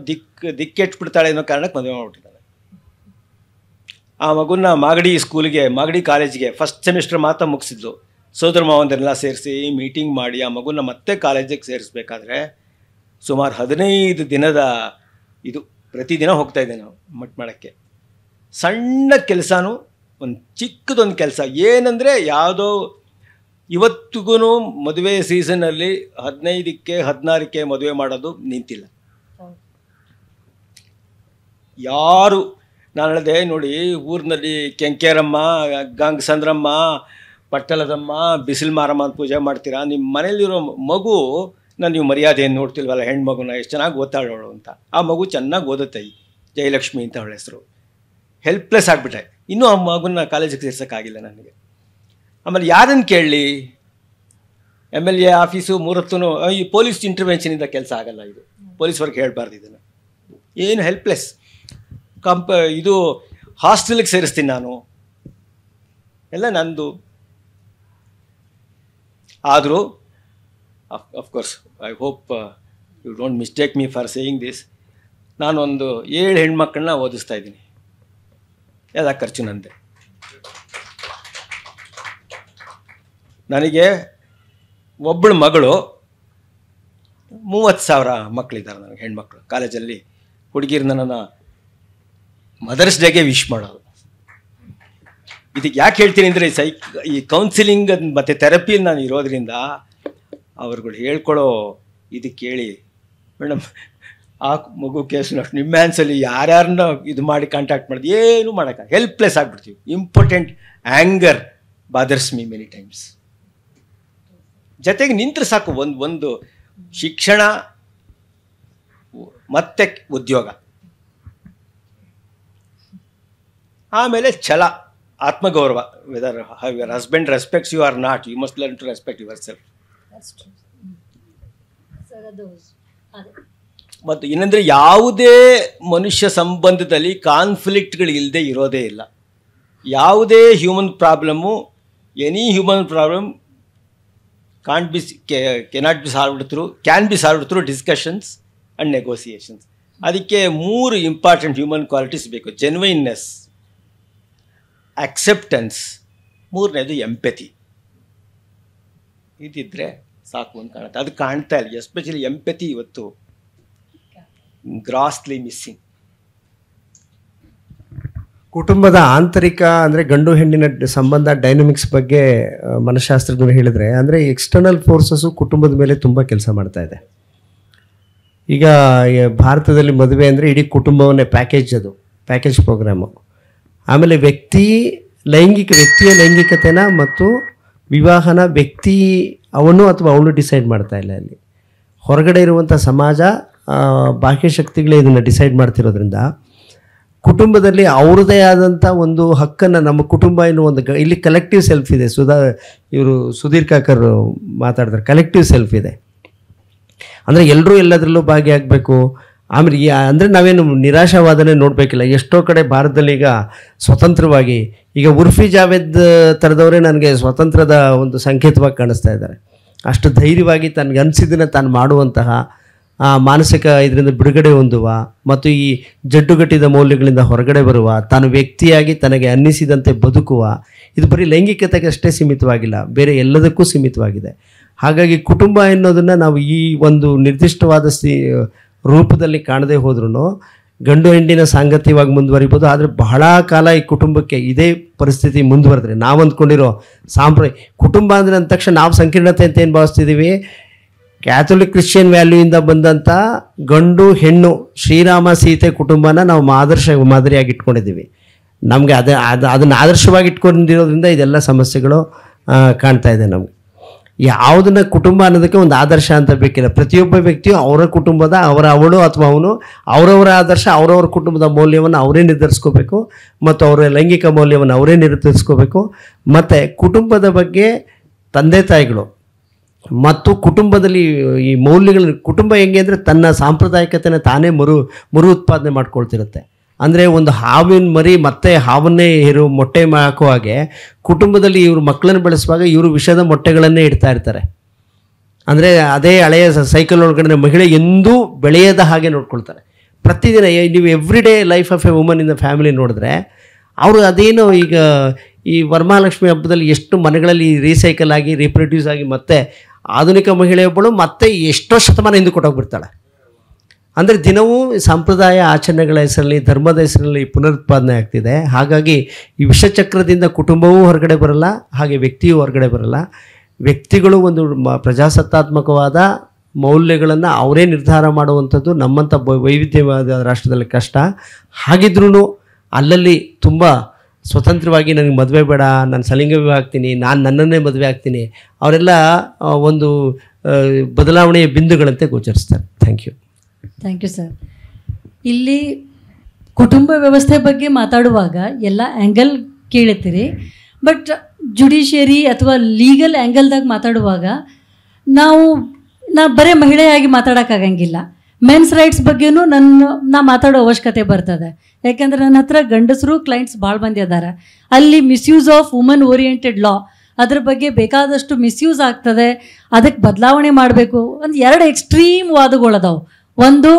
ದಿಕ್ಕೆಟ್ಬಿಡ್ತಾಳೆ ಅನ್ನೋ ಕಾರಣಕ್ಕೆ ಮದುವೆ ಮಾಡಿಬಿಟ್ಟಿದ್ದಾನೆ. ಆ ಮಗುನ ಮಾಗಡಿ ಸ್ಕೂಲಿಗೆ, ಮಾಗಡಿ ಕಾಲೇಜಿಗೆ ಫಸ್ಟ್ ಸೆಮಿಸ್ಟರ್ ಮಾತ್ರ ಮುಗಿಸಿದ್ಲು. ಸೋದರ ಮಾವಂದರೆಲ್ಲ ಸೇರಿಸಿ ಮೀಟಿಂಗ್ ಮಾಡಿ ಆ ಮಗುನ ಮತ್ತೆ ಕಾಲೇಜಿಗೆ ಸೇರಿಸ್ಬೇಕಾದ್ರೆ ಸುಮಾರು 15 ದಿನದ ಇದು. ಪ್ರತಿದಿನ ಹೋಗ್ತಾಯಿದ್ದೆ ನಾವು ಮಟ್ ಮಾಡೋಕ್ಕೆ. ಸಣ್ಣ ಕೆಲಸನೂ ಒಂದು ಚಿಕ್ಕದೊಂದು ಕೆಲಸ ಏನಂದರೆ, ಯಾವುದೋ ಇವತ್ತಿಗೂ ಮದುವೆ ಸೀಸನಲ್ಲಿ 15ಕ್ಕೆ 16ಕ್ಕೆ ಮದುವೆ ಮಾಡೋದು ನಿಂತಿಲ್ಲ. ಯಾರು ನಾನು ಹೇಳಿದೆ ನೋಡಿ, ಊರಿನಲ್ಲಿ ಕೆಂಕೇರಮ್ಮ, ಗಂಗಸಂದ್ರಮ್ಮ, ಪಟ್ಟಲದಮ್ಮ, ಬಿಸಿಲು ಮಾರಮ್ಮ ಅಂತ ಪೂಜೆ ಮಾಡ್ತೀರಾ, ನಿಮ್ಮ ಮನೇಲಿರೋ ಮಗು ನೀವು ಮರ್ಯಾದೆಯನ್ನು ನೋಡ್ತಿಲ್ವಲ್ಲ, ಹೆಣ್ಮಗುನ ಎಷ್ಟು ಚೆನ್ನಾಗಿ ಓದ್ತಾಳವಳು ಅಂತ. ಆ ಮಗು ಚೆನ್ನಾಗಿ ಓದುತ್ತೆ, ಜಯಲಕ್ಷ್ಮಿ ಅಂತ ಅವಳ ಹೆಸರು. ಹೆಲ್ಪ್ಲೆಸ್ ಆಗಿಬಿಟ್ಟೆ. ಇನ್ನೂ ಆ ಮಗುನ ಕಾಲೇಜಿಗೆ ಸೇರ್ಸೋಕ್ಕಾಗಿಲ್ಲ ನನಗೆ. ಆಮೇಲೆ ಯಾರನ್ನು ಕೇಳಲಿ? MLA ಆಫೀಸು 3 ಈ ಪೊಲೀಸ್ ಇಂಟರ್ವೆನ್ಷನಿಂದ ಕೆಲಸ ಆಗಲ್ಲ. ಇದು ಪೊಲೀಸ್ ವರ್ಕ್ ಹೇಳಬಾರ್ದು ಇದನ್ನು. ಏನು ಹೆಲ್ಪ್ಲೆಸ್. ಇದು ಹಾಸ್ಟೆಲ್ಗೆ ಸೇರಿಸ್ತೀನಿ ನಾನು, ಎಲ್ಲ ನಂದು. ಆದರೂ of course I hope you don't mistake me for saying this, ನಾನೊಂದು 7 ಹೆಣ್ಮಕ್ಳನ್ನ ಓದಿಸ್ತಾ ಇದ್ದೀನಿ. ಎಲ್ಲ ಖರ್ಚು ನಂದೆ. ನನಗೆ ಒಬ್ಬಳು ಮಗಳು, 30,000 ಮಕ್ಕಳಿದ್ದಾರೆ ನನಗೆ, ಹೆಣ್ಮಕ್ಳು. ಕಾಲೇಜಲ್ಲಿ ಹುಡುಗಿರು ನನ್ನನ್ನು ಮದರ್ಸ್ ಡೇಗೆ ವಿಶ್ ಮಾಡೋದು. ಇದಕ್ಕೆ ಯಾಕೆ ಹೇಳ್ತೀನಿ ಅಂದರೆ, ಈ ಕೌನ್ಸಿಲಿಂಗ್ ಮತ್ತು ಥೆರಪಿಯಲ್ಲಿ ನಾನು ಇರೋದ್ರಿಂದ ಅವ್ರುಗಳು ಹೇಳ್ಕೊಳ್ಳೋ ಇದಕ್ಕೆ ಕೇಳಿ, ಮೇಡಮ್ ಆ ಮಗು ಕೇಸು ನಿಮ್ಮ ಹ್ಯಾಂಡ್ಸಲ್ಲಿ ಯಾರ್ಯಾರನ್ನ ಇದು ಮಾಡಿ ಕಾಂಟ್ಯಾಕ್ಟ್ ಮಾಡೋದು, ಏನೂ ಮಾಡೋಕ್ಕೆ ಹೆಲ್ಪ್ಲೆಸ್ ಆಗಿಬಿಡ್ತೀವಿ. Important anger bothers me many times. ಜೊತೆಗೆ ನಿಂತರೆ ಸಾಕು, ಒಂದು ಶಿಕ್ಷಣ ಮತ್ತೆ ಉದ್ಯೋಗ, ಆಮೇಲೆ ಛಲ, ಆತ್ಮಗೌರವ. Whether your husband respects you R not, you must learn to respect yourself. ಮತ್ತು ಏನಂದರೆ, ಯಾವುದೇ ಮನುಷ್ಯ ಸಂಬಂಧದಲ್ಲಿ ಕಾನ್ಫ್ಲಿಕ್ಟ್ಗಳಿಲ್ಲದೆ ಇರೋದೇ ಇಲ್ಲ. ಯಾವುದೇ human problem, any human problem can be solved through discussions and negotiations. ಅದಕ್ಕೆ 3 ಇಂಪಾರ್ಟೆಂಟ್ ಹ್ಯೂಮನ್ ಕ್ವಾಲಿಟೀಸ್ ಬೇಕು: ಜೆನ್ವೈನ್ನೆಸ್, ಅಕ್ಸೆಪ್ಟೆನ್ಸ್, 3ನೇದು ಎಂಪತಿ. ಇದಿದ್ರೆ ಸಾಕು ಅಂತ ಕಾಣುತ್ತೆ. ಅದು ಕಾಣ್ತಾ ಇಲ್ಲ. ಎಸ್ಪೆಷಲಿ ಎಂಪತಿ ಇವತ್ತು ಗ್ರಾಸ್ಲಿ ಮಿಸ್ಸಿಂಗ್. ಕುಟುಂಬದ ಆಂತರಿಕ ಅಂದರೆ ಗಂಡು ಹೆಣ್ಣಿನ ಸಂಬಂಧ ಡೈನಮಿಕ್ಸ್ ಬಗ್ಗೆ ಮನಃಶಾಸ್ತ್ರಜ್ಞರು ಹೇಳಿದರೆ, ಅಂದರೆ ಎಕ್ಸ್ಟರ್ನಲ್ ಫೋರ್ಸಸ್ಸು ಕುಟುಂಬದ ಮೇಲೆ ತುಂಬ ಕೆಲಸ ಮಾಡ್ತಾ ಇದೆ. ಈಗ ಭಾರತದಲ್ಲಿ ಮದುವೆ ಅಂದರೆ ಇಡೀ ಕುಟುಂಬವನ್ನೇ ಪ್ಯಾಕೇಜ್, ಅದು ಪ್ಯಾಕೇಜ್ ಪ್ರೋಗ್ರಾಮು. ಆಮೇಲೆ ವ್ಯಕ್ತಿಯ ಲೈಂಗಿಕತೆನ ಮತ್ತು ವಿವಾಹನ ವ್ಯಕ್ತಿ ಅವನು ಅಥವಾ ಅವಳು ಡಿಸೈಡ್ ಮಾಡ್ತಾ ಇಲ್ಲ. ಅಲ್ಲಿ ಹೊರಗಡೆ ಇರುವಂಥ ಸಮಾಜ, ಬಾಹ್ಯ ಶಕ್ತಿಗಳೇ ಇದನ್ನು ಡಿಸೈಡ್ ಮಾಡ್ತಿರೋದ್ರಿಂದ ಕುಟುಂಬದಲ್ಲಿ ಅವ್ರದ್ದೇ ಆದಂಥ ಒಂದು ಹಕ್ಕನ್ನು, ನಮ್ಮ ಕುಟುಂಬ ಎನ್ನುವ ಒಂದು ಇಲ್ಲಿ ಕಲೆಕ್ಟಿವ್ ಸೆಲ್ಫ್ ಇದೆ. ಸುಧೀರ್ ಕಾಕರ್ ಮಾತಾಡಿದ್ರೆ ಕಲೆಕ್ಟಿವ್ ಸೆಲ್ಫ್ ಇದೆ. ಅಂದರೆ ಎಲ್ಲರೂ ಎಲ್ಲದರಲ್ಲೂ ಭಾಗಿಯಾಗಬೇಕು. ಆಮೇಲೆ ಅಂದರೆ ನಾವೇನು ನಿರಾಶಾವಾದನೆ ನೋಡಬೇಕಿಲ್ಲ. ಎಷ್ಟೋ ಕಡೆ ಭಾರತದಲ್ಲಿ ಈಗ ಸ್ವತಂತ್ರವಾಗಿ, ಈಗ ಉರ್ಫಿ ಜಾವೇದ್ ಥರದವರೇ ನನಗೆ ಸ್ವತಂತ್ರದ ಒಂದು ಸಂಕೇತವಾಗಿ ಕಾಣಿಸ್ತಾ ಇದ್ದಾರೆ. ಅಷ್ಟು ಧೈರ್ಯವಾಗಿ ತನಗೆ ಅನಿಸಿದ್ದನ್ನು ತಾನು ಮಾಡುವಂತಹ, ಮಾನಸಿಕ ಇದರಿಂದ ಬಿಡುಗಡೆ ಹೊಂದುವ ಮತ್ತು ಈ ಜಡ್ಡುಗಟ್ಟಿದ ಮೌಲ್ಯಗಳಿಂದ ಹೊರಗಡೆ ಬರುವ, ತಾನು ವ್ಯಕ್ತಿಯಾಗಿ ತನಗೆ ಅನ್ನಿಸಿದಂತೆ ಬದುಕುವ, ಇದು ಬರೀ ಲೈಂಗಿಕತೆಗೆ ಅಷ್ಟೇ ಸೀಮಿತವಾಗಿಲ್ಲ, ಬೇರೆ ಎಲ್ಲದಕ್ಕೂ ಸೀಮಿತವಾಗಿದೆ. ಹಾಗಾಗಿ ಕುಟುಂಬ ಎನ್ನೋದನ್ನು ನಾವು ಈ ಒಂದು ನಿರ್ದಿಷ್ಟವಾದ ರೂಪದಲ್ಲಿ ಕಾಣದೇ ಹೋದ್ರೂ ಗಂಡು ಹೆಣ್ಣಿನ ಸಾಂಗತ್ಯವಾಗಿ ಮುಂದುವರಿಬೋದು. ಆದರೆ ಬಹಳ ಕಾಲ ಈ ಕುಟುಂಬಕ್ಕೆ ಇದೇ ಪರಿಸ್ಥಿತಿ ಮುಂದುವರೆದ್ರೆ, ನಾವು ಅಂದ್ಕೊಂಡಿರೋ ಕುಟುಂಬ ಅಂದರೆ ಅಂದ ತಕ್ಷಣ ನಾವು ಸಂಕೀರ್ಣತೆ ಅಂತ ಏನು ಭಾವಿಸ್ತಿದ್ದೀವಿ? ಕ್ಯಾಥೋಲಿಕ್ ಕ್ರಿಶ್ಚಿಯನ್ ವ್ಯಾಲ್ಯೂಯಿಂದ ಬಂದಂಥ ಗಂಡು ಹೆಣ್ಣು ಶ್ರೀರಾಮ ಸೀತೆ ಕುಟುಂಬನ ನಾವು ಮಾದರಿಯಾಗಿ ಇಟ್ಕೊಂಡಿದ್ದೀವಿ. ನಮಗೆ ಅದನ್ನು ಆದರ್ಶವಾಗಿ ಇಟ್ಕೊಂಡಿರೋದ್ರಿಂದ ಇದೆಲ್ಲ ಸಮಸ್ಯೆಗಳು ಕಾಣ್ತಾ ಇದೆ ನಮಗೆ. ಯಾವುದನ್ನ ಕುಟುಂಬ ಅನ್ನೋದಕ್ಕೆ ಒಂದು ಆದರ್ಶ ಅಂತ ಬೇಕಿಲ್ಲ. ಪ್ರತಿಯೊಬ್ಬ ವ್ಯಕ್ತಿಯು ಅವರ ಕುಟುಂಬದ, ಅವಳು ಅಥವಾ ಅವನು ಅವರವರ ಆದರ್ಶ, ಅವರವರ ಕುಟುಂಬದ ಮೌಲ್ಯವನ್ನು ಅವರೇ ನಿರ್ಧರಿಸ್ಕೋಬೇಕು ಮತ್ತು ಅವರ ಲೈಂಗಿಕ ಮೌಲ್ಯವನ್ನು ಅವರೇ ನಿರ್ಧರಿಸ್ಕೋಬೇಕು. ಮತ್ತು ಕುಟುಂಬದ ಬಗ್ಗೆ ತಂದೆ ತಾಯಿಗಳು ಮತ್ತು ಕುಟುಂಬದಲ್ಲಿ ಈ ಮೌಲ್ಯಗಳು, ಕುಟುಂಬ ಹೆಂಗೆ ಅಂದರೆ ತನ್ನ ಸಾಂಪ್ರದಾಯಿಕತೆನ ತಾನೇ ಮರು ಉತ್ಪಾದನೆ ಮಾಡ್ಕೊಳ್ತಿರುತ್ತೆ. ಅಂದರೆ ಒಂದು ಹಾವಿನ ಮರಿ ಮತ್ತೆ ಹಾವನ್ನೇ ಮೊಟ್ಟೆ ಹಾಕೋ ಹಾಗೆ ಕುಟುಂಬದಲ್ಲಿ ಇವರು ಮಕ್ಕಳನ್ನು ಬೆಳೆಸುವಾಗ ಇವರು ವಿಷದ ಮೊಟ್ಟೆಗಳನ್ನೇ ಇಡ್ತಾ ಇರ್ತಾರೆ. ಅಂದರೆ ಅದೇ ಹಳೆಯ ಸೈಕಲ್ ಒಳಗಡೆ ಮಹಿಳೆ ಎಂದೂ ಬೆಳೆಯದ ಹಾಗೆ ನೋಡ್ಕೊಳ್ತಾರೆ. ಪ್ರತಿದಿನ ನೀವು every day life of A woman in the family ನೋಡಿದ್ರೆ ಅವರು ಅದೇನೋ ಈಗ ಈ ವರಮಹಾಲಕ್ಷ್ಮಿ ಹಬ್ಬದಲ್ಲಿ ಎಷ್ಟು ಮನೆಗಳಲ್ಲಿ ರೀಸೈಕಲ್ ಆಗಿ ರೀಪ್ರೊಡ್ಯೂಸ್ ಆಗಿ ಮತ್ತೆ ಆಧುನಿಕ ಮಹಿಳೆಯೊಬ್ಬಳು ಮತ್ತೆ ಎಷ್ಟೋ ಶತಮಾನ ಹಿಂದೆ ಕೊಟ್ಟೋಗ್ಬಿಡ್ತಾಳೆ. ಅಂದರೆ ದಿನವೂ ಸಂಪ್ರದಾಯ ಆಚರಣೆಗಳ ಹೆಸರಲ್ಲಿ, ಧರ್ಮದ ಹೆಸರಲ್ಲಿ ಪುನರುತ್ಪಾದನೆ ಆಗ್ತಿದೆ. ಹಾಗಾಗಿ ಈ ವಿಷಚಕ್ರದಿಂದ ಕುಟುಂಬವೂ ಹೊರಗಡೆ ಬರಲ್ಲ, ಹಾಗೆ ವ್ಯಕ್ತಿಯೂ ಹೊರಗಡೆ ಬರಲ್ಲ. ವ್ಯಕ್ತಿಗಳು ಒಂದು ಪ್ರಜಾಸತ್ತಾತ್ಮಕವಾದ ಮೌಲ್ಯಗಳನ್ನು ಅವರೇ ನಿರ್ಧಾರ ಮಾಡುವಂಥದ್ದು ನಮ್ಮಂಥ ವೈವಿಧ್ಯವಾದ ರಾಷ್ಟ್ರದಲ್ಲಿ ಕಷ್ಟ. ಹಾಗಿದ್ರೂ ಅಲ್ಲಲ್ಲಿ ತುಂಬ ಸ್ವತಂತ್ರವಾಗಿ ನನಗೆ ಮದುವೆ ಬೇಡ, ನಾನು ಸಲಿಂಗ ವಿವಾಹ ಆಗ್ತೀನಿ, ನಾನು ನನ್ನನ್ನೇ ಮದುವೆ ಆಗ್ತೀನಿ, ಅವರೆಲ್ಲ ಒಂದು ಬದಲಾವಣೆಯ ಬಿಂದುಗಳಂತೆ ಗೋಚರಿಸ್ತಾರೆ. Thank you. Thank you sir. ಇಲ್ಲಿ ಕುಟುಂಬ ವ್ಯವಸ್ಥೆ ಬಗ್ಗೆ ಮಾತಾಡುವಾಗ ಎಲ್ಲ ಆ್ಯಂಗಲ್ ಕೇಳುತ್ತೀರಿ, ಬಟ್ ಜುಡಿಷಿಯರಿ ಅಥವಾ ಲೀಗಲ್ ಆ್ಯಂಗಲ್ದಾಗ ಮಾತಾಡುವಾಗ ನಾ ಬರೀ ಮಹಿಳೆಯಾಗಿ ಮಾತಾಡೋಕ್ಕಾಗಂಗಿಲ್ಲ. ಮೆನ್ಸ್ ರೈಟ್ಸ್ ಬಗ್ಗೆನೂ ನಾ ಮಾತಾಡೋ ಅವಶ್ಯಕತೆ ಬರ್ತದೆ. ಯಾಕೆಂದರೆ ನನ್ನ ಹತ್ರ ಗಂಡಸರು ಕ್ಲೈಂಟ್ಸ್ ಭಾಳ ಮಂದಿ ಅದಾರ. ಅಲ್ಲಿ ಮಿಸ್ಯೂಸ್ ಆಫ್ ವುಮನ್ ಓರಿಯೆಂಟೆಡ್ ಲಾ, ಅದ್ರ ಬಗ್ಗೆ ಬೇಕಾದಷ್ಟು ಮಿಸ್ಯೂಸ್ ಆಗ್ತದೆ, ಅದಕ್ಕೆ ಬದಲಾವಣೆ ಮಾಡಬೇಕು. ಒಂದು 2 ಎಕ್ಸ್ಟ್ರೀಮ್ ವಾದಗಳದಾವು. ಒಂದು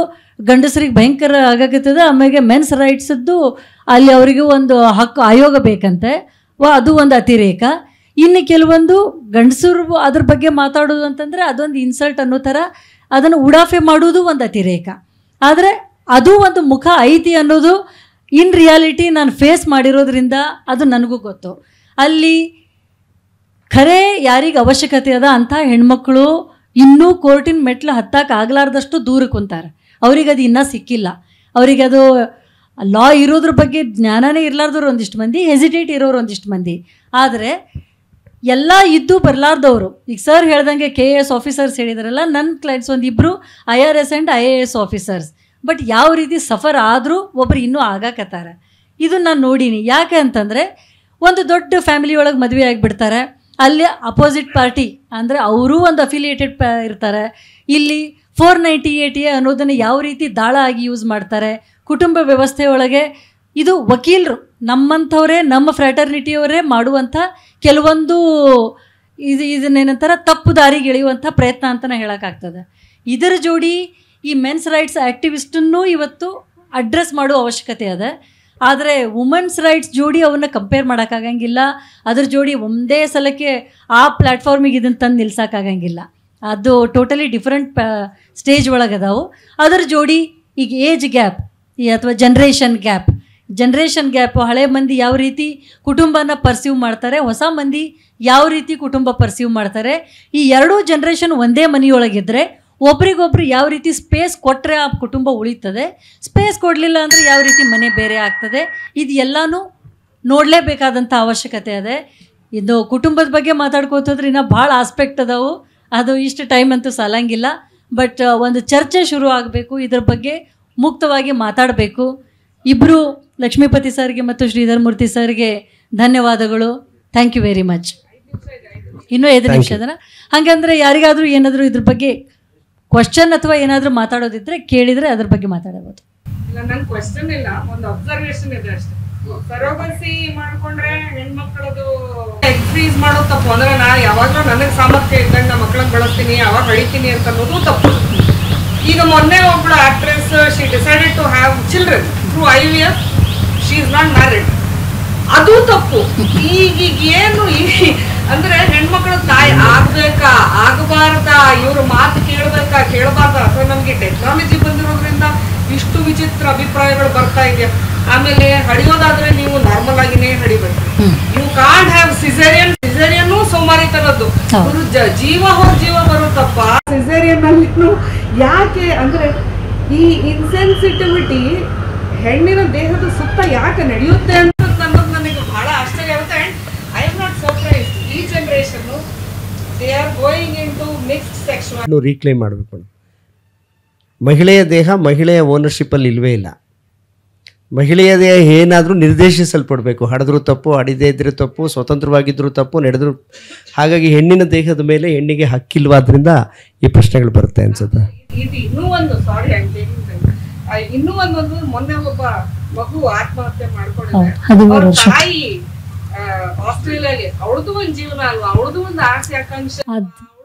ಗಂಡಸರಿಗೆ ಭಯಂಕರ ಆಗಕತ್ತದ, ಆಮೇಲೆ ಮೆನ್ಸ್ ರೈಟ್ಸದ್ದು ಅಲ್ಲಿ ಅವರಿಗೂ ಒಂದು ಹಕ್ಕು ಆಯೋಗ ಬೇಕಂತೆ, ಅದು ಒಂದು ಅತಿರೇಕ. ಇನ್ನು ಕೆಲವೊಂದು ಗಂಡಸರು ಅದ್ರ ಬಗ್ಗೆ ಮಾತಾಡೋದು ಅಂತಂದರೆ ಅದೊಂದು ಇನ್ಸಲ್ಟ್ ಅನ್ನೋ ಥರ ಅದನ್ನು ಉಡಾಫೆ ಮಾಡೋದು ಒಂದು ಅತಿರೇಕ. ಆದರೆ ಅದು ಒಂದು ಮುಖ ಐತಿ ಅನ್ನೋದು ಇನ್ ರಿಯಾಲಿಟಿ ನಾನು ಫೇಸ್ ಮಾಡಿರೋದ್ರಿಂದ ಅದು ನನಗೂ ಗೊತ್ತು. ಅಲ್ಲಿ ಖರೆ ಯಾರಿಗೆ ಅವಶ್ಯಕತೆ ಅದ ಅಂಥ ಹೆಣ್ಮಕ್ಳು ಇನ್ನೂ ಕೋರ್ಟಿನ ಮೆಟ್ಲು ಹತ್ತಕ್ಕೆ ಆಗಲಾರ್ದಷ್ಟು ದೂರ ಕುಂತಾರೆ. ಅವ್ರಿಗೆ ಅದು ಇನ್ನೂ ಸಿಕ್ಕಿಲ್ಲ. ಅವರಿಗೆ ಅದು ಲಾ ಇರೋದ್ರ ಬಗ್ಗೆ ಜ್ಞಾನನೇ ಇರಲಾರ್ದವ್ರು ಒಂದಿಷ್ಟು ಮಂದಿ, ಹೆಸಿಟೇಟ್ ಇರೋರು ಒಂದಿಷ್ಟು ಮಂದಿ. ಆದರೆ ಎಲ್ಲ ಇದ್ದು ಬರಲಾರ್ದವರು, ಈಗ ಸರ್ ಹೇಳ್ದಂಗೆ KAS ಆಫೀಸರ್ಸ್ ಹೇಳಿದಾರಲ್ಲ, ನನ್ನ ಕ್ಲೈಂಟ್ಸ್ ಒಂದಿಬ್ಬರು IRS and IAS officers. But ಯಾವ ರೀತಿ ಸಫರ್ ಆದರೂ ಒಬ್ಬರು ಇನ್ನೂ ಆಗಾಕತ್ತಾರೆ. ಇದು ನಾನು ನೋಡೀನಿ. ಯಾಕೆ ಅಂತಂದರೆ ಒಂದು ದೊಡ್ಡ ಫ್ಯಾಮಿಲಿ ಒಳಗೆ ಮದುವೆ ಆಗಿಬಿಡ್ತಾರೆ, ಅಲ್ಲಿ ಅಪೋಸಿಟ್ ಪಾರ್ಟಿ ಅಂದರೆ ಅವರೂ ಒಂದು ಅಫಿಲಿಯೇಟೆಡ್ ಇರ್ತಾರೆ. ಇಲ್ಲಿ 498A ಅನ್ನೋದನ್ನು ಯಾವ ರೀತಿ ದಾಳ ಆಗಿ ಯೂಸ್ ಮಾಡ್ತಾರೆ. ಕುಟುಂಬ ವ್ಯವಸ್ಥೆ ಒಳಗೆ ಇದು ವಕೀಲರು ನಮ್ಮಂಥವರೇ, ನಮ್ಮ ಫ್ರ್ಯಾಟರ್ನಿಟಿಯವರೇ ಮಾಡುವಂಥ ಕೆಲವೊಂದು ಇದನ್ನೇನಂತಾರೆ ತಪ್ಪು ದಾರಿಗೆ ಎಳೆಯುವಂಥ ಪ್ರಯತ್ನ ಅಂತಲೇ ಹೇಳೋಕ್ಕಾಗ್ತದೆ. ಇದರ ಜೋಡಿ ಈ ಮೆನ್ಸ್ ರೈಟ್ಸ್ ಆ್ಯಕ್ಟಿವಿಸ್ಟನ್ನು ಇವತ್ತು ಅಡ್ರೆಸ್ ಮಾಡುವ ಅವಶ್ಯಕತೆ ಅದ. ಆದರೆ ವುಮೆನ್ಸ್ ರೈಟ್ಸ್ ಜೋಡಿ ಅವನ್ನ ಕಂಪೇರ್ ಮಾಡೋಕ್ಕಾಗಂಗಿಲ್ಲ. ಅದ್ರ ಜೋಡಿ ಒಂದೇ ಸಲಕ್ಕೆ ಆ ಪ್ಲ್ಯಾಟ್ಫಾರ್ಮಿಗೆ ಇದನ್ನು ತಂದು ನಿಲ್ಸೋಕ್ಕಾಗಂಗಿಲ್ಲ. ಅದು ಟೋಟಲಿ ಡಿಫ್ರೆಂಟ್ ಸ್ಟೇಜ್ ಒಳಗದಾವು. ಅದರ ಜೋಡಿ ಈಗ ಏಜ್ ಗ್ಯಾಪ್ ಅಥವಾ ಜನ್ರೇಷನ್ ಗ್ಯಾಪ್, ಹಳೆ ಮಂದಿ ಯಾವ ರೀತಿ ಕುಟುಂಬನ ಪರ್ಸೀವ್ ಮಾಡ್ತಾರೆ, ಹೊಸ ಮಂದಿ ಯಾವ ರೀತಿ ಕುಟುಂಬ ಪರ್ಸೀವ್ ಮಾಡ್ತಾರೆ. ಈ ಎರಡೂ ಜನ್ರೇಷನ್ ಒಂದೇ ಮನೆಯೊಳಗಿದ್ರೆ ಒಬ್ರಿಗೊಬ್ರು ಯಾವ ರೀತಿ ಸ್ಪೇಸ್ ಕೊಟ್ಟರೆ ಆ ಕುಟುಂಬ ಉಳಿತದೆ, ಸ್ಪೇಸ್ ಕೊಡಲಿಲ್ಲ ಅಂದರೆ ಯಾವ ರೀತಿ ಮನೆ ಬೇರೆ ಆಗ್ತದೆ. ಇದು ಎಲ್ಲನೂ ನೋಡಲೇಬೇಕಾದಂಥ ಅವಶ್ಯಕತೆ ಅದೇ. ಇದು ಕುಟುಂಬದ ಬಗ್ಗೆ ಮಾತಾಡ್ಕೋತಂದ್ರೆ ಇನ್ನೂ ಭಾಳ ಆಸ್ಪೆಕ್ಟ್ ಅದಾವು, ಅದು ಇಷ್ಟು ಟೈಮ್ ಅಂತೂ ಸಾಲಂಗಿಲ್ಲ. ಬಟ್ ಒಂದು ಚರ್ಚೆ ಶುರು ಆಗಬೇಕು, ಇದ್ರ ಬಗ್ಗೆ ಮುಕ್ತವಾಗಿ ಮಾತಾಡಬೇಕು. ಇಬ್ಬರು ಲಕ್ಷ್ಮೀಪತಿ ಸರ್ಗೆ ಮತ್ತು ಶ್ರೀಧರ್ ಮೂರ್ತಿ ಸರ್ಗೆ ಧನ್ಯವಾದಗಳು. Thank you very much. ಇನ್ನೂ 5 ನಿಮಿಷ ಅದನ್ನ ಹಾಗಂದ್ರೆ ಯಾರಿಗಾದರೂ ಏನಾದರೂ ಇದ್ರ ಬಗ್ಗೆ ಕ್ವಶನ್ ಅಥವಾ ಏನಾದರೂ ಮಾತಾಡೋದಿದ್ರೆ ಕೇಳಿದರೆ ಅದ್ರ ಬಗ್ಗೆ ಮಾತಾಡಬಹುದು. ಇಲ್ಲ, ನನ್ನ ಕ್ವಶನ್ ಇಲ್ಲ, ಒಂದು ಅಬ್ಸರ್ವೇಷನ್ ಇದೆ ಅಷ್ಟೇ. ಸರೋಗಸಿ ಮಾಡ್ಕೊಂಡ್ರೆ ಹೆಣ್ಮಕ್ಳದು ಎಗ್ ಫ್ರೀಸ್ ಮಾಡೋದು ತಪ್ಪು. ಅಂದ್ರೆ ನಾ ಯಾವಾಗಲೂ ನನಗೆ ಸಾಮರ್ಥ್ಯ ಇದ್ದಾಗ ನಮ್ಮ ಮಕ್ಕಳನ್ನ ಬೆಳೆಸ್ತೀನಿ, ಯಾವಾಗ ಬೆಳಿತೀನಿ ಅಂತ ಅನ್ನೋದು ತಪ್ಪು. ಈಗ ಮೊನ್ನೆ ಒಬ್ಬಳು actress, she decided to have children through IVF, she is not married, ಅದು ತಪ್ಪು. ಈಗ ಏನು ಅಂದ್ರೆ ಹೆಣ್ಮಕ್ಳು ತಾಯಿ ಆಗ್ಬೇಕಾ ಆಗಬಾರ್ದಾ, ಇವ್ರ ಮಾತು ಕೇಳಬಾರ್ದ, ಅಥವಾ ನಮ್ಗೆ ಟೆಕ್ನಾಲಜಿ ಬಂದಿರೋದ್ರಿಂದ ಇಷ್ಟು ವಿಚಿತ್ರ ಅಭಿಪ್ರಾಯಗಳು ಬರ್ತಾ ಇದೆಯಾ. ಆಮೇಲೆ ಹಡಿಯೋದಾದ್ರೆ ನೀವು ನಾರ್ಮಲ್ ಆಗಿನೇ ಹಡಿಬೇಕು. ಯು ಕಾಂಟ್ ಹ್ಯಾವ್ ಸಿಸೇರಿಯನ್ ಸೋಮಾರಿತನದ್ದು, ಜೀವ ಬರುತ್ತಪ್ಪ ಸಿಸೇರಿಯನ್ ಅಲ್ಲಿ. ಯಾಕೆ ಅಂದ್ರೆ ಈ ಇನ್ಸೆನ್ಸಿಟಿವಿಟಿ ಹೆಣ್ಣಿನ ದೇಹದ ಸುತ್ತ ಯಾಕೆ ನಡೆಯುತ್ತೆ ಅಂತ ಅನ್ನೋದು ನನಗೆ ಬಹಳ ಆಶ್ಚರ್ಯ ಆಗುತ್ತೆ. And I am not surprised. ಈ generation they are going into mixed sexual. Reclaim ಮಾಡಬೇಕು. ಮಹಿಳೆಯ ದೇಹ ಮಹಿಳೆಯ ಓನರ್ಶಿಪ್ಪಲ್ಲಿ ಇಲ್ಲವೇ ಇಲ್ಲ. ಮಹಿಳೆಯ ದೇಹ ಏನಾದರೂ ನಿರ್ದೇಶಿಸಲ್ಪಡಬೇಕು. ಹಡಿದ್ರೂ ತಪ್ಪು, ಹಡಿದೇ ಇದ್ರೂ ತಪ್ಪು, ಸ್ವತಂತ್ರವಾಗಿದ್ದರೂ ತಪ್ಪು, ನಡೆದ್ರು. ಹಾಗಾಗಿ ಹೆಣ್ಣಿನ ದೇಹದ ಮೇಲೆ ಹೆಣ್ಣಿಗೆ ಹಕ್ಕಿಲ್ವಾದ್ರಿಂದ ಈ ಪ್ರಶ್ನೆಗಳು ಬರುತ್ತೆ ಅನ್ಸುತ್ತೆ. ಇನ್ನೂ ಒಂದು ಮೊನ್ನೆ ಒಬ್ಬ ಮಗು ಆತ್ಮಹತ್ಯೆ ಮಾಡ್ಕೊಂಡಿದೆ. ತಾಯಿ ಆಸ್ಟ್ರೇಲಿಯಾಗೆ, ಅವಳದು ಒಂದು ಜೀವನ ಅಲ್ವಾ, ಅವಳದು ಒಂದು ಆಸೆ ಆಕಾಂಕ್ಷೆ.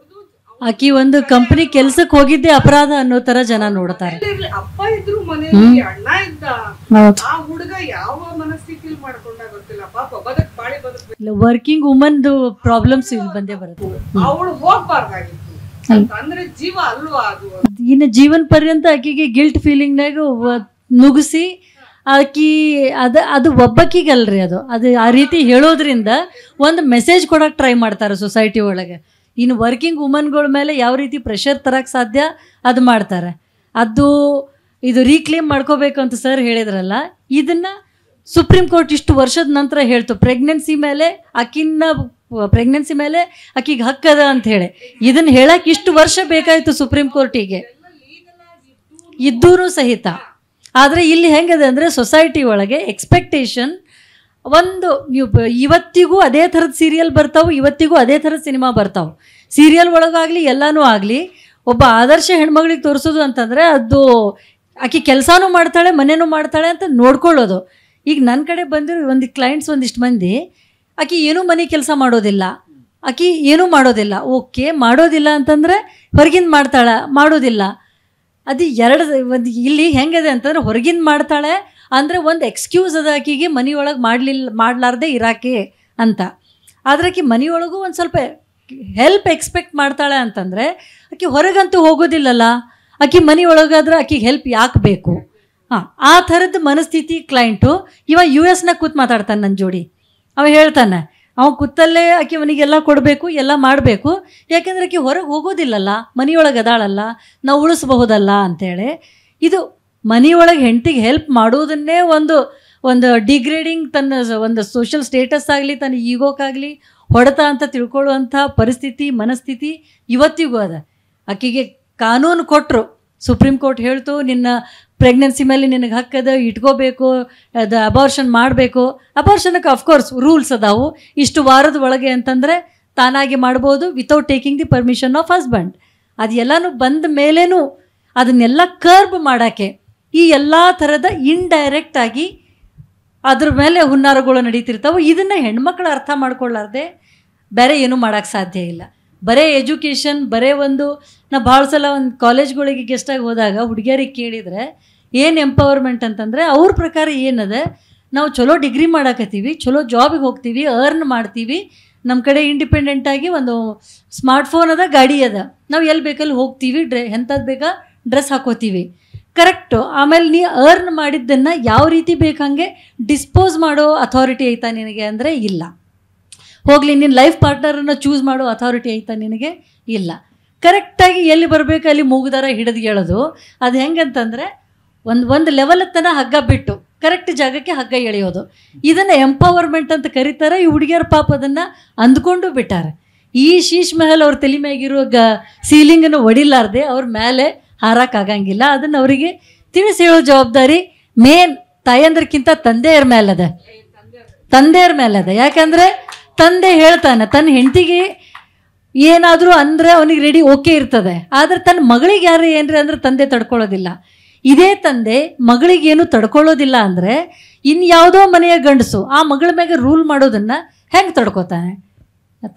ಆಕಿ ಒಂದು ಕಂಪನಿ ಕೆಲ್ಸಕ್ಕೆ ಹೋಗಿದ್ದೆ ಅಪರಾಧ ಅನ್ನೋ ತರ ಜನ ನೋಡ್ತಾರೆ. ಅಪ್ಪ ಇದ್ರು ಮನೆಯಲ್ಲಿ, ಅಣ್ಣ ಇದ್ದ, ಆ ಹುಡುಗ ಯಾವ ಮನಸ್ಥಿತಿಲಿ ಮಾಡ್ಕೊಂಡ ಗೊತ್ತಿಲ್ಲ. ಪಾಪ ವರ್ಕಿಂಗ್ ವುಮನ್ ಪ್ರಾಬ್ಲಮ್ಸ್ ಇಲ್ಲಿ ಬಂದೇ ಬರುತ್ತೆ. ಅವಳು ಹೋಗ್ಬಾರ್ದಾಗಿತ್ತು. ಅಂದ್ರೆ ಜೀವ ಅಲ್ವಾ ಅದು? ಇನ್ನು ಜೀವನ ಪರ್ಯಂತ ಆಕಿಗೆ ಗಿಲ್ಟ್ ಫೀಲಿಂಗ್ನಾಗ ನುಗ್ಗಿಸಿ ಆಕಿ ಅದು ಒಬ್ಬಕ್ಕಿಗಲ್ರಿ, ಅದು ಆ ರೀತಿ ಹೇಳೋದ್ರಿಂದ ಒಂದು ಮೆಸೇಜ್ ಕೊಡೋಕೆ ಟ್ರೈ ಮಾಡ್ತಾರೆ ಸೊಸೈಟಿ ಒಳಗೆ. ಇನ್ನು ವರ್ಕಿಂಗ್ ವುಮನ್ಗಳ ಮೇಲೆ ಯಾವ ರೀತಿ ಪ್ರೆಷರ್ ತರಕ್ಕೆ ಸಾಧ್ಯ ಅದು ಮಾಡ್ತಾರೆ. ಇದು ರೀಕ್ಲೇಮ್ ಮಾಡ್ಕೋಬೇಕು ಅಂತ ಸರ್ ಹೇಳಿದ್ರಲ್ಲ, ಇದನ್ನು ಸುಪ್ರೀಂ ಕೋರ್ಟ್ ಇಷ್ಟು ವರ್ಷದ ನಂತರ ಹೇಳ್ತು ಪ್ರೆಗ್ನೆನ್ಸಿ ಮೇಲೆ ಆಕಿಗೆ ಹಕ್ಕದ ಅಂತ ಹೇಳಿ. ಇದನ್ನು ಹೇಳಕ್ಕೆ ಇಷ್ಟು ವರ್ಷ ಬೇಕಾಯಿತು ಸುಪ್ರೀಂ ಕೋರ್ಟಿಗೆ ಇದ್ದೂ ಸಹಿತ. ಆದರೆ ಇಲ್ಲಿ ಹೆಂಗದೆ ಅಂದರೆ ಸೊಸೈಟಿ ಒಳಗೆ ಎಕ್ಸ್ಪೆಕ್ಟೇಷನ್ ನೀವು ಇವತ್ತಿಗೂ ಅದೇ ಥರದ ಸೀರಿಯಲ್ ಬರ್ತಾವೆ, ಇವತ್ತಿಗೂ ಅದೇ ಥರದ ಸಿನಿಮಾ ಬರ್ತಾವೆ. ಸೀರಿಯಲ್ ಒಳಗಾಗಲಿ ಎಲ್ಲನೂ ಆಗಲಿ ಒಬ್ಬ ಆದರ್ಶ ಹೆಣ್ಮಗಳಿಗೆ ತೋರಿಸೋದು ಅಂತಂದರೆ ಅದು ಆಕೆ ಕೆಲಸನೂ ಮಾಡ್ತಾಳೆ ಮನೇನೂ ಮಾಡ್ತಾಳೆ ಅಂತ ನೋಡ್ಕೊಳ್ಳೋದು. ಈಗ ನನ್ನ ಕಡೆ ಬಂದಿರೋ ಕ್ಲೈಂಟ್ಸ್ ಒಂದಿಷ್ಟು ಮಂದಿ ಆಕೆ ಏನೂ ಮನೆ ಕೆಲಸ ಮಾಡೋದಿಲ್ಲ, ಆಕೆ ಏನೂ ಮಾಡೋದಿಲ್ಲ. ಓಕೆ, ಮಾಡೋದಿಲ್ಲ ಅಂತಂದರೆ ಹೊರಗಿಂದ ಮಾಡೋದಿಲ್ಲ. ಅದು ಇಲ್ಲಿ ಹೆಂಗಿದೆ ಅಂತಂದ್ರೆ ಹೊರಗಿಂದ ಮಾಡ್ತಾಳೆ ಅಂದರೆ ಒಂದು ಎಕ್ಸ್ಕ್ಯೂಸ್ ಅದ ಆಕೆಗೆ ಮನೆಯೊಳಗೆ ಮಾಡಲಾರ್ದೆ ಇರಾಕೆ ಅಂತ. ಆದರೆ ಆಕೆ ಮನೆಯೊಳಗೂ ಒಂದು ಸ್ವಲ್ಪ ಹೆಲ್ಪ್ ಎಕ್ಸ್ಪೆಕ್ಟ್ ಮಾಡ್ತಾಳೆ ಅಂತಂದರೆ ಆಕೆ ಹೊರಗಂತೂ ಹೋಗೋದಿಲ್ಲಲ್ಲ, ಆಕೆ ಮನೆಯೊಳಗಾದ್ರೆ ಆಕೆಗೆ ಹೆಲ್ಪ್ ಯಾಕೆ ಬೇಕು? ಆ ಥರದ ಮನಸ್ಥಿತಿ ಕ್ಲೈಂಟು US ಕೂತ್ ಮಾತಾಡ್ತಾನೆ ನನ್ನ ಜೋಡಿ. ಅವ ಹೇಳ್ತಾನೆ ಕೂತಲ್ಲೇ ಆಕೆ ಅವನಿಗೆಲ್ಲ ಕೊಡಬೇಕು, ಎಲ್ಲ ಮಾಡಬೇಕು, ಯಾಕೆಂದ್ರೆ ಆಕೆ ಹೊರಗೆ ಹೋಗೋದಿಲ್ಲಲ್ಲ, ಮನೆಯೊಳಗೆ ಅದಾಳಲ್ಲ, ನಾವು ಉಳಿಸ್ಬಹುದಲ್ಲ ಅಂತೇಳಿ. ಇದು ಮನೆಯೊಳಗೆ ಹೆಂಡತಿಗೆ ಹೆಲ್ಪ್ ಮಾಡೋದನ್ನೇ ಒಂದು ಡಿಗ್ರೇಡಿಂಗ್, ತನ್ನ ಒಂದು ಸೋಷಿಯಲ್ ಸ್ಟೇಟಸ್ ಆಗಲಿ ತನ್ನ ಈಗೋಕ್ಕಾಗಲಿ ಹೊಡೆತ ಅಂತ ತಿಳ್ಕೊಳ್ಳುವಂಥ ಪರಿಸ್ಥಿತಿ ಮನಸ್ಥಿತಿ ಇವತ್ತಿಗೂ ಅದ. ಆಕೆಗೆ ಕಾನೂನು ಕೊಟ್ಟರು, ಸುಪ್ರೀಂ ಕೋರ್ಟ್ ಹೇಳ್ತು ನಿನ್ನ ಪ್ರೆಗ್ನೆನ್ಸಿ ಮೇಲೆ ನಿನಗೆ ಹಕ್ಕದ, ಇಟ್ಕೋಬೇಕು, ಅದು ಅಬಾರ್ಷನ್ ಮಾಡಬೇಕು. ಅಬಾರ್ಷನ್ಗೆ ಅಫ್ಕೋರ್ಸ್ ರೂಲ್ಸ್ ಅದಾವು, ಇಷ್ಟು ವಾರದ ಒಳಗೆ ಅಂತಂದರೆ ತಾನಾಗಿ ಮಾಡ್ಬೋದು without taking the permission of husband. ಅದು ಎಲ್ಲನೂ ಬಂದ ಮೇಲೇನೂ ಅದನ್ನೆಲ್ಲ ಕರ್ಬ್ ಮಾಡೋಕ್ಕೆ ಈ ಎಲ್ಲ ಥರದ ಇಂಡೈರೆಕ್ಟ್ ಆಗಿ ಅದ್ರ ಮೇಲೆ ಹುನ್ನಾರಗಳು ನಡೀತಿರ್ತಾವೆ. ಇದನ್ನು ಹೆಣ್ಮಕ್ಳು ಅರ್ಥ ಮಾಡ್ಕೊಳ್ಳಾರ್ದೆ ಬೇರೆ ಏನೂ ಮಾಡೋಕ್ಕೆ ಸಾಧ್ಯ ಇಲ್ಲ. ಬರೇ ಎಜುಕೇಷನ್, ನಾ ಭಾಳ ಸಲ ಒಂದು ಕಾಲೇಜ್ಗಳಿಗೆ ಗೆಸ್ಟಾಗಿ ಹೋದಾಗ ಹುಡುಗಿಯರಿಗೆ ಕೇಳಿದರೆ ಏನು ಎಂಪವರ್ಮೆಂಟ್ ಅಂತಂದರೆ ಅವ್ರ ಪ್ರಕಾರ ಏನದ, ನಾವು ಚಲೋ ಡಿಗ್ರಿ ಮಾಡಾಕತ್ತೀವಿ, ಚಲೋ ಜಾಬಿಗೆ ಹೋಗ್ತೀವಿ, ಅರ್ನ್ ಮಾಡ್ತೀವಿ, ನಮ್ಮ ಕಡೆ ಇಂಡಿಪೆಂಡೆಂಟಾಗಿ ಒಂದು ಸ್ಮಾರ್ಟ್ಫೋನ್ ಅದ, ಗಾಡಿ ಅದ, ನಾವು ಎಲ್ಲಿ ಬೇಕಲ್ಲಿ ಹೋಗ್ತೀವಿ, ಎಂಥದ್ದು ಬೇಕಾ ಡ್ರೆಸ್ ಹಾಕೋತೀವಿ, ಕರೆಕ್ಟು. ಆಮೇಲೆ ನೀ ಅರ್ನ್ ಮಾಡಿದ್ದನ್ನು ಯಾವ ರೀತಿ ಬೇಕಂಗೆ ಡಿಸ್ಪೋಸ್ ಮಾಡೋ ಅಥಾರಿಟಿ ಐತಾ ನಿನಗೆ ಅಂದರೆ ಇಲ್ಲ. ಹೋಗಲಿ, ನಿನ್ನ ಲೈಫ್ ಪಾರ್ಟ್ನರನ್ನು ಚೂಸ್ ಮಾಡೋ ಅಥಾರಿಟಿ ಐತಾ ನಿನಗೆ ಇಲ್ಲ. ಕರೆಕ್ಟಾಗಿ ಎಲ್ಲಿ ಬರಬೇಕು ಅಲ್ಲಿ ಮೂಗುದಾರ ಹಿಡಿದು ಹೇಳೋದು. ಅದು ಹೆಂಗಂತಂದರೆ ಒಂದು ಲೆವೆಲ್ ತನ ಹಗ್ಗ ಬಿಟ್ಟು ಕರೆಕ್ಟ್ ಜಾಗಕ್ಕೆ ಹಗ್ಗ ಎಳೆಯೋದು. ಇದನ್ನು ಎಂಪವರ್ಮೆಂಟ್ ಅಂತ ಕರೀತಾರೆ. ಈ ಹುಡುಗಿಯರ ಪಾಪ ಅದನ್ನು ಅಂದ್ಕೊಂಡು ಬಿಟ್ಟಾರೆ. ಈ ಶೀಶ್ ಮಹಲ್ ಅವ್ರ ತಲೆ ಮ್ಯಾಗಿರೋ ಸೀಲಿಂಗನ್ನು ಒಡಿಲಾರ್ದೆ ಅವ್ರ ಮೇಲೆ ಹಾರಕ್ಕಾಗಂಗಿಲ್ಲ. ಅದನ್ನು ಅವರಿಗೆ ತಿಳಿಸಿ ಹೇಳೋ ಜವಾಬ್ದಾರಿ ಮೇನ್ ತಾಯಂದ್ರಕ್ಕಿಂತ ತಂದೆಯರ ಮೇಲದ. ಯಾಕಂದರೆ ತಂದೆ ಹೇಳ್ತಾನೆ ತನ್ನ ಹೆಂಡತಿಗೆ ಏನಾದರೂ ಅಂದರೆ ಅವನಿಗೆ ರೆಡಿ ಓಕೆ ಇರ್ತದೆ. ಆದರೆ ತನ್ನ ಮಗಳಿಗೆ ಯಾರು ಏನ್ರಿ ಅಂದರೆ ತಂದೆ ತಡ್ಕೊಳ್ಳೋದಿಲ್ಲ. ಇದೇ ತಂದೆ ಮಗಳಿಗೇನು ತಡ್ಕೊಳ್ಳೋದಿಲ್ಲ ಅಂದರೆ ಇನ್ಯಾವುದೋ ಮನೆಯ ಗಂಡಸು ಆ ಮಗಳ ಮ್ಯಾಗೆ ರೂಲ್ ಮಾಡೋದನ್ನು ಹೆಂಗೆ ತಡ್ಕೋತಾನೆ?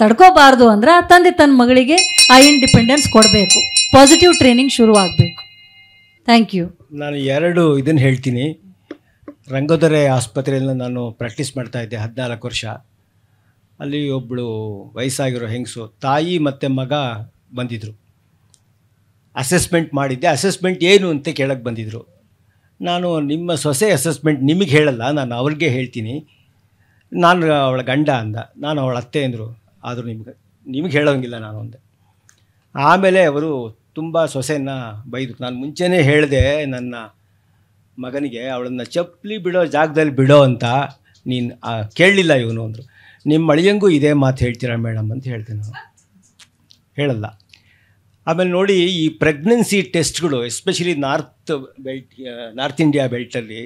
ತಡ್ಕೋಬಾರ್ದು ಅಂದರೆ ಆ ತಂದೆ ತನ್ನ ಮಗಳಿಗೆ ಆ ಇಂಡಿಪೆಂಡೆನ್ಸ್ ಕೊಡಬೇಕು, ಪಾಸಿಟಿವ್ ಟ್ರೈನಿಂಗ್ ಶುರುವಾಗಬೇಕು. Thank you. ನಾನು ಇದನ್ನು ಹೇಳ್ತೀನಿ. ರಂಗೋದೊರೆ ಆಸ್ಪತ್ರೆಯಲ್ಲಿ ನಾನು ಪ್ರಾಕ್ಟೀಸ್ ಮಾಡ್ತಾಯಿದ್ದೆ 14 ವರ್ಷ. ಅಲ್ಲಿ ಒಬ್ಬಳು ವಯಸ್ಸಾಗಿರೋ ಹೆಂಗಸು ತಾಯಿ ಮತ್ತು ಮಗ ಬಂದಿದ್ದರು. ಅಸೆಸ್ಮೆಂಟ್ ಮಾಡಿದ್ದೆ. ಅಸೆಸ್ಮೆಂಟ್ ಏನು ಅಂತ ಕೇಳಕ್ಕೆ ಬಂದಿದ್ದರು. ನಾನು ನಿಮ್ಮ ಸೊಸೆ ಅಸೆಸ್ಮೆಂಟ್ ನಿಮಗೆ ಹೇಳಲ್ಲ, ನಾನು ಅವ್ರಿಗೆ ಹೇಳ್ತೀನಿ, ನಾನು ಅವಳ ಗಂಡ ಅಂದ. ನಾನು ಅವಳ ಅತ್ತೆ ಅಂದರು. ಆದರೂ ನಿಮಗೆ ಹೇಳೋಂಗಿಲ್ಲ ನಾನು ಅಂದೆ. ಆಮೇಲೆ ಅವರು ತುಂಬ ಸೊಸೆಯನ್ನು ಬೈದರು. ನಾನು ಮುಂಚೆನೇ ಹೇಳಿದೆ ನನ್ನ ಮಗನಿಗೆ ಅವಳನ್ನು ಚಪ್ಪಲಿ ಬಿಡೋ ಜಾಗದಲ್ಲಿ ಬಿಡೋ ಅಂತ, ನೀನು ಕೇಳಲಿಲ್ಲ ಇವನು ಅಂದರು. ನಿಮ್ಮ ಅಳಿಯಂಗೂ ಇದೇ ಮಾತು ಹೇಳ್ತೀರಾ ಮೇಡಮ್ ಅಂತ ಹೇಳ್ತೇನೆ. ನಾನು ಹೇಳಲ್ಲ. ಆಮೇಲೆ ನೋಡಿ, ಈ ಪ್ರೆಗ್ನೆನ್ಸಿ ಟೆಸ್ಟ್ಗಳು ಎಸ್ಪೆಷಲಿ ನಾರ್ತ್ ಇಂಡಿಯಾ ಬೆಲ್ಟಲ್ಲಿ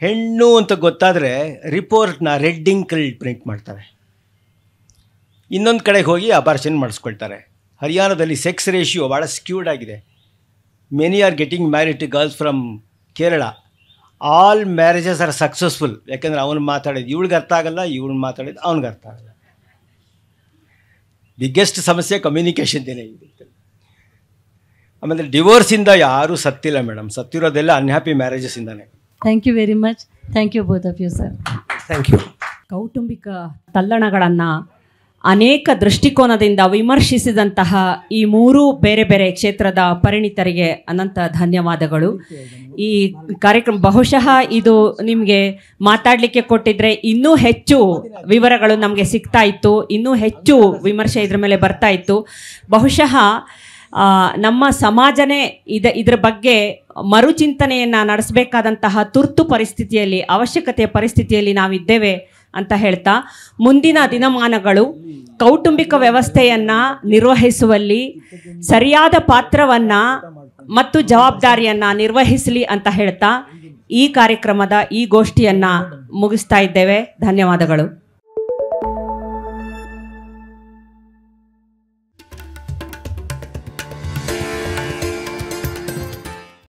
ಹೆಣ್ಣು ಅಂತ ಗೊತ್ತಾದರೆ ರಿಪೋರ್ಟ್ನ ರೆಡ್ ಇಂಕಲ್ಲಿ ಪ್ರಿಂಟ್ ಮಾಡ್ತಾರೆ. ಇನ್ನೊಂದು ಕಡೆಗೆ ಹೋಗಿ ಅಬಾರ್ಷನ್ ಮಾಡಿಸ್ಕೊಳ್ತಾರೆ. ಹರಿಯಾಣದಲ್ಲಿ ಸೆಕ್ಸ್ ರೇಷಿಯೋ ಭಾಳ ಸ್ಕ್ಯೂಡ್ ಆಗಿದೆ. Many are getting married to girls from Kerala. All marriages are successful. ಯಾಕೆಂದರೆ ಅವನು ಮಾತಾಡಿದ್ದು ಇವಳಿಗೆ ಅರ್ಥ ಆಗಲ್ಲ, ಇವಳು ಮಾತಾಡಿದ್ದು ಅವ್ನಿಗೆ ಅರ್ಥ ಆಗಲ್ಲ. ಬಿಗ್ಗೆಸ್ಟ್ ಸಮಸ್ಯೆ ಕಮ್ಯುನಿಕೇಷನ್ದೇನೆ ಇದೆ. ಆಮೇಲೆ ಡಿವೋರ್ಸಿಂದ ಯಾರೂ ಸತ್ತಿಲ್ಲ ಮೇಡಮ್, ಸತ್ತಿರೋದೆಲ್ಲ ಅನ್ಹ್ಯಾಪಿ ಮ್ಯಾರೇಜಸ್ಸಿಂದಾನೆ. Thank you very much. Thank you both of you sir. Thank you. ಕೌಟುಂಬಿಕ ತಲ್ಲಣಗಳನ್ನು ಅನೇಕ ದೃಷ್ಟಿಕೋನದಿಂದ ವಿಮರ್ಶಿಸಿದಂತಹ ಈ 3 ಬೇರೆ ಬೇರೆ ಕ್ಷೇತ್ರದ ಪರಿಣಿತರಿಗೆ ಅನಂತ ಧನ್ಯವಾದಗಳು. ಈ ಕಾರ್ಯಕ್ರಮ ಬಹುಶಃ ಇದು ನಿಮಗೆ ಮಾತಾಡಲಿಕ್ಕೆ ಕೊಟ್ಟಿದ್ರೆ ಇನ್ನೂ ಹೆಚ್ಚು ವಿವರಗಳು ನಮಗೆ ಸಿಗ್ತಾ ಇತ್ತು, ಇನ್ನೂ ಹೆಚ್ಚು ವಿಮರ್ಶೆ ಇದ್ರ ಮೇಲೆ ಬರ್ತಾ ಇತ್ತು. ಬಹುಶಃ ನಮ್ಮ ಸಮಾಜನೇ ಇದ್ರ ಬಗ್ಗೆ ಮರುಚಿಂತನೆಯನ್ನು ನಡೆಸಬೇಕಾದಂತಹ ತುರ್ತು ಪರಿಸ್ಥಿತಿಯಲ್ಲಿ, ಅವಶ್ಯಕತೆಯ ಪರಿಸ್ಥಿತಿಯಲ್ಲಿ ನಾವಿದ್ದೇವೆ ಅಂತ ಹೇಳ್ತಾ, ಮುಂದಿನ ದಿನಮಾನಗಳು ಕೌಟುಂಬಿಕ ವ್ಯವಸ್ಥೆಯನ್ನು ನಿರ್ವಹಿಸುವಲ್ಲಿ ಸರಿಯಾದ ಪಾತ್ರವನ್ನು ಮತ್ತು ಜವಾಬ್ದಾರಿಯನ್ನು ನಿರ್ವಹಿಸಲಿ ಅಂತ ಹೇಳ್ತಾ ಈ ಕಾರ್ಯಕ್ರಮದ ಈ ಗೋಷ್ಠಿಯನ್ನು ಮುಗಿಸ್ತಾ ಇದ್ದೇವೆ. ಧನ್ಯವಾದಗಳು.